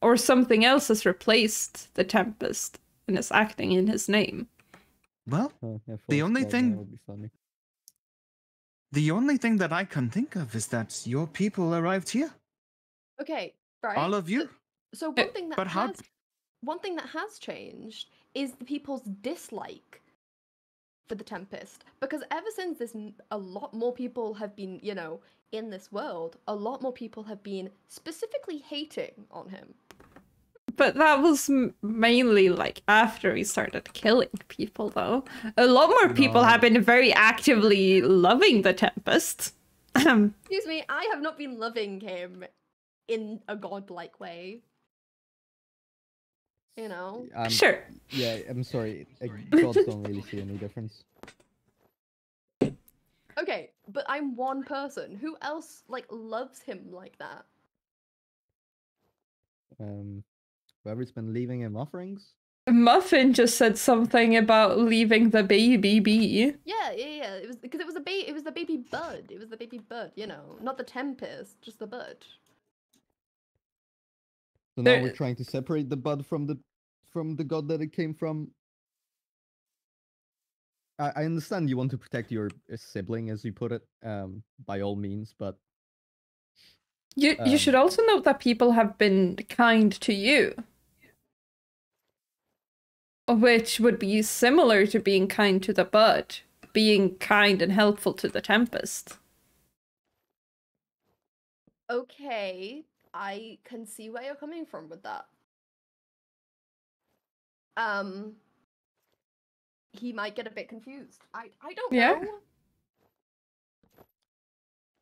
Or something else has replaced the Tempest and is acting in his name? Well, Oh, yeah, The full only scroll thing- there would be funny. the only thing that I can think of is that your people arrived here. Okay, right. All of you. So one thing that But how? has changed is the people's dislike for the Tempest, because ever since this, a lot more people have been, in this world. A lot more people have been specifically hating on him. But that was mainly like after he started killing people, though. A lot more people No. have been very actively loving the Tempest. Excuse me, I have not been loving him in a godlike way. You know? Sure. Yeah, I'm sorry. Gods don't really see any difference. Okay, but I'm one person. Who else loves him like that? Whoever's been leaving him offerings. Muffin just said something about leaving the baby be. Yeah. It was because it was the baby bud. It was the baby bud, not the Tempest, just the bud. So There- now we're trying to separate the bud from the god that it came from. I understand you want to protect your sibling, as you put it, by all means, but You should also note that people have been kind to you. Which would be similar to being kind to the bud. Being kind and helpful to the Tempest. Okay, I can see where you're coming from with that. He might get a bit confused. I don't Yeah. know.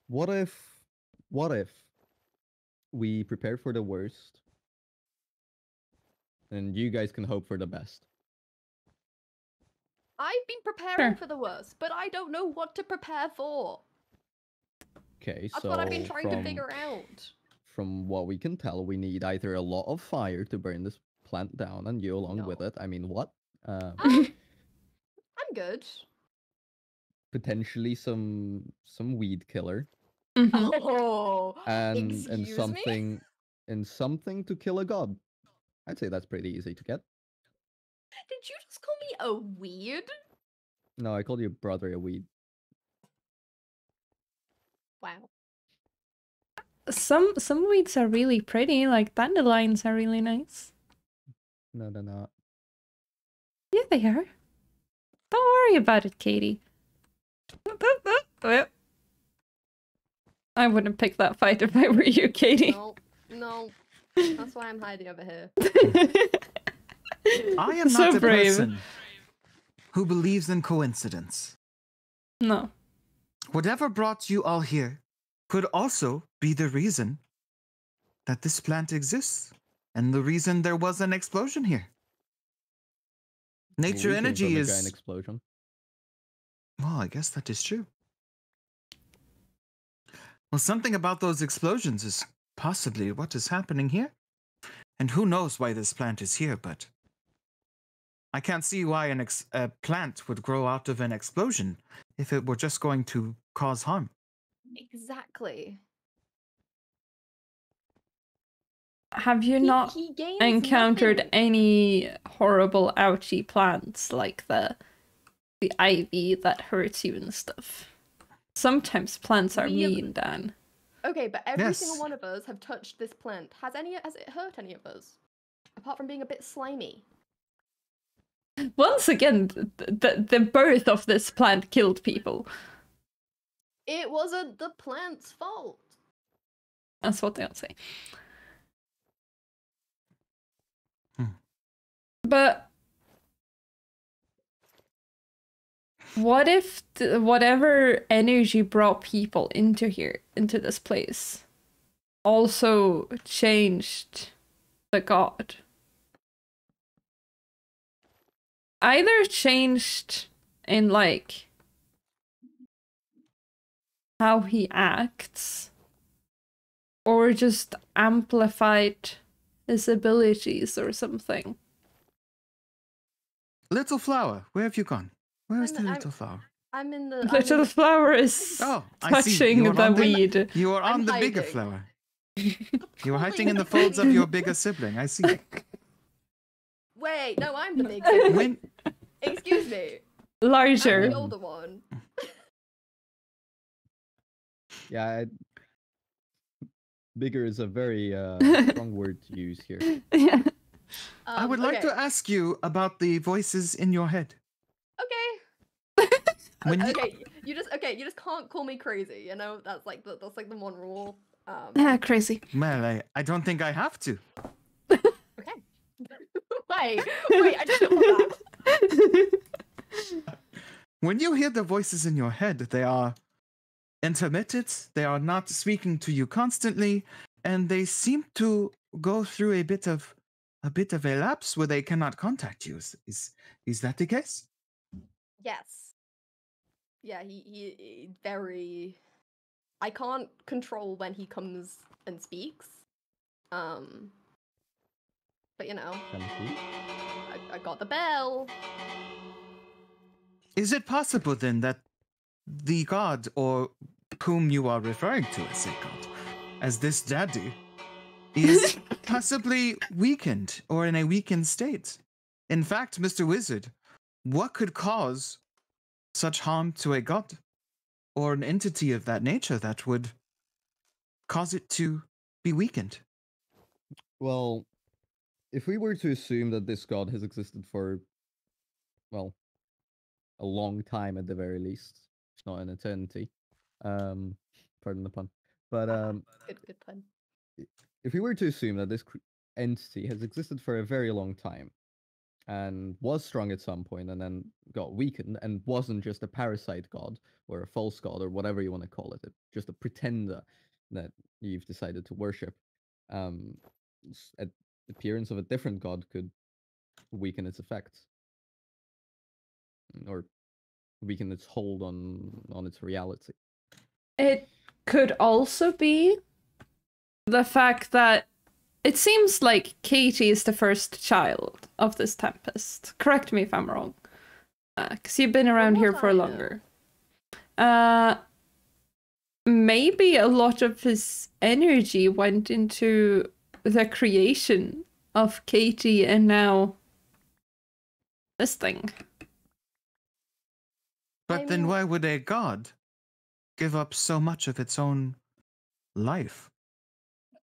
what if we prepare for the worst, and you guys can hope for the best? I've been preparing Sure. for the worst, but I don't know what to prepare for. Okay, That's so what I've been trying to from- figure out. From what we can tell, we need either a lot of fire to burn this plant down, and you along with No. it. I mean, what? I'm good. Potentially some weed killer, Mhm. Oh, and excuse me? something to kill a god. I'd say that's pretty easy to get. Did you just call me a weird? No, I called your brother a weed. Wow. Some weeds are really pretty, like dandelions are really nice. No, they're not. Yeah, they are. Don't worry about it, Katie. I wouldn't pick that fight if I were you, Katie. No, no. That's why I'm hiding over here. I am So not a brave. person who believes in coincidence. No. Whatever brought you all here could also be the reason that this plant exists and the reason there was an explosion here. Well, Nature we came energy from a is... giant explosion. Well, I guess that is true. Well, something about those explosions is possibly what is happening here. And who knows why this plant is here, but I can't see why a plant would grow out of an explosion if it were just going to cause harm. Exactly. Have you not He gains encountered nothing. any horrible ouchy plants like the ivy that hurts you and stuff? Sometimes plants are We have- mean, Dan. Okay, but every Yes. single one of us have touched this plant. Has it hurt any of us? Apart from being a bit slimy. Once again, the birth of this plant killed people. It wasn't the plant's fault. That's what they'll say. But what if whatever energy brought people into here, into this place, also changed the god? Either changed in, like, how he acts, or just amplified his abilities or something. Little flower, where have you gone? Where is the I'm- little flower? I'm in the. Little flower is Oh, I see. touching You are the on the- weed. You are I'm on the bigger hiding. flower. You are hiding in the folds of your bigger sibling. I see. Wait, no, I'm the big sibling. When Excuse me. I'm Larger. the older one. Yeah, bigger is a very strong word to use here. Yeah. I would like okay. to ask you about the voices in your head. Okay. When you, Okay, you just can't call me crazy. You know that's like the one rule. Crazy. well, I don't think I have to. Okay. wait, I just don't want that. When you hear the voices in your head, they are intermittent. They are not speaking to you constantly, and they seem to go through a bit of a lapse where they cannot contact you. Is that the case? Yes. Yeah, he very. I can't control when he comes and speaks. But you know, Can see. I got the bell. Is it possible then that the god, or whom you are referring to as a god, as this daddy, is possibly weakened or in a weakened state? In fact, Mr. Wizard, what could cause such harm to a god or an entity of that nature that would cause it to be weakened? Well, if we were to assume that this god has existed for, well, a long time at the very least, if not an eternity, pardon the pun, but Good pun. if we were to assume that this entity has existed for a very long time and was strong at some point and then got weakened and wasn't just a parasite god or a false god or whatever you want to call it, just a pretender that you've decided to worship, appearance of a different god could weaken its effects or weaken its hold on its reality. It could also be the fact that it seems like Katie is the first child of this tempest. Correct me if I'm wrong. Because you've been around here for I know? longer. Maybe a lot of his energy went into the creation of Katie, and now This thing. But then why would a god give up so much of its own life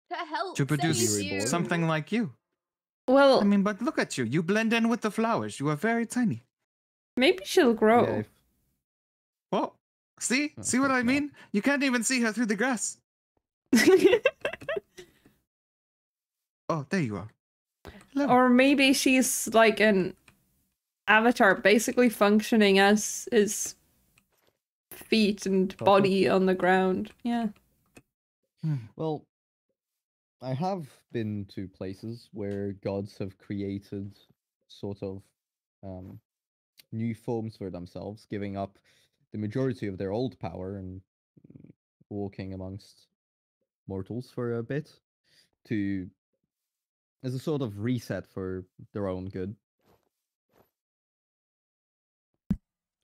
To help to produce save you. something like you? Well, I mean, but look at you. You blend in with the flowers. You are very tiny. maybe she'll grow. Yeah, Oh, see? Of See what course I mean? You can't even see her through the grass. Oh, there you are. Hello. Or maybe she's like an avatar, basically functioning as his feet and body on the ground. Yeah. Well, I have been to places where gods have created sort of new forms for themselves, giving up the majority of their old power and walking amongst mortals for a bit to as a sort of reset for their own good.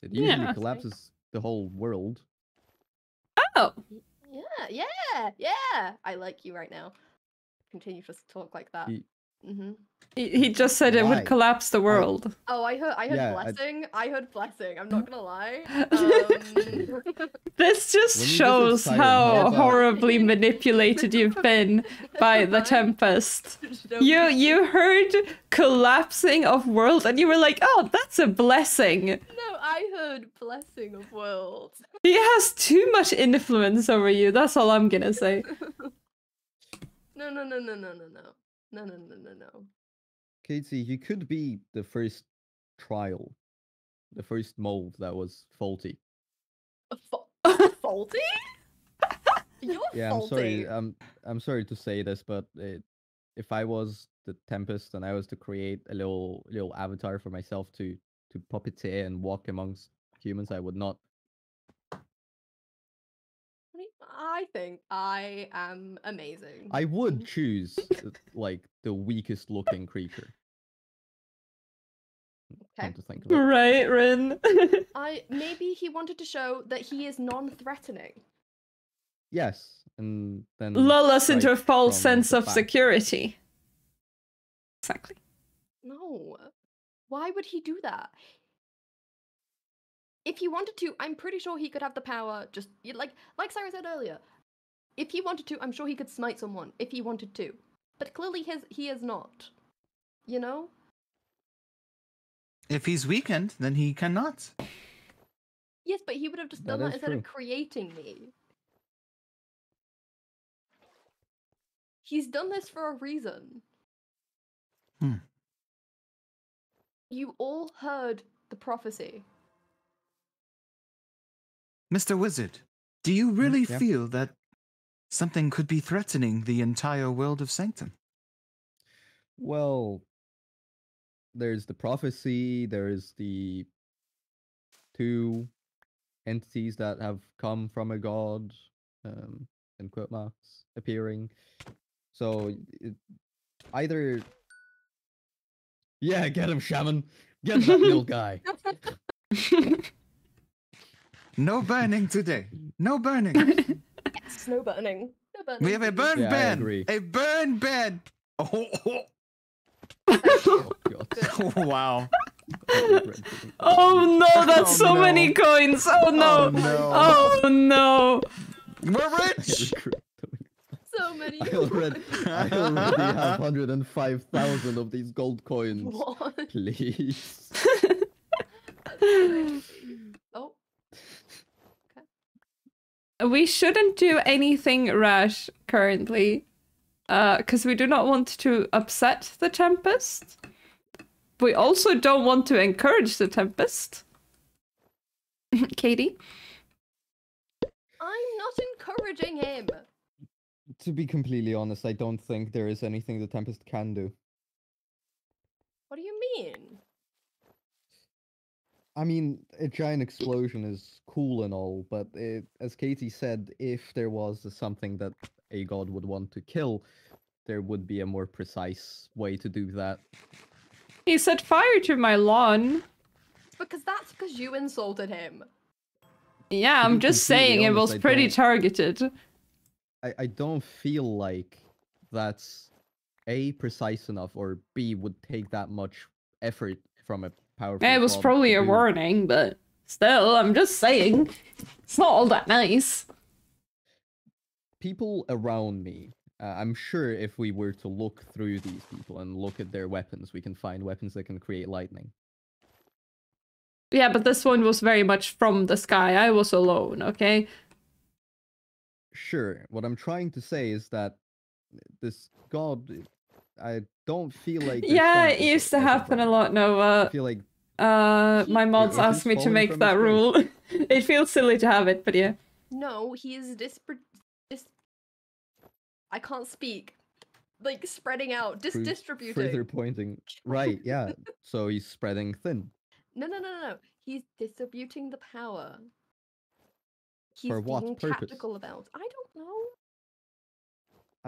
It usually Yeah. collapses the whole world. Oh. Yeah. I like you right now. Continue to talk like that. He just said it Why? would collapse the world. Oh, I heard Yeah, blessing. I heard blessing. I'm not gonna lie. This just When you visit shows Siren, how how about- horribly manipulated you've been by the Tempest. You heard collapsing of world and you were like, oh, that's a blessing. No, I heard blessing of worlds. He has too much influence over you. That's all I'm gonna say. No. Katie, you could be the first trial, the first mold that was faulty. Faulty? You're Yeah, faulty. I'm sorry to say this, but if I was the Tempest and I was to create a little avatar for myself to puppeteer and walk amongst humans, I would not. I think I am amazing. I would choose like the weakest looking creature. Okay. Come to think of it. Right, Rin. Maybe he wanted to show that he is non-threatening. Yes, and then Lull us into a strike false from sense the of back. security. Exactly. No. Why would he do that? If he wanted to, I'm pretty sure he could have the power. Just like Sarah said earlier, if he wanted to, I'm sure he could smite someone if he wanted to. But clearly, he is not. You know. If he's weakened, then he cannot. Yes, but he would have just That done that is instead of true. creating me. He's done this for a reason. You all heard the prophecy. Mr. Wizard, do you really yeah. feel that something could be threatening the entire world of Sanctum? Well, there's the prophecy, there's the two entities that have come from a god, in quote marks, appearing. So, either... Yeah, get him, Shaman! Get that little guy! No burning today. No burning. Yes, no burning. No burning. We have a burn Yeah, I ban. agree. A burn ban. Oh, Oh, God. wow. Oh no, that's Oh, so no. many coins. Oh no. Oh, no. Oh no. We're rich. So many. I already have 105,000 of these gold coins. What? Please. Oh. We shouldn't do anything rash currently. Because we do not want to upset the Tempest. We also don't want to encourage the Tempest. Katie? I'm not encouraging him. To be completely honest, I don't think there is anything the Tempest can do. What do you mean? I mean, a giant explosion is cool and all, but as Katie said, if there was something that a god would want to kill, there would be a more precise way to do that. He set fire to my lawn. That's because you insulted him. Yeah, To I'm be just completely saying it honest, was I pretty don't- targeted. I don't feel like that's A, precise enough, or B, would take that much effort from a powerful. It was god probably to a do. warning, but still, I'm just saying. It's not all that nice. People around me, I'm sure if we were to look through these people and look at their weapons, we can find weapons that can create lightning. Yeah, but this one was very much from the sky. I was alone, okay? Sure, what I'm trying to say is that this god, I don't feel like. there's Yeah, some it used to as of happen right a now. lot, I Nova. feel like My mods it asked is me to falling make from that its grace. rule. It feels silly to have it, but yeah. No, he is I can't speak. Like spreading out, distributing. further pointing. Right, yeah. So he's spreading thin. No. He's distributing the power. He's For what being purpose? tactical about. I don't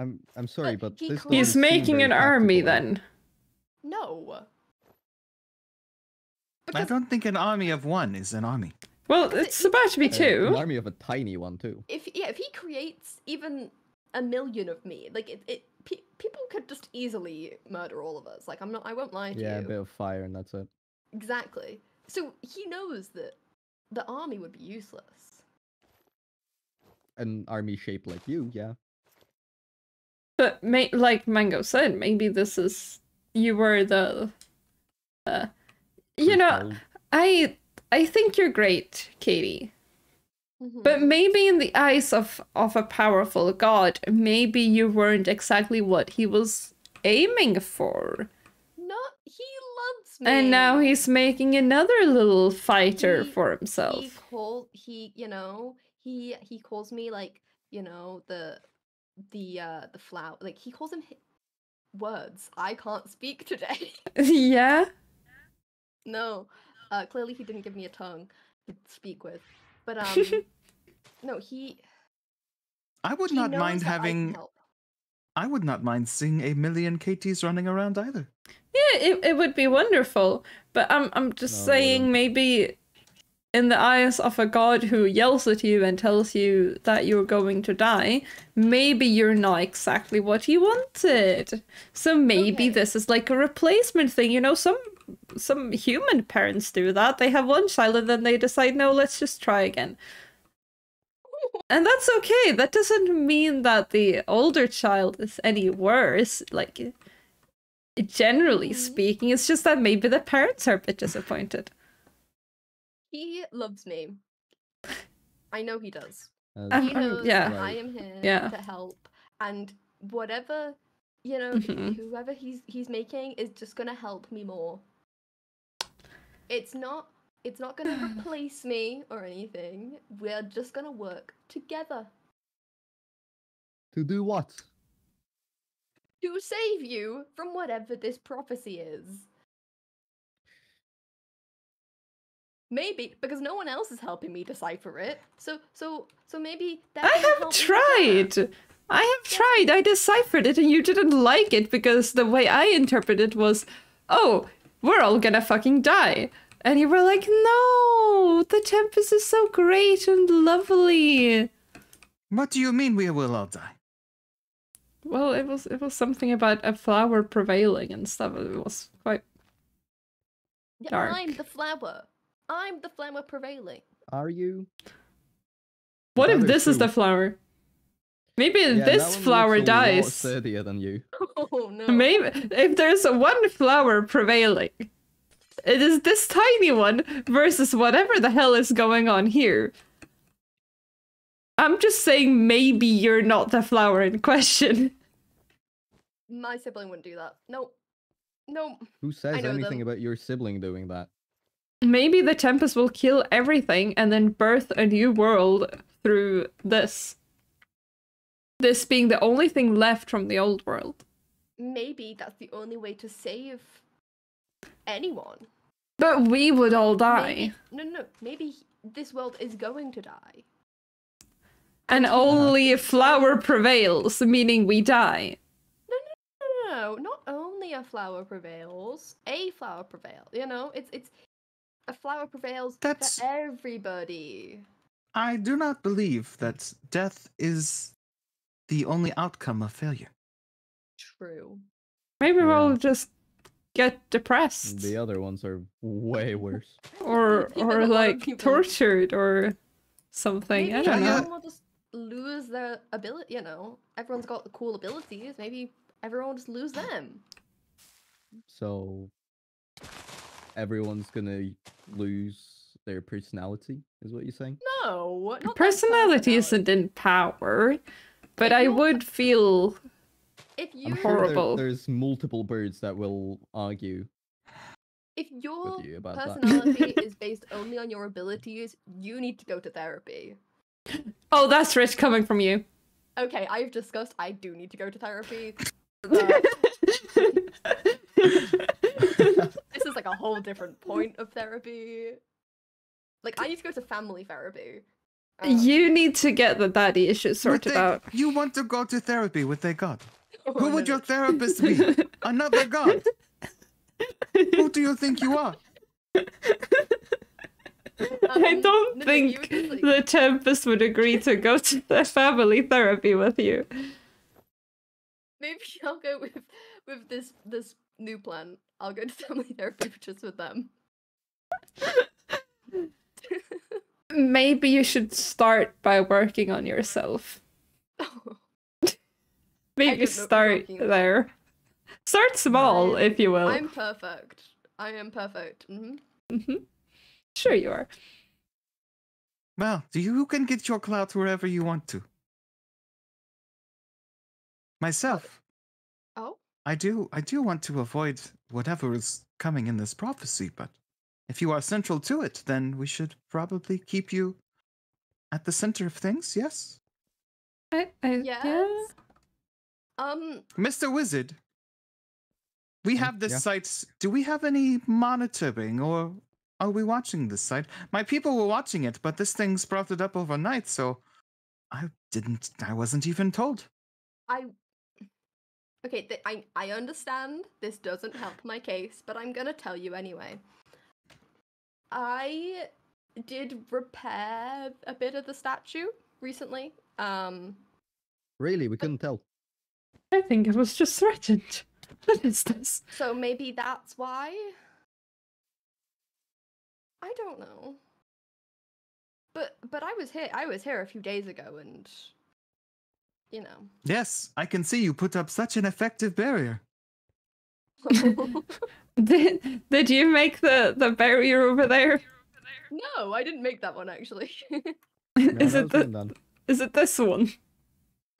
know. I'm sorry, But but he this can't- He's doesn't seem making very an army tactical, then. No. I Because don't think an army of one is an army. Well, Because it's about to be An two. army of a tiny one too. if he creates even 1,000,000 of me, like people could just easily murder all of us. Like I won't lie to Yeah, a you. bit of fire and that's it. Exactly. So he knows that the army would be useless. An army shaped like you, yeah. But like Mango said, maybe this is you were the. You know, First I think you're great, Katie. But Mhm. maybe in the eyes of a powerful god, maybe you weren't exactly what he was aiming for. No, he loves me. And now he's making another little fighter He- for himself. He calls me like, the flower. Like he calls him words. I can't speak today. Yeah? No. Clearly he didn't give me a tongue to speak with. But no, I would he not knows mind that I can having. help. I would not mind seeing 1,000,000 KTs running around either. Yeah, it would be wonderful. But I'm just No, it saying wouldn't. maybe in the eyes of a god who yells at you and tells you that you're going to die, maybe you're not exactly what he wanted. So maybe Okay. this is like a replacement thing. You know, some human parents do that. They have one child and then they decide, no, let's just try again. And that's okay. That doesn't mean that the older child is any worse. Like, generally speaking, it's just that maybe the parents are a bit disappointed. He loves me. I know he does. As- He knows yeah. that I am here Yeah. to help, and whatever Mhm. whoever he's making is just gonna help me more. It's not gonna replace me or anything. We're just gonna work together to do what? to save you from whatever this prophecy is. Maybe because no one else is helping me decipher it. So maybe that I can have help me together. tried. I have tried. I deciphered it and you didn't like it because the way I interpreted it was, oh, we're all gonna fucking die. And you were like, no, the Tempest is so great and lovely. What do you mean we will all die? Well, it was something about a flower prevailing and stuff. It was quite Yeah, dark. I'm the flower. I'm the flower prevailing. Are you? What if That is this is true. the flower? Maybe Yeah, that this one looks flower a lot dies. sturdier than you. Oh no. Maybe if there's one flower prevailing, it is this tiny one versus whatever the hell is going on here. I'm just saying maybe you're not the flower in question. My sibling wouldn't do that. No. No. Who says know anything them. about your sibling doing that? Maybe the Tempest will kill everything and then birth a new world through this. This being the only thing left from the old world. Maybe that's the only way to save anyone. But we would all die. No. Maybe this world is going to die. And only a flower prevails, meaning we die. No, not only a flower prevails, a flower prevails. It's a flower prevails That's- for everybody. I do not believe that death is the only outcome of failure. True. Maybe we're Yeah. all just get depressed The other ones are way worse. or Yeah, a lot of like people- tortured or something. Maybe I don't know. everyone will just lose their ability. You know, everyone's got the cool abilities. Maybe everyone will just lose them. So everyone's gonna lose their personality, is what you're saying? No, not their Personality isn't in power, but If I you're- would feel If I'm you sure horrible. there's multiple birds that will argue. if your you about that. personality is based only on your abilities, you need to go to therapy. Oh, that's rich coming from you. Okay, I've discussed I do need to go to therapy. But this is like a whole different point of therapy. Like, I need to go to family therapy. You need to get the daddy issues sorted But out. you want to go to therapy with a god. Oh, Who would no, your therapist be? Another god. Who do you think you are? I don't no, you think were just like- the Tempest would agree to go to the family therapy with you. Maybe I'll go with this new plan. I'll go to family therapy just with them. Maybe you should start by working on yourself. Maybe don't know start working. there. Start small, if you will. I'm perfect. I am perfect. Sure you are. Well, you can get your clout wherever you want to. Myself, Oh, I do want to avoid whatever is coming in this prophecy, but if you are central to it, then we should probably keep you at the center of things, yes? yes. Yeah. Mr. Wizard, we have this yeah. site. Do we have any monitoring or are we watching this site? My people were watching it, but this thing sprouted up overnight, so I wasn't even told. Okay, I understand this doesn't help my case, but I'm gonna tell you anyway. I did repair a bit of the statue recently. Really, we couldn't tell. I think it was just threatened. What is this? So maybe that's why? I don't know. But I was here a few days ago and you know. Yes, I can see you put up such an effective barrier. Did you make the barrier over there? No, I didn't make that one actually. No, Is that it was one done. is it this one?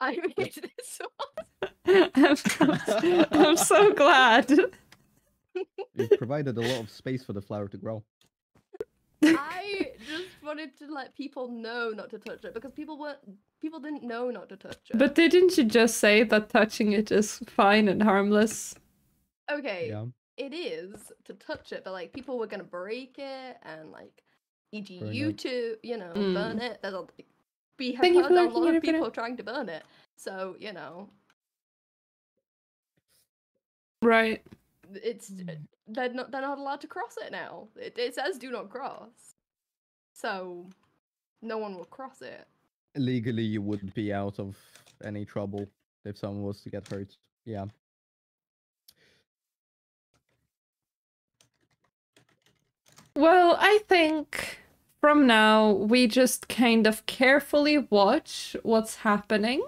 I made this one. I'm so glad. It provided a lot of space for the flower to grow. I just wanted to let people know not to touch it because people didn't know not to touch it. But didn't you just say that touching it is fine and harmless? Okay, Yeah. it is to touch it, but like people were gonna break it and like, e.g., Burn you it. two, you know, Mm. burn it. We have Thank you heard for a letting lot me of burn it. people trying to burn it, so you know, Right. it's they're not allowed to cross it now. It says do not cross, so no one will cross it. Legally, you would be out of any trouble if someone was to get hurt. Yeah. Well, I think from now we just kind of carefully watch what's happening.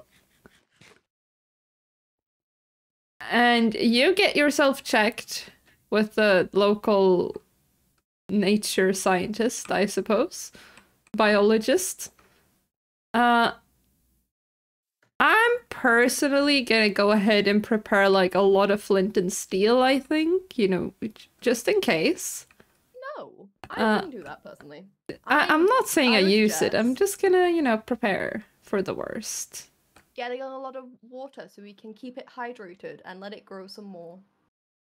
And you get yourself checked with the local nature scientist, I suppose. Biologist. I'm personally gonna go ahead and prepare like a lot of flint and steel, I think, you know, just in case. No, I wouldn't do that personally. I'm not saying I would use it, I'm suggest just gonna, you know, prepare for the worst. getting a lot of water so we can keep it hydrated and let it grow some more,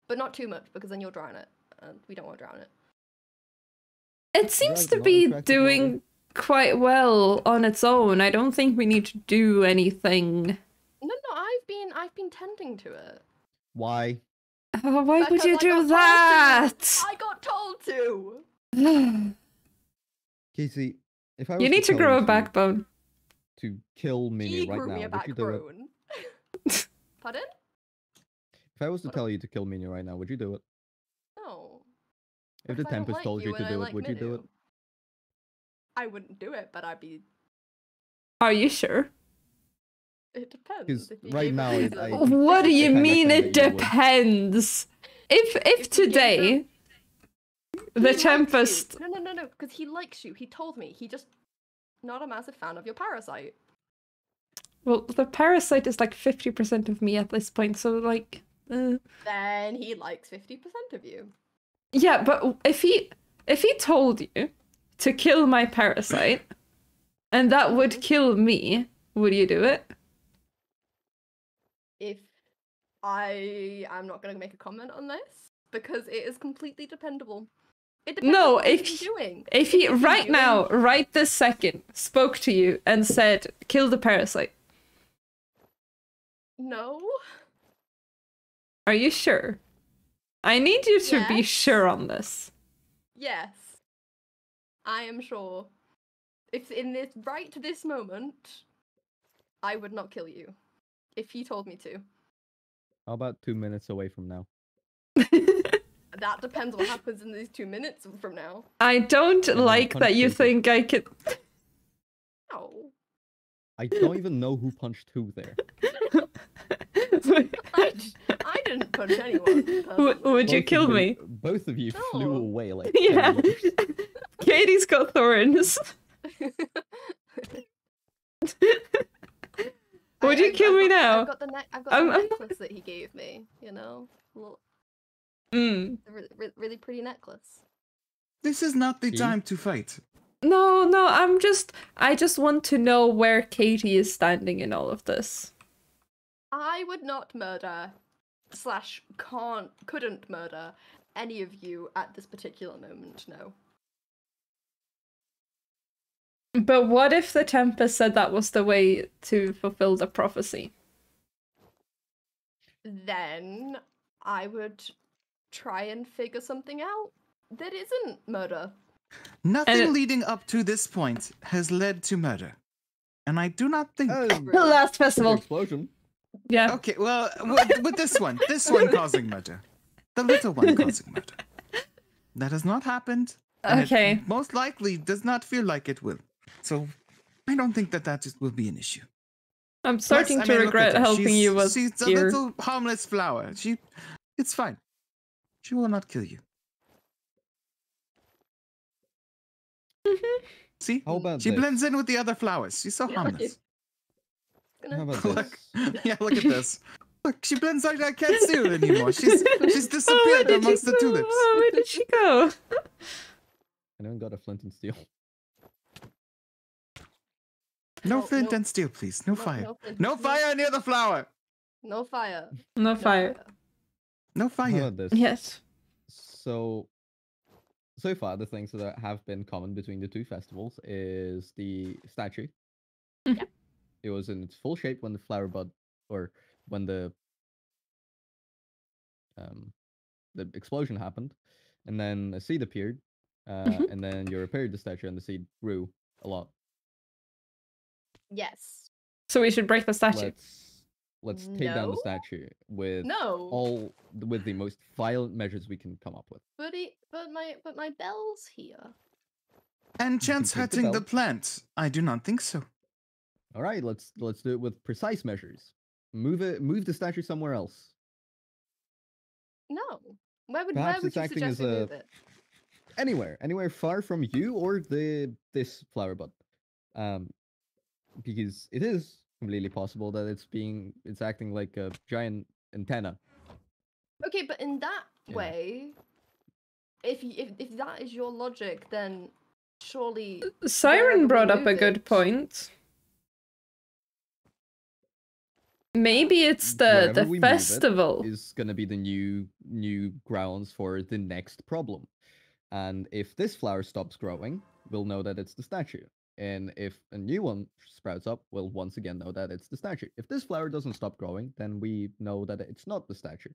but not too much because then you'll drown it, and we don't want to drown it. It seems Right, to not be attractive doing quite well on its own. I don't think we need to do anything. No, I've been tending to it. Why? Oh, why would Because you I do got told that? to. I got told to. Casey, if I was You need to tell grow you a backbone. to kill Minnie He right grew now, me a would you do it? backbone. Pardon? If I was to tell you to kill Minnie right now, would you do it? If the I don't Tempest like told you and to I do it, like would you do it? Minu, I wouldn't do it, but I'd be. Are you sure? It depends. Because If you right gave a now, reason. What do the you kind of mean thing it that you would. depends? If If you gave today the He likes you. Tempest No, because he likes you. He told me. He just not a massive fan of your parasite. well, the parasite is like 50% of me at this point, so like Then he likes 50% of you. yeah, but if he told you to kill my parasite and that would kill me, would you do it? If I'm not going to make a comment on this because it is completely dependable. It depends No, on what if he's been doing. If he he's been right doing- now, right this second, spoke to you and said, kill the parasite, No. are you sure? I need you to be Yes. sure on this. Yes. I am sure. If in this right to this moment, I would not kill you. If he told me to. How about 2 minutes away from now? That depends what happens in these 2 minutes from now. I don't then like punch that you Katie. think I could. No. I don't even know who punched who there. I didn't punch anyone. Would you Both of kill me? Both of you flew No. away like Yeah. terrors. Katie's got thorns. Would you kill me now? I've got the I'm- necklace that he gave me. You know, Look, Mm. really pretty necklace. This is not the See? time to fight. No, I just want to know where Katie is standing in all of this. I would not murder / couldn't murder any of you at this particular moment. No. But what if the Tempest said that was the way to fulfill the prophecy? Then I would try and figure something out that isn't murder. Nothing And- leading up to this point has led to murder. And I do not think. Oh, The last the festival. explosion. Yeah. Okay, well, with this one causing murder. The little one causing murder. That has not happened. And it Okay. most likely does not feel like it will. So I don't think that will be an issue. I'm Plus, starting I to mean, look at regret her. helping you with She's a your... little harmless flower. It's fine. She will not kill you. See? How about She this? blends in with the other flowers. She's so Yeah, harmless. How about Look, this? yeah, look at this. Look, she blends out. I can't see her anymore. She's Oh, where disappeared did amongst she the go? tulips. Oh, where did she go? Anyone got a flint and steel? No No, flint no. and steel, please. No fire. flint, No fire near the flower. No fire. No fire. No How fire. about this? Yes. So far, the things that have been common between the two festivals is the statue. Mhm. It was in its full shape when the flower bud, or when the explosion happened, and then a seed appeared, Mhm. and then you repaired the statue, and the seed grew a lot. Yes. So we should break the statue. Let's take down the No. statue with No. with the most violent measures we can come up with. But my bell's here. And You chance can take the hurting the bell. plant? I do not think so. All right, let's do it with precise measures. Move the statue somewhere else. No. Where would Perhaps you it's acting suggest as we a- move it? Anywhere far from you or this flower bud, because it is completely possible that it's acting like a giant antenna. Okay, but in that Yeah. way, if that is your logic, then surely Siren wherever brought we up a move good it- point. Maybe it's Wherever the we move it festival. is gonna be the new grounds for the next problem. And if this flower stops growing, we'll know that it's the statue. And if a new one sprouts up, we'll once again know that it's the statue. If this flower doesn't stop growing, then we know that it's not the statue.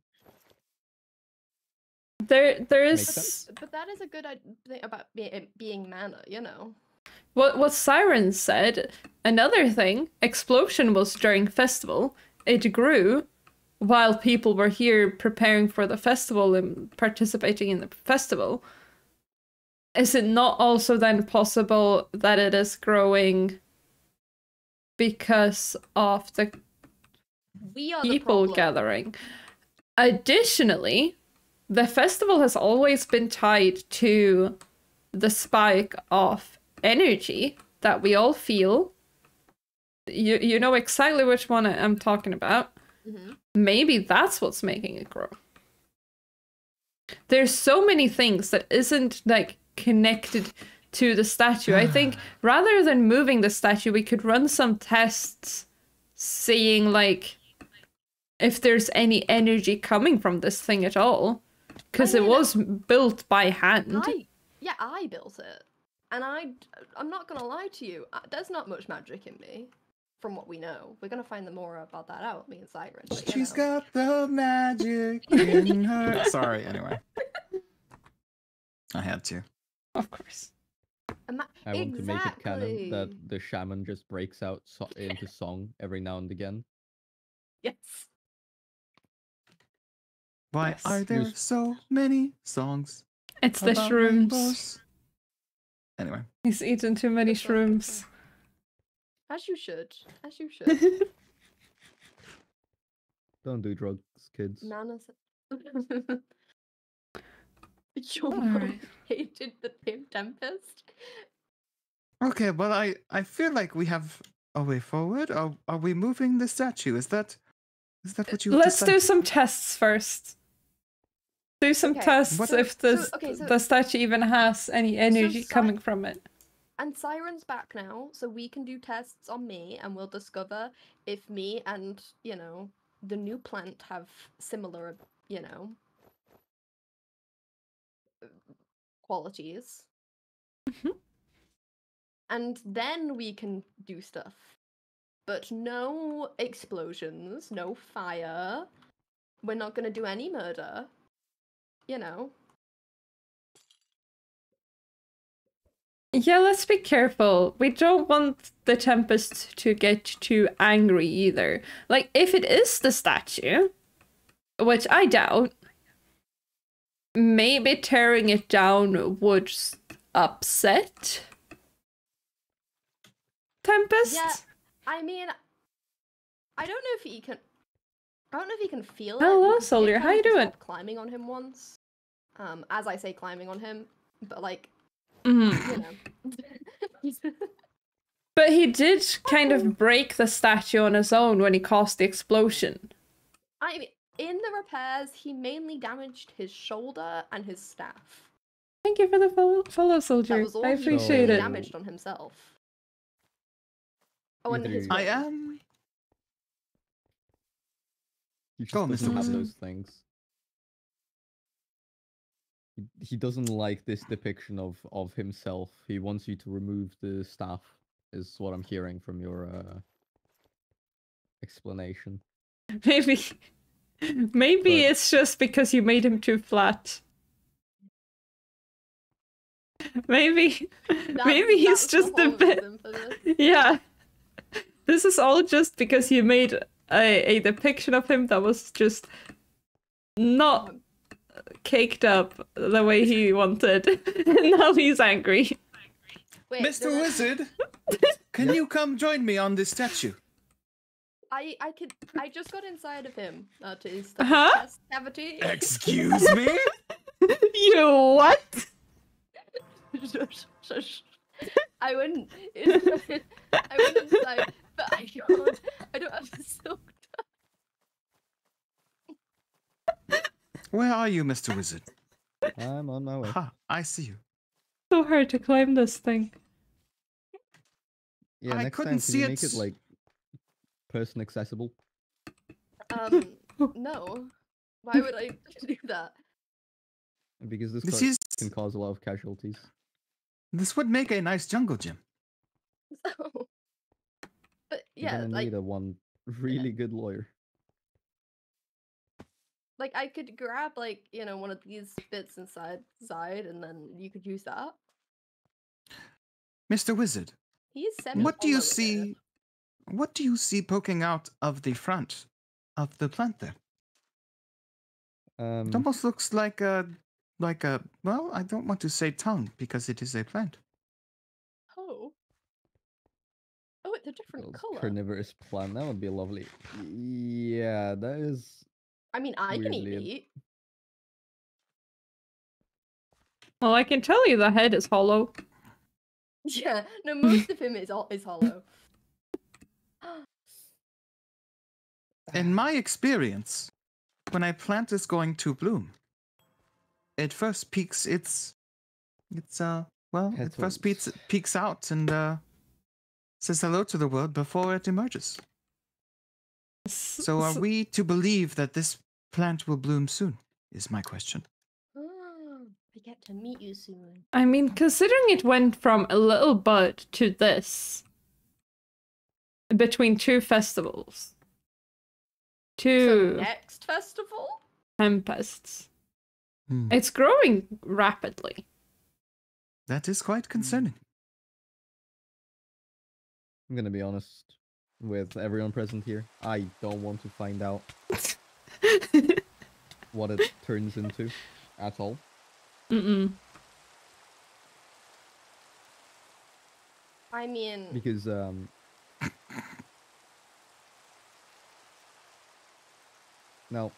There Makes is sense. But that is a good thing about being mana, you know. what Siren said. Another thing, explosion was during festival. It grew while people were here preparing for the festival and participating in the festival. is it not also then possible that it is growing because of the We are the people problem. gathering? Additionally, the festival has always been tied to the spike of energy that we all feel. You know exactly which one I'm talking about. Mm-hmm. Maybe that's what's making it grow. There's so many things that isn't like connected to the statue. I think rather than moving the statue, we could run some tests seeing like if there's any energy coming from this thing at all. Because it was built by hand. I built it. And I'm not gonna lie to you, there's not much magic in me, from what we know. We're gonna find more about that out, me and Siren. But, She's got the magic in her. Sorry, anyway. I had to. Of course. I want to make it canon that the shaman just breaks out into song every now and again. Yes. Why are there so many songs? It's the about shrooms. rainbows? Anyway. He's eaten too many shrooms. As you should. As you should. Don't do drugs, kids. Nana said... Your mom hated the Tempest? Okay, well, I feel like we have a way forward. Are we moving the statue? Is that what you Let's decided? do some tests first. Do some tests if the statue even has any energy coming from it. And Siren's back now, so we can do tests on me, and we'll discover if me and, you know, the new plant have similar, you know, qualities. Mm-hmm. And then we can do stuff. But no explosions, no fire. We're not gonna do any murder. You know. Yeah, let's be careful. We don't want the Tempest to get too angry either. Like, if it is the statue, which I doubt, maybe tearing it down would upset Tempest? Yeah, I mean, I don't know if he can... I don't know if he can feel it. Hello, Soldier. How you doing? Climbing on him once. As I say climbing on him, but like, Mm-hmm. you know. But he did kind of break the statue on his own when he caused the explosion. I mean, in the repairs, he mainly damaged his shoulder and his staff. Thank you for the follow, Soldier. That was all I appreciate he it. damaged on himself. Oh, and his I wing. am. He just Go, doesn't Mr. have Wizard. those things. He doesn't like this depiction of himself. He wants you to remove the staff, is what I'm hearing from your explanation. Maybe it's just because you made him too flat. Maybe he's just a bit. Yeah. This is all just because you made a depiction of him that was just not caked up the way he wanted. And now he's angry. Wait, Mr. Wizard, can you come join me on this statue? I just got inside of him to his Huh? chest cavity. Excuse me? You what? Shush. I went inside, but I don't have the silk. Where are you, Mr. Wizard? I'm on my way. Ha, I see you. So hard to climb this thing. Yeah, I next couldn't time, see can you make it. it like person accessible? No. Why would I do that? Because this This card is can cause a lot of casualties. this would make a nice jungle gym. So, but You're yeah, gonna like need a one really good lawyer. I could grab like, you know, one of these bits inside, and then you could use that. Mr. Wizard, He's semi. what do you see? What do you see poking out of the front of the plant there? It almost looks like a like a, well, I don't want to say tongue because it is a plant. Oh. Oh, it's a different color. Carnivorous plant. That would be lovely. Yeah, that is. I mean, I can eat weirdly- meat. Well, I can tell you the head is hollow. Yeah, no, most of him is hollow. In my experience, when a plant is going to bloom, it first peeks it first peeks out and says hello to the world before it emerges. So are we to believe that this plant will bloom soon, is my question. Oh, I get to meet you soon. I mean, considering it went from a little bud to this between two festivals, So two next festival? tempests, it's growing rapidly. That is quite concerning. I'm gonna be honest with everyone present here. I don't want to find out what it turns into at all. Mm-mm. I mean, Because no.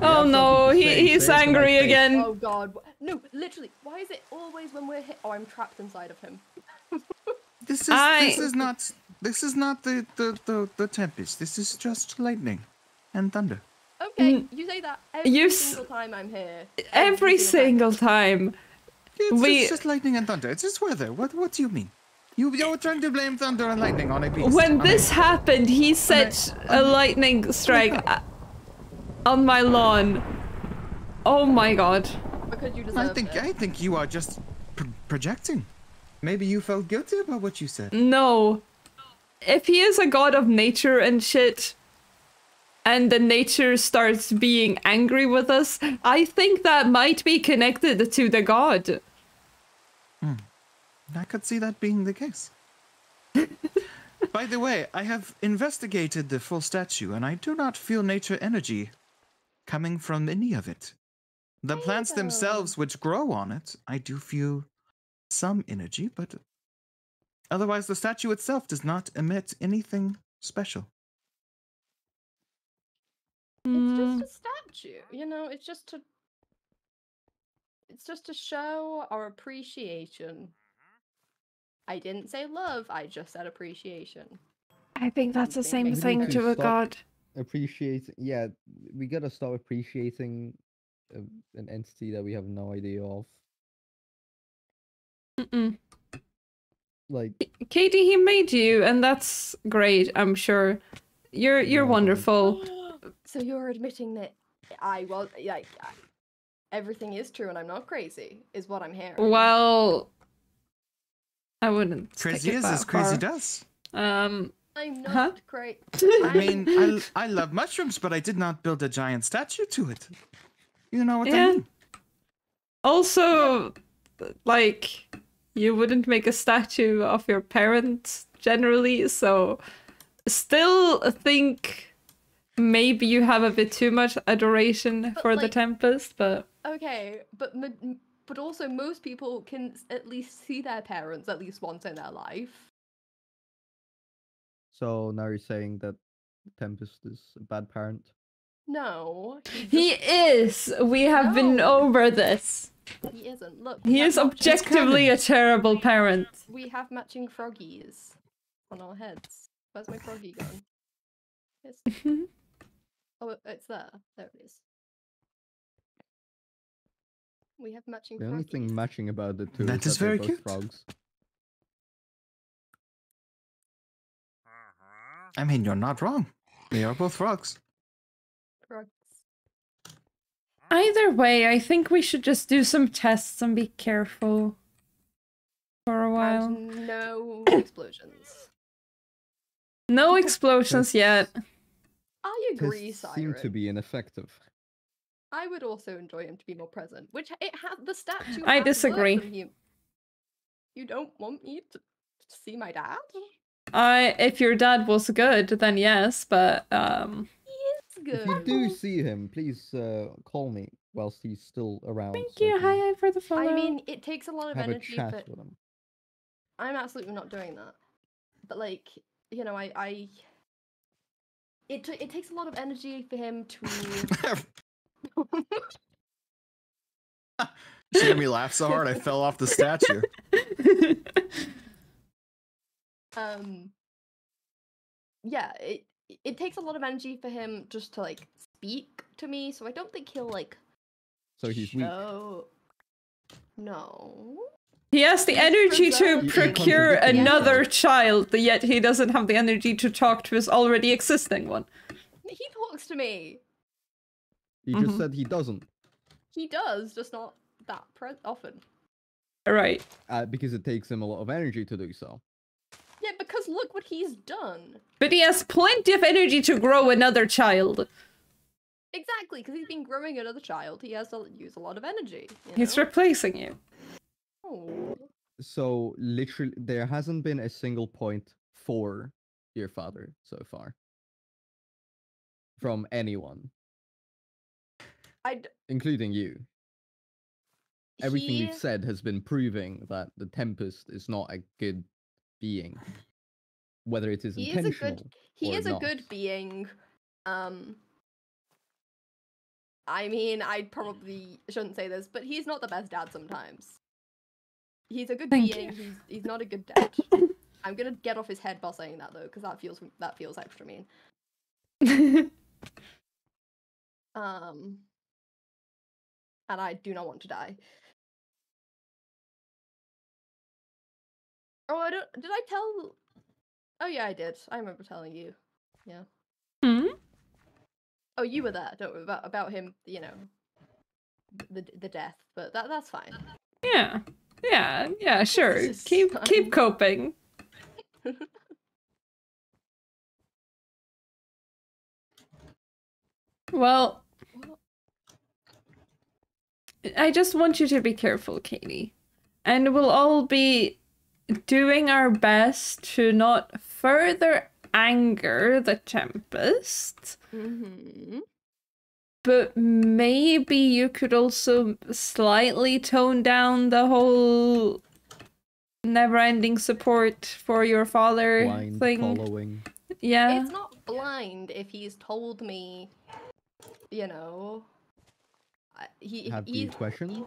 Oh no, he's angry again. oh god, no, literally, why is it always when we're hit? Oh, I'm trapped inside of him. This is not the tempest. This is just lightning and thunder. Okay, you say that every You single time I'm here. Every single time. It's just lightning and thunder. It's just weather. What do you mean? You're trying to blame thunder and lightning on a beast. When this happened, he set a lightning strike on my lawn. Oh my god. Because you deserve it. I think you are just projecting. Maybe you felt guilty about what you said. No. If he is a god of nature and shit, and the nature starts being angry with us, I think that might be connected to the god. I could see that being the case. By the way, I have investigated the full statue, and I do not feel nature energy coming from any of it. The plants themselves which grow on it, I do feel some energy, but otherwise the statue itself does not emit anything special. It's just a statue, you know. It's just to show our appreciation. I didn't say love. I just said appreciation. I think that's the same Maybe thing we to a stop- god. Yeah, we gotta stop appreciating an entity that we have no idea of. Mm-mm. Like, Katie, he made you, and that's great, I'm sure. You're Yeah, wonderful. So you're admitting that everything is true and I'm not crazy, is what I'm hearing. Well, I wouldn't. stick Crazy it is that as crazy far. does. I'm not Huh? crazy. I mean, I love mushrooms, but I did not build a giant statue to it. You know what I Yeah. mean? Also, like, you wouldn't make a statue of your parents generally, so still think maybe you have a bit too much adoration But, for the like- Tempest, but Okay, but also most people can at least see their parents at least once in their life. so now you're saying that Tempest is a bad parent? No, he is. We have been No. over this. he isn't. Look, He is objectively a terrible parent. We have matching froggies on our heads. Where's my froggy gone? Oh, it's there. There it is. We have matching The only froggies. thing matching about the two That is is that they're very both cute. frogs. I mean, you're not wrong. They are both frogs. Frogs. Either way, I think we should just do some tests and be careful for a while. And no explosions. No explosions yet. I agree, Tests seem to Siren. be ineffective. I would also enjoy him to be more present, which it has. The statue. I has worked disagree. for him. You don't want me to see my dad? If your dad was good, then yes, but He is If you do see him, please call me whilst he's still around. Thank so I you, can hi for the follow. I mean, it takes a lot of have a energy chat for. with him. I'm absolutely not doing that. But like, you know, it takes a lot of energy for him to. She made me laugh so hard I fell off the statue. Yeah, it takes a lot of energy for him just to like speak to me, so I don't think he'll like. So he's weak. No. He has the energy to preserved. procure contradicting another himself. child, yet he doesn't have the energy to talk to his already existing one. He talks to me. He just said he doesn't. He does, just not that often. Right. Because it takes him a lot of energy to do so. Yeah, because look what he's done. But he has plenty of energy to grow another child. Exactly, because he's been growing another child. He has to use a lot of energy. He's replacing you. Oh. So literally, there hasn't been a single point for your father so far from anyone, including you. Everything you've said has been proving that the Tempest is not a good being, whether it is intentional He is a not. good being. I mean, I probably shouldn't say this, but he's not the best dad sometimes. He's a good being. He's not a good dad. I'm gonna get off his head by saying that though, because that feels extra mean. And I do not want to die. Oh, I don't. Did I tell? Oh yeah, I did. I remember telling you. Yeah. Hmm? Oh, you were there. Don't worry about him. You know, the death. But that's fine. Yeah. Yeah, sure. This is Keep fine. coping. Well, I just want you to be careful, Katie. And we'll all be doing our best to not further anger the Tempest. Mm-hmm. But maybe you could also slightly tone down the whole never-ending support for your father Blind thing. following. Yeah. It's not blind if he's told me, you know. Have you questioned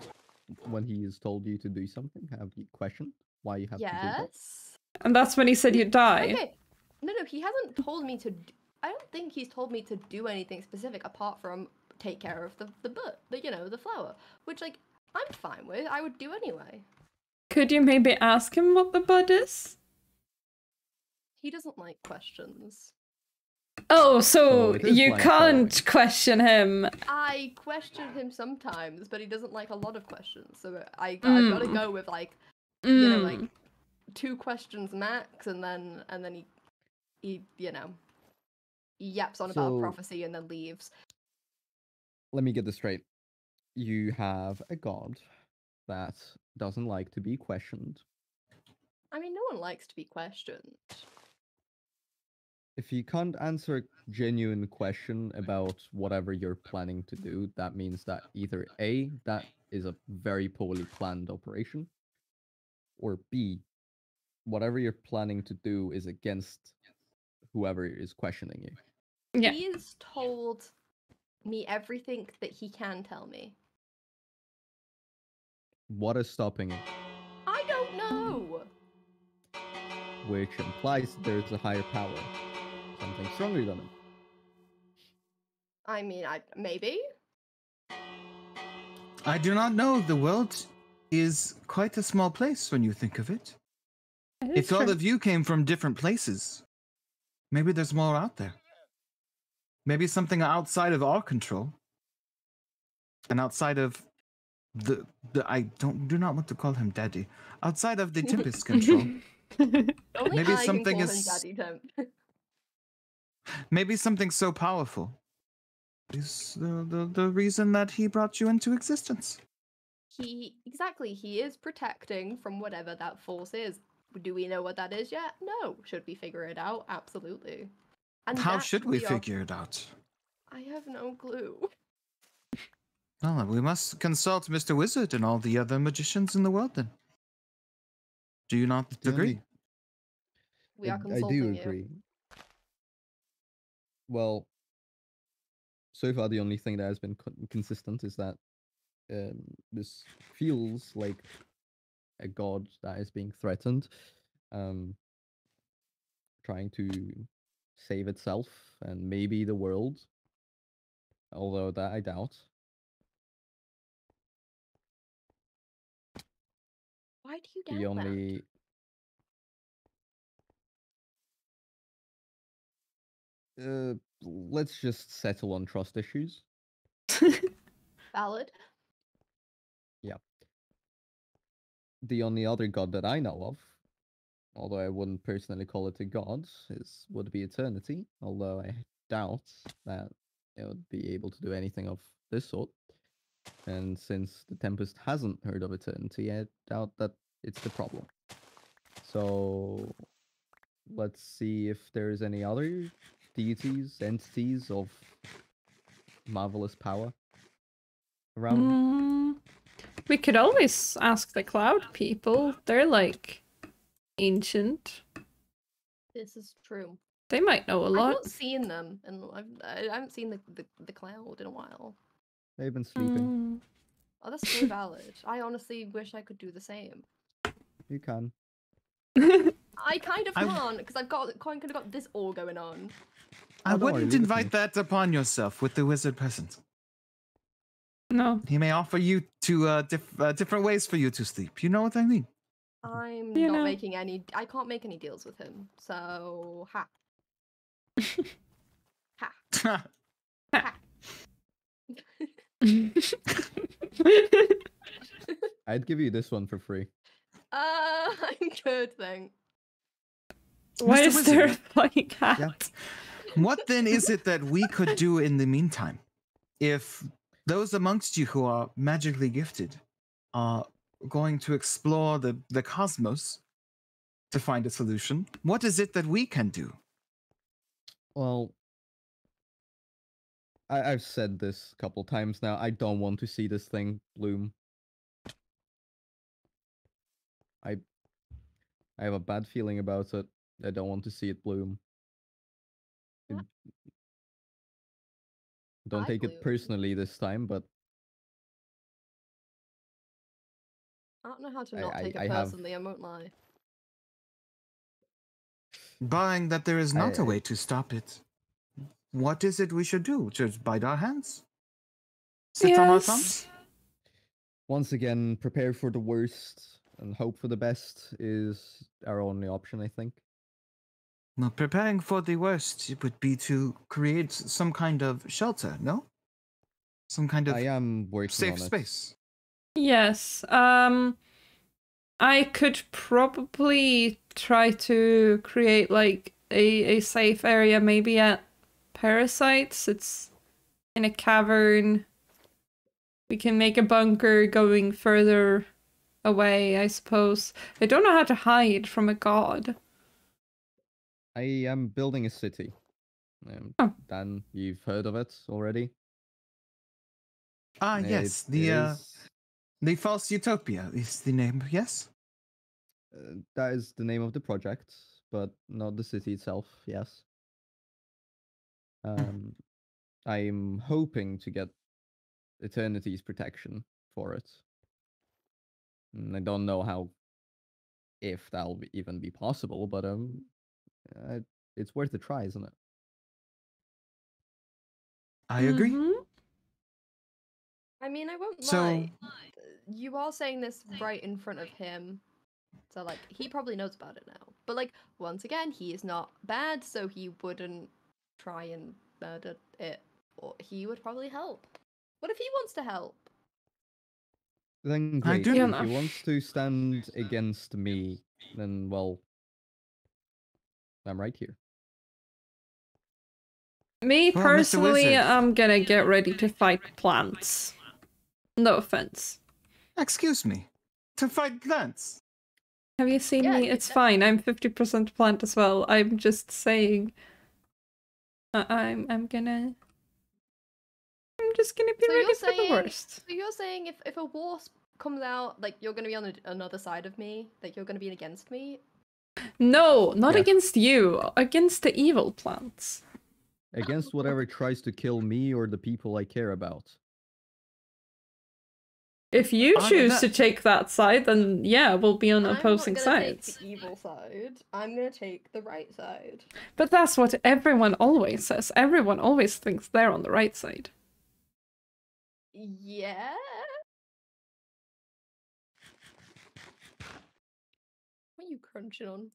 when he has told you to do something? Have you questioned why you have to do that? Yes. And that's when he said you'd die. Okay. No, he hasn't told me to. I don't think he's told me to do anything specific apart from take care of the the flower, which like I'm fine with. I would do anyway. Could you maybe ask him what the bud is? He doesn't like questions. Oh, So so it is you blind can't following. question him. I question him sometimes, but he doesn't like a lot of questions. So I've got to go with like you know like 2 questions max, and then he yaps on about So- prophecy and then leaves. Let me get this straight. You have a god that doesn't like to be questioned. I mean, no one likes to be questioned. If you can't answer a genuine question about whatever you're planning to do, that means that either A, that is a very poorly planned operation, or B, whatever you're planning to do is against whoever is questioning you. Yeah. He's told me everything that he can tell me. What is stopping it? I don't know. Which implies there's a higher power. Something stronger than him. I mean, maybe. I do not know. The world is quite a small place when you think of it. If all of you came from different places, maybe there's more out there. Maybe something outside of our control. And outside of the I do not want to call him daddy. Outside of the Tempest control. Only Maybe I something can call is- him Daddy Temp. Maybe something so powerful is the reason that he brought you into existence. He is protecting from whatever that force is. Do we know what that is yet? No. Should we figure it out? Absolutely. And How that should we are- figure it out? I have no clue. Well, we must consult Mr. Wizard and all the other magicians in the world then. Do you not The agree? only- We are I consulting do you. agree. Well, so far the only thing that has been consistent is that this feels like a god that is being threatened, trying to save itself and maybe the world, although that I doubt. Why do you The doubt that? only let's just settle on trust issues. Valid. The only other god that I know of, although I wouldn't personally call it a god, would be Eternity, although I doubt that it would be able to do anything of this sort. And since the Tempest hasn't heard of Eternity, I doubt that it's the problem. So let's see if there's any other deities, entities of marvelous power around. We could always ask the cloud people. They're like ancient. This is true. They might know a I've lot. not seen them, and I haven't seen the cloud in a while. They've been sleeping. Oh, that's so valid. I honestly wish I could do the same. You can. I kind of can't because I've kind of got this all going on. I don't worry, wouldn't leave it to invite me. that upon yourself with the wizard present. No. He may offer you different ways for you to sleep. You know what I mean? I'm You not know. making any. I can't make any deals with him. So ha. Ha. Ha. I'd give you this one for free. I'm good, thanks. Why Mr. is there a Wizard. flying cat? Yeah. What then is it that we could do in the meantime? If those amongst you who are magically gifted are going to explore the cosmos to find a solution, what is it that we can do? Well, I've said this a couple times now. I don't want to see this thing bloom. I have a bad feeling about it. I don't want to see it bloom. Yeah. Don't I take bloom. it personally this time, but I don't know how to I- not I- take it I have- personally. I won't lie. Barring that there is not a I- way to stop it, what is it we should do? Just bite our hands? Sit on our Yes. thumbs? once again, prepare for the worst and hope for the best is our only option, I think. Well, preparing for the worst would be to create some kind of shelter, no? Some kind of I am working safe on it. space. Yes. I could probably try to create like a safe area, maybe at Parasites. It's in a cavern. We can make a bunker going further away, I suppose. I don't know how to hide from a god. I am building a city. Oh. Dan, you've heard of it already? Ah, It- yes. it The is- the false utopia is the name. Yes. that is the name of the project, but not the city itself. Yes. I'm hoping to get Eternity's protection for it. And I don't know how, if that'll even be possible, but it's worth a try, isn't it? I agree. Mhm. I mean, I won't So- lie. You are saying this right in front of him. So, like, he probably knows about it now. But, like, once again, he is not bad, so he wouldn't try and murder it. Or he would probably help. What if he wants to help? Then I great. do- Yeah, If no. he wants to stand against me, then well, I'm right here. Me Well, Mr. personally, Wizard. I'm gonna get ready to fight plants. No offense. Excuse me. To fight plants. Have you seen Yeah, me? you It's fine. I'm 50% plant as well. I'm just saying. I'm gonna just gonna be So ready you're for the saying, worst. so you're saying if a wasp comes out, like you're gonna be on another side of me, like you're gonna be against me. No, not Yeah. against you, against the evil plants. Against whatever tries to kill me or the people I care about. If you On choose to that- take that side, then yeah, we'll be on I'm opposing not gonna sides. take the evil side. I'm gonna take the right side. But that's what everyone always says. Everyone always thinks they're on the right side. Yeah. What are you crunching on?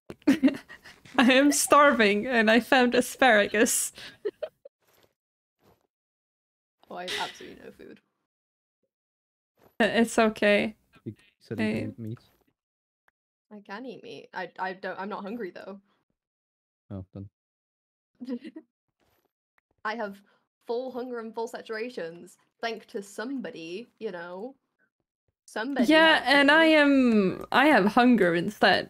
I am starving and I found asparagus. Oh, I have absolutely no food. It's okay. You said you Hey. can eat meat. I can eat meat. I don't. I'm not hungry though. Oh, then. I have full hunger and full saturations, thanks to somebody, you know. Somebody. Yeah, helped and me. I have hunger instead.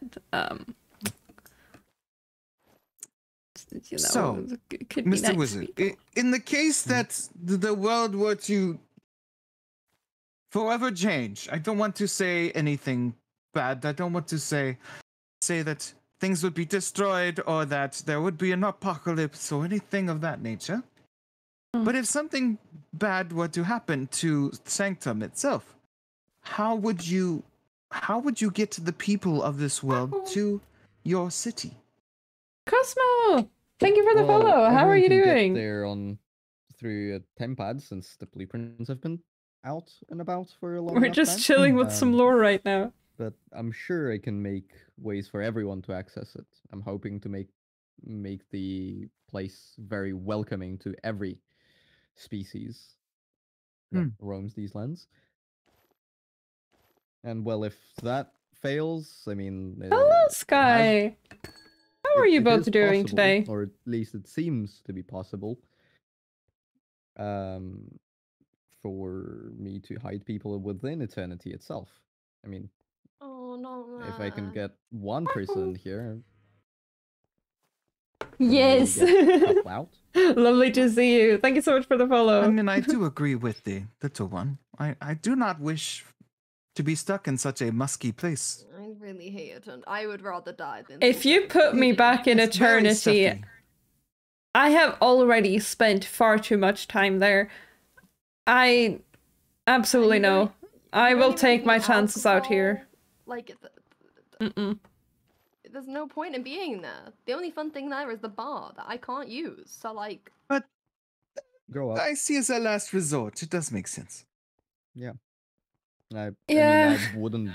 You know, So, it could be Mr. nice Wizard, people. in the case that the world were to forever change, I don't want to say anything bad. I don't want to say that things would be destroyed or that there would be an apocalypse or anything of that nature. But if something bad were to happen to Sanctum itself, how would you get the people of this world to your city? Cosmo! Thank you for the follow. How are everyone you can doing? Get there through a tempad since the blueprints have been out and about for a long We're enough just time. chilling with some lore right now. But I'm sure I can make ways for everyone to access it. I'm hoping to make the place very welcoming to every species that roams these lands. And well, if that fails, I mean, Hello, Sky. How are you it both is doing possible, today? or at least it seems to be possible. For me to hide people within eternity itself. I mean, Oh no. if I can get one person in here, Yes. help out. Lovely to see you. Thank you so much for the follow. I mean, I do agree with the little one. I do not wish to be stuck in such a musky place. I really hate it, and I would rather die than. If you put me back in It's very eternity, stuffy. I have already spent far too much time there. I absolutely You don't- know. I you don't will even take give my me chances out here. alcohol, Like, Mm-mm. there's no point in being there. The only fun thing there is the bar that I can't use. So like, But Grow up. I see as a last resort. It does make sense. Yeah. I mean, Yeah. I wouldn't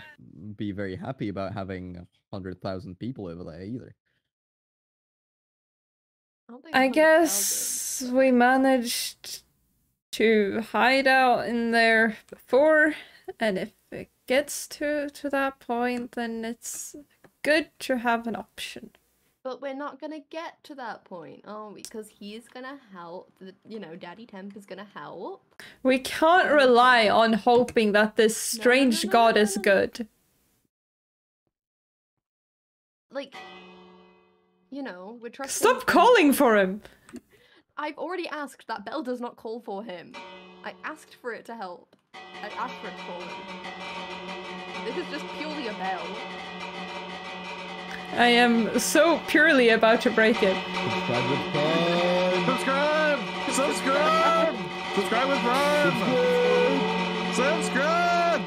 be very happy about having 100,000 people over there either. I don't think I 100,000, guess but, we like, managed to hide out in there before, and if it gets to that point, then it's good to have an option. But we're not gonna get to that point, are we? Because he's gonna help. Daddy Temp is gonna help. We can't rely on hoping that this strange god is good. Like, we're trusting. Stop calling for him! I've already asked. That bell does not call for him. I asked for it to help. I asked for it to call him. This is just purely a bell. I am so purely about to break it. Subscribe with Prime! Subscribe! Subscribe! Subscribe with Prime! Subscribe!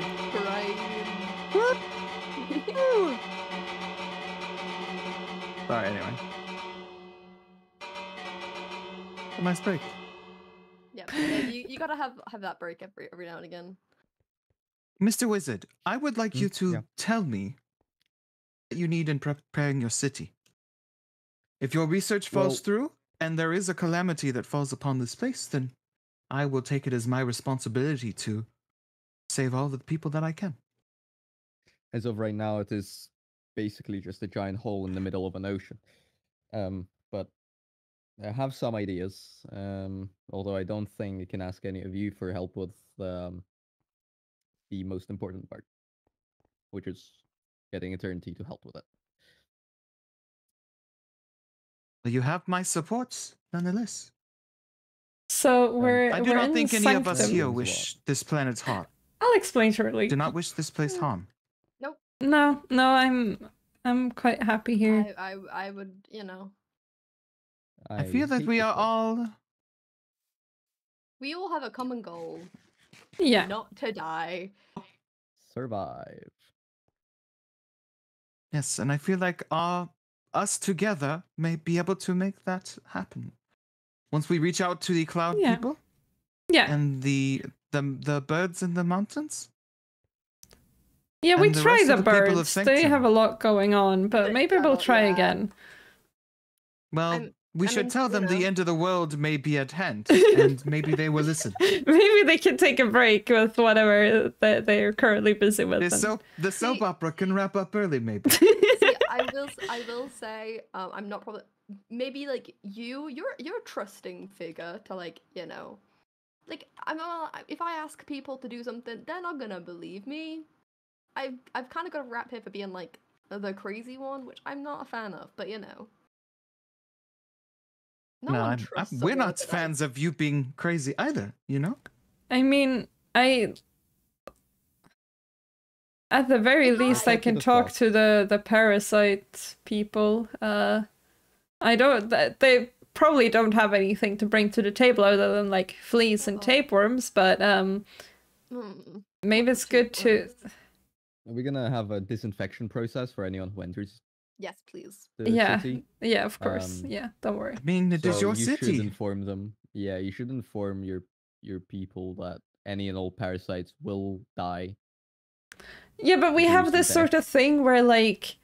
Sorry, anyway. A nice break. Yeah, you gotta have that break every now and again. Mr. Wizard, I would like you to yeah. tell me what you need in preparing your city. If your research falls Well- through and there is a calamity that falls upon this place, then I will take it as my responsibility to save all the people that I can. As of right now, it is basically just a giant hole in the middle of an ocean. But I have some ideas, although I don't think I can ask any of you for help with the most important part, which is getting Eternity to help with it. Well, you have my support, nonetheless. So we're I do we're not in think any of us Sanctum. here Sanctum. wish this planet harm. I'll explain shortly. Do not wish this place harm. No, I'm quite happy here. I would, you know. I feel that hate we this are place. all. We all have a common goal. Yeah. Not to die. Survive. Yes, and I feel like us together may be able to make that happen. Once we reach out to the cloud Yeah. people Yeah. and the birds in the mountains. Yeah, we and the try rest the of the people of birds. They Sanctum. have a lot going on, but maybe we'll try yeah. again. Well, we I should mean, tell you them the know. end of the world may be at hand, and maybe they will listen. Maybe they can take a break with whatever that they are currently busy with. The soap opera can wrap up early, maybe. See, I will say, I'm not probably maybe like you're a trusting figure to, like, you know, like if I ask people to do something, they're not gonna believe me. I've kind of got a rap here for being like the crazy one, which I'm not a fan of, but you know. No one trusts a we're word not that fans of you being crazy either, you know? I mean, at the very least, I Talk to can the talk flock. to the parasite people. I don't. They probably don't have anything to bring to the table other than like fleas and tapeworms, but maybe it's good to. Are we gonna have a disinfection process for anyone who enters Yes, please. the Yeah, city? yeah, of course. Um, Yeah, don't worry. I mean, it is So your you city. should inform them. Yeah, you should inform your people that any and all parasites will die. Yeah, but we have Gruesome this sort of deaths. thing where, like,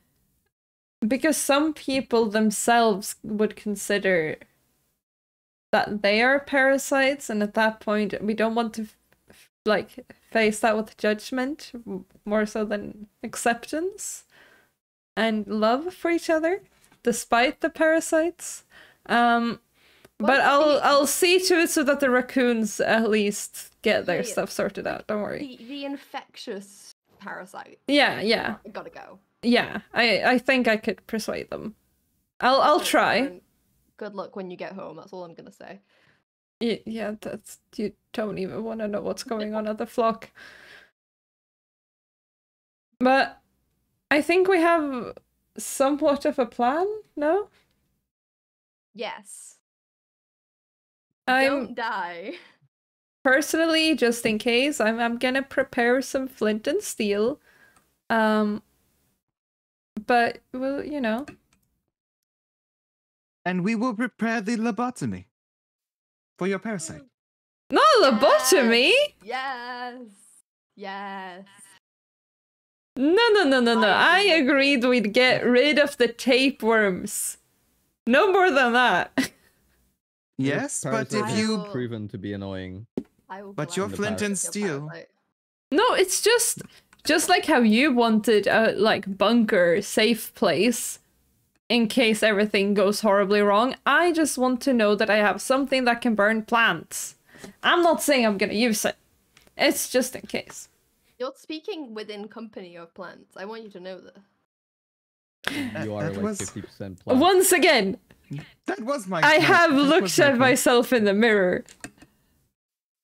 because some people themselves would consider that they are parasites, and at that point, we don't want to, like, face that with judgment more so than acceptance and love for each other, despite the parasites. But I'll see to it so that the raccoons at least get their Yeah, stuff sorted out. Don't worry. The infectious parasite. Yeah. Gotta go. Yeah, I think I could persuade them. I'll try. And good luck when you get home. That's all I'm gonna say. Yeah, that's, you don't even want to know what's going on at the flock. But I think we have somewhat of a plan, no? Yes. I'm Don't die. personally, just in case, I'm gonna prepare some flint and steel. But well, you know. And we will prepare the lobotomy for your parasite. Not lobotomy! Yes. Yes. No. I I agree. agreed we'd get rid of the tapeworms. No more than that. Yes, but if Parasites you have proven to be annoying. I will But your gladly flint take and your steel- parasite. No, it's just like how you wanted a like bunker safe place in case everything goes horribly wrong. I just want to know that I have something that can burn plants. I'm not saying I'm gonna use it. It's just in case. You're speaking within company of plants. I want you to know that. You are that like was- 50% plant. Once again, that was my I point. have That was looked my at point. myself in the mirror.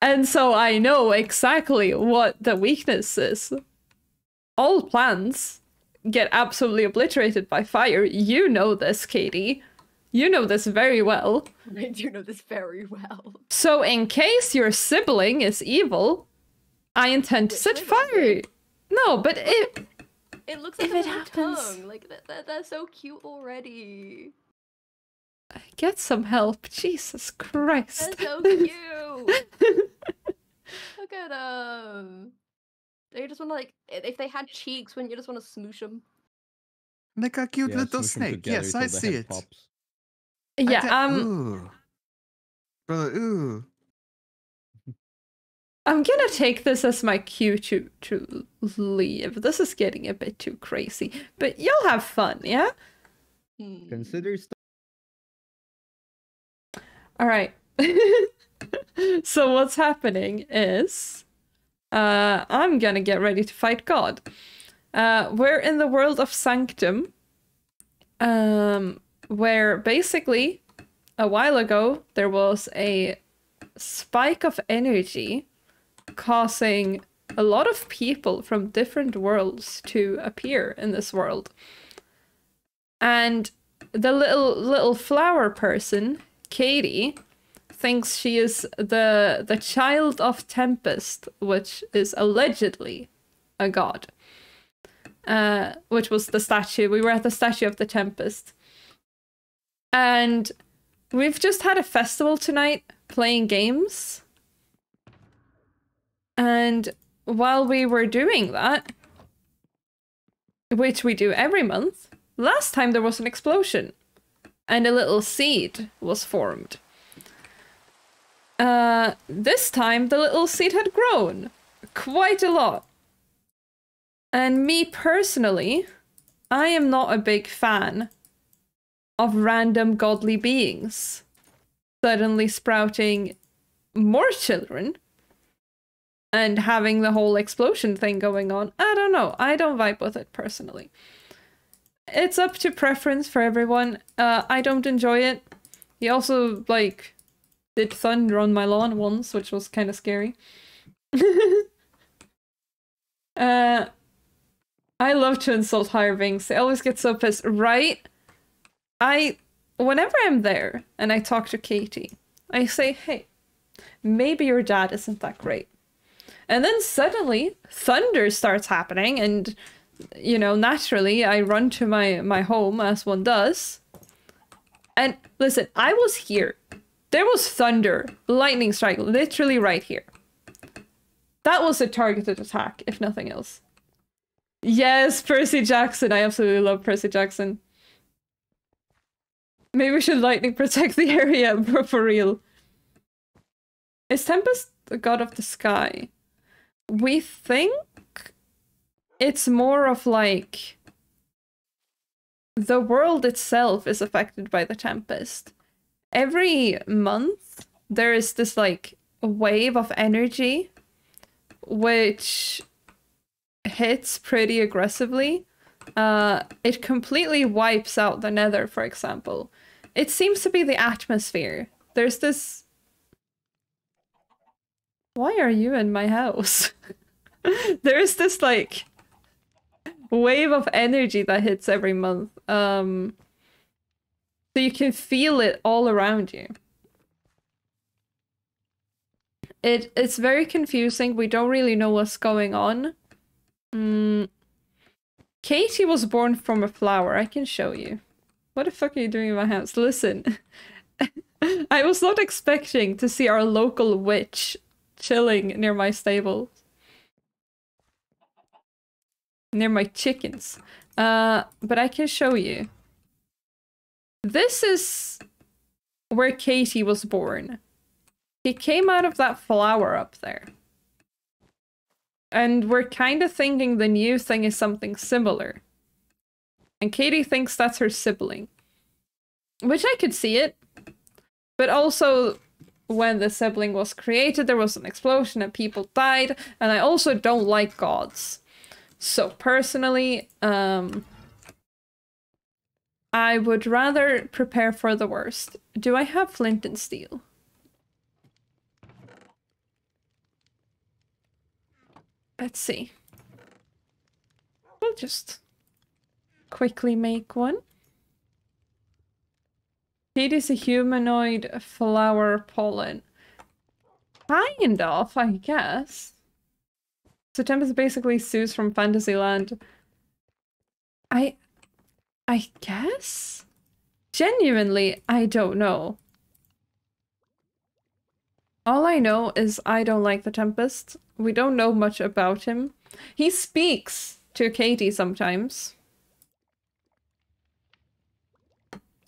And so I know exactly what the weakness is. All plants get absolutely obliterated by fire. You know this, Katie. You know this very well. I do know this very well. So in case your sibling is evil, I intend to Which set they will fire. be. No, but it... It looks like If a it little happens- tongue. Like they're so cute already. Get some help. Jesus Christ. They're so cute. Look at them. They just want to, like, if they had cheeks, wouldn't you just want to smoosh them? Like a cute Yeah, little smoosh 'em snake. together Yes, till I the see head it. pops. Yeah, Ooh. Brother, ooh. I'm gonna take this as my cue to leave. This is getting a bit too crazy. But you'll have fun, yeah? Hmm. Consider Alright. So what's happening is... I'm gonna get ready to fight God. We're in the world of Sanctum. Where basically, a while ago, there was a spike of energy causing a lot of people from different worlds to appear in this world. And the little flower person, Katie, thinks she is the child of Tempest, which is allegedly a god. Which was the statue. We were at the statue of the Tempest. And we've just had a festival tonight playing games. And while we were doing that, which we do every month, last time there was an explosion and a little seed was formed. This time the little seed had grown quite a lot. And me personally, I am not a big fan of random godly beings suddenly sprouting more children and having the whole explosion thing going on. I don't know. I don't vibe with it personally. It's up to preference for everyone. I don't enjoy it. He also, like, did thunder on my lawn once, which was kind of scary. I love to insult hirelings. They always get so pissed. Right? Whenever I'm there and I talk to Katie, I say, hey, maybe your dad isn't that great. And then suddenly thunder starts happening and, you know, naturally I run to my home as one does. And listen, I was here. There was thunder, lightning strike, literally right here. That was a targeted attack, if nothing else. Yes, Percy Jackson. I absolutely love Percy Jackson. Maybe we should lightning protect the area, for real. Is Tempest the god of the sky? We think it's more of like the world itself is affected by the Tempest. Every month there is this like wave of energy which hits pretty aggressively. It completely wipes out the Nether, for example. It seems to be the atmosphere. There's this... Why are you in my house? There's this like wave of energy that hits every month. So you can feel it all around you. It's very confusing. We don't really know what's going on. Katie was born from a flower. I can show you. What the fuck are you doing in my house? Listen. I was not expecting to see our local witch chilling near my stable. Near my chickens. But I can show you. This is where Katie was born. He came out of that flower up there. And we're kind of thinking the new thing is something similar. And Katie thinks that's her sibling. Which I could see it. But also, when the sibling was created, there was an explosion and people died. And I also don't like gods. So personally, I would rather prepare for the worst. Do I have flint and steel? Let's see. We'll just quickly make one. It is a humanoid flower pollen. Kind of, I guess. So Tempest basically Zeus from Fantasyland. I guess? Genuinely, I don't know. All I know is I don't like the Tempest. We don't know much about him. He speaks to Katie sometimes.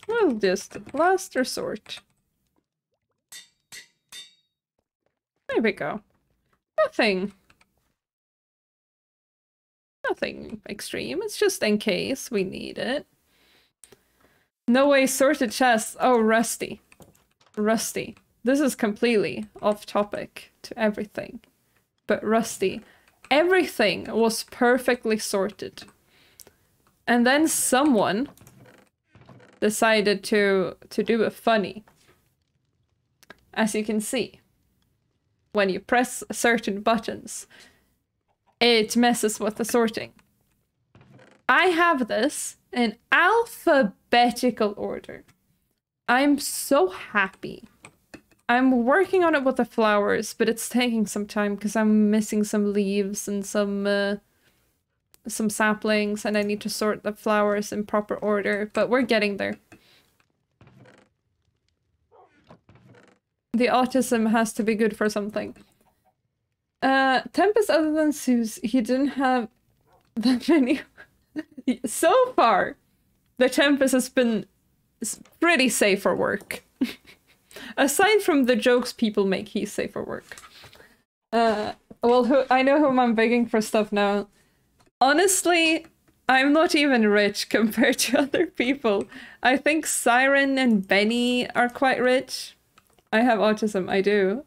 Well, just last resort. There we go. Nothing extreme. It's just in case we need it. No way, sorted chests. Oh, Rusty. Rusty. This is completely off topic to everything. But Rusty, everything was perfectly sorted. And then someone decided to do a funny. As you can see, when you press certain buttons, it messes with the sorting. I have this in alphabetical order. I'm so happy. I'm working on it with the flowers, but it's taking some time because I'm missing some leaves and some saplings, and I need to sort the flowers in proper order, but we're getting there. The autism has to be good for something. Tempest, other than Zeus, he didn't have that many. So far, the Tempest has been pretty safe for work. Aside from the jokes people make, he's safe for work. Well, I know whom I'm begging for stuff now. Honestly, I'm not even rich compared to other people. I think Siren and Benny are quite rich. I have autism, I do.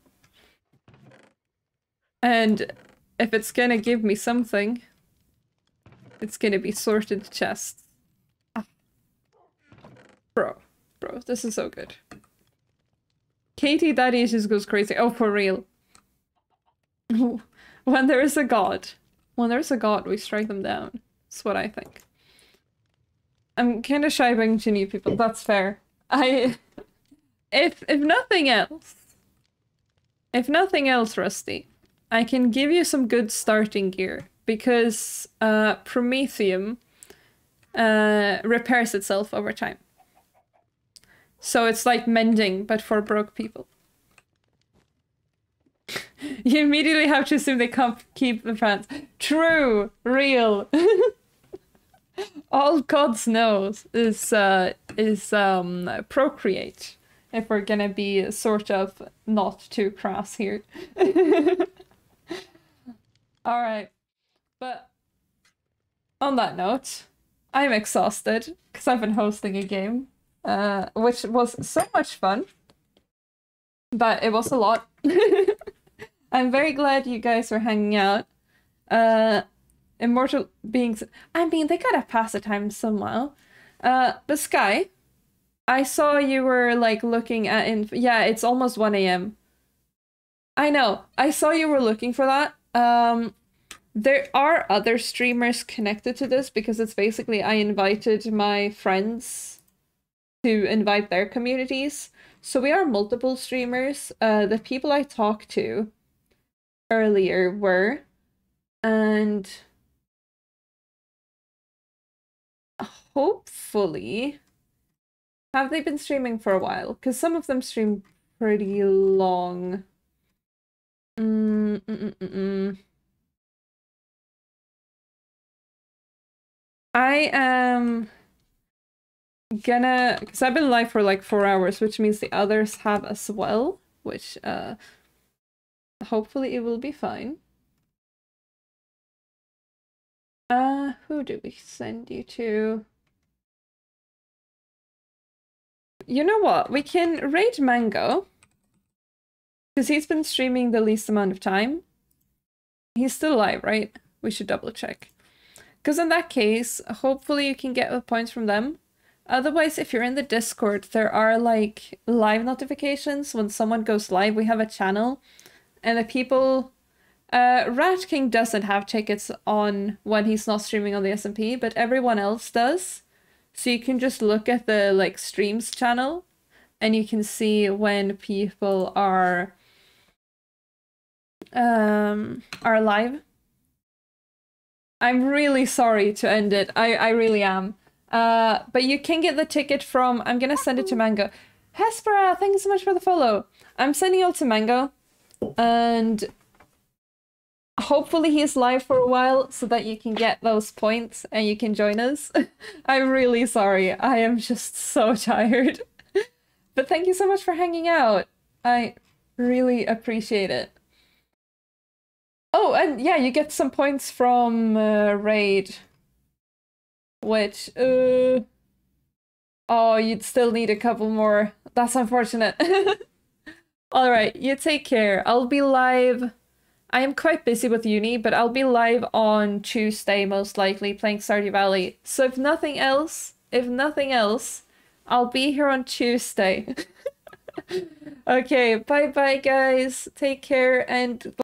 And if it's gonna give me something, it's gonna be sorted chests. Ah. Bro, this is so good. Katie, daddy just goes crazy. Oh, for real. When there is a god, we strike them down. That's what I think. I'm kind of shy being to new people. That's fair. If nothing else, Rusty, I can give you some good starting gear because Prometheum repairs itself over time. So it's like mending, but for broke people. You immediately have to assume they can't keep the fans. True, real. All gods knows is procreate. If we're gonna be sort of not too crass here. All right, but on that note, I'm exhausted because I've been hosting a game, which was so much fun, but it was a lot. I'm very glad you guys were hanging out. Immortal beings, I mean, they gotta pass the time somehow. But Sky, I saw you were like looking at yeah, it's almost 1 AM. I know, I saw you were looking for that. There are other streamers connected to this because it's basically I invited my friends to invite their communities. So we are multiple streamers. The people I talked to earlier were, and hopefully, have they been streaming for a while? Because some of them stream pretty long. I am gonna, because I've been live for like 4 hours, which means the others have as well, which hopefully it will be fine. Who do we send you to? You know what? We can raid Mango. Because he's been streaming the least amount of time. He's still live, right? We should double check. Because in that case, hopefully you can get the points from them. Otherwise, if you're in the Discord, there are like live notifications. When someone goes live, we have a channel. And the people... Rat King doesn't have tickets on when he's not streaming on the SMP, but everyone else does. So you can just look at the like streams channel and you can see when people are live. I'm really sorry to end it. I really am. But you can get the ticket from, I'm gonna send it to Mango. Hespera, thank you so much for the follow. I'm sending it to Mango. And hopefully he's live for a while so that you can get those points and you can join us. I'm really sorry. I am just so tired. But thank you so much for hanging out. I really appreciate it. Oh, and yeah, you get some points from Raid. Which, oh, you'd still need a couple more. That's unfortunate. Alright, you take care. I'll be live. I am quite busy with uni, but I'll be live on Tuesday, most likely, playing Stardew Valley. So if nothing else, I'll be here on Tuesday. Okay, bye bye guys. Take care and